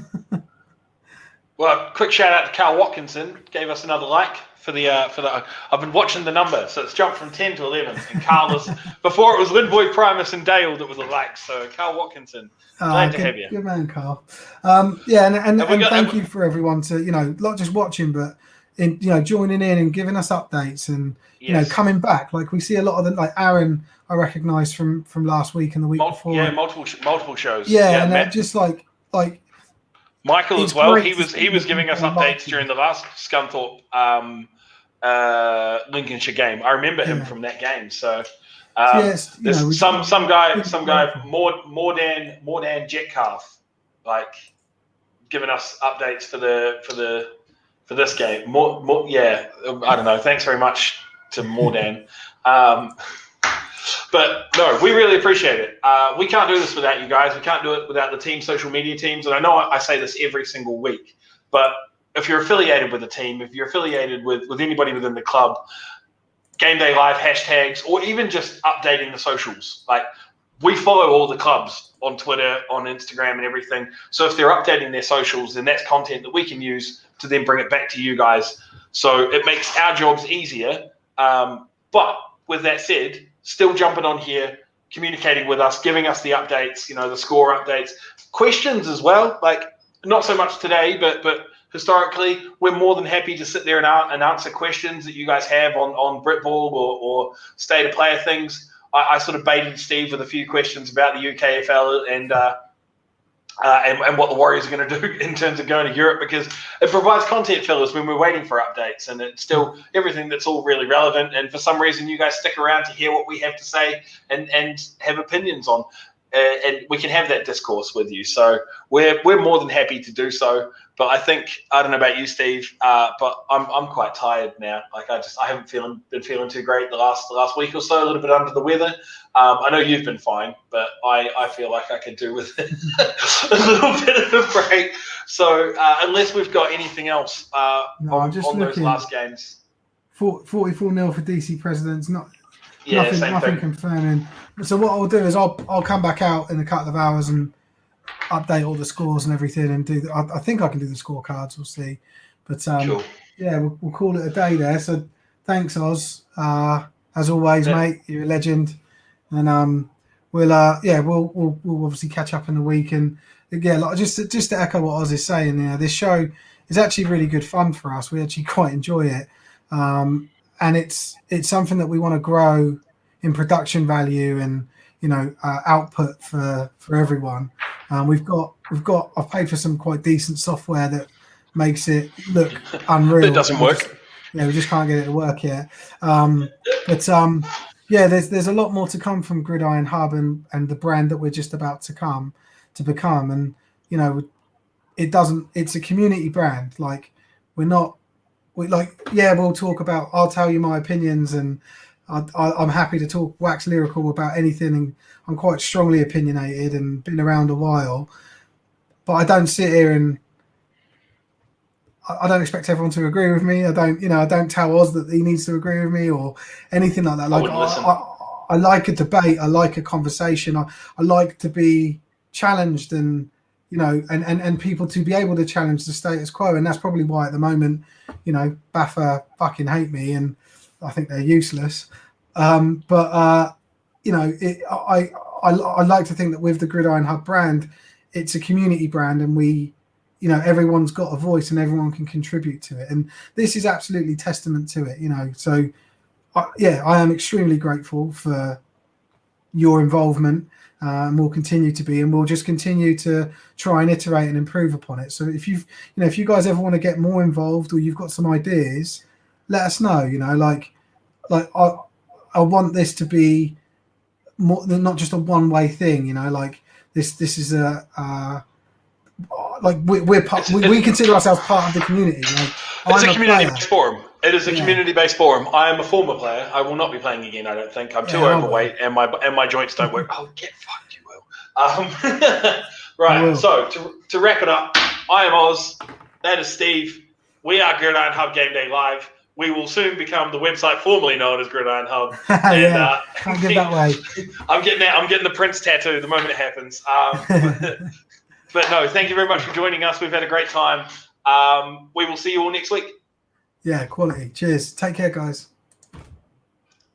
Well, quick shout out to Carl Watkinson, gave us another like for the. I've been watching the number, so it's jumped from 10 to 11. And Carl was before it was Lindboy, Primus, and Dale that were the likes. So Carl Watkinson, glad to have you. Good man, Carl. And thank you for everyone to not just watching, but joining in and giving us updates and coming back. Like we see a lot of them, like Aaron, I recognised from last week and the week before. Yeah, multiple shows. Yeah, and Matt, just like. Michael as well. He was giving us updates during the last Scunthorpe Lincolnshire game. I remember him from that game. So some guy more than Jetcalf, like giving us updates for this game. I don't know. Thanks very much to Mordan. But no, we really appreciate it. We can't do this without you guys. We can't do it without the team social media teams. And I know I say this every single week, but if you're affiliated with a team, if you're affiliated with anybody within the club, Gameday Live hashtags, or even just updating the socials. Like we follow all the clubs on Twitter, on Instagram and everything. So if they're updating their socials, then that's content that we can use to then bring it back to you guys. So it makes our jobs easier. But with that said, still jumping on here, communicating with us, giving us the updates, the score updates, questions as well. Like not so much today, but historically, we're more than happy to sit there and answer questions that you guys have on Britball or state of player things. I sort of baited Steve with a few questions about the UKFL and what the Warriors are going to do in terms of going to Europe, because it provides content fillers when we're waiting for updates, and it's still everything that's all really relevant. And for some reason, you guys stick around to hear what we have to say and have opinions on, and we can have that discourse with you. So we're more than happy to do so. But I don't know about you, Steve, but I'm quite tired now. Like I haven't been feeling too great the last week or so, a little bit under the weather. I know you've been fine, but I feel like I could do with a little bit of a break. So unless we've got anything else on those last games. 44-0 for DC Presidents, nothing confirming. So what I'll do is I'll come back out in a couple of hours and update all the scores and everything, and do. I think I can do the scorecards. We'll see, but cool. We'll call it a day there. So thanks, Oz. As always, mate, you're a legend, and we'll obviously catch up in the week. And like just to echo what Oz is saying, this show is actually really good fun for us. We actually quite enjoy it, and it's something that we want to grow in production value and output for everyone. I've paid for some quite decent software that makes it look unreal. It doesn't work. We just can't get it to work yet. There's a lot more to come from Gridiron Hub and the brand that we're just about to become. And it's a community brand. Like we'll talk about. I'll tell you my opinions, and I'm happy to wax lyrical about anything, and I'm quite strongly opinionated and been around a while. But I don't sit here and I don't expect everyone to agree with me. I don't tell Oz that he needs to agree with me or anything like that. Like I like a debate. I like a conversation. I like to be challenged and people to be able to challenge the status quo. And that's probably why at the moment, Baffa fucking hate me and I think they're useless. I I like to think that with the Gridiron Hub brand, it's a community brand, and we, everyone's got a voice and everyone can contribute to it. And this is absolutely testament to it, So, I am extremely grateful for your involvement, and we'll continue to be, and we'll just continue to try and iterate and improve upon it. So if if you guys ever want to get more involved, or you've got some ideas, let us know. I want this to be more than not just a one-way thing. This is we consider ourselves part of the community. It's a community-based forum. It is a community-based forum. I am a former player. I will not be playing again. I don't think I'm too overweight, and my joints don't work. Oh, get fucked, you will. Right. So to wrap it up, I am Oz. That is Steve. We are Gridiron Hub Game Day Live. We will soon become the website formerly known as Gridiron Hub. And, can't get that way. I'm getting the Prince tattoo the moment it happens. But no, thank you very much for joining us. We've had a great time. We will see you all next week. Yeah, quality. Cheers. Take care, guys.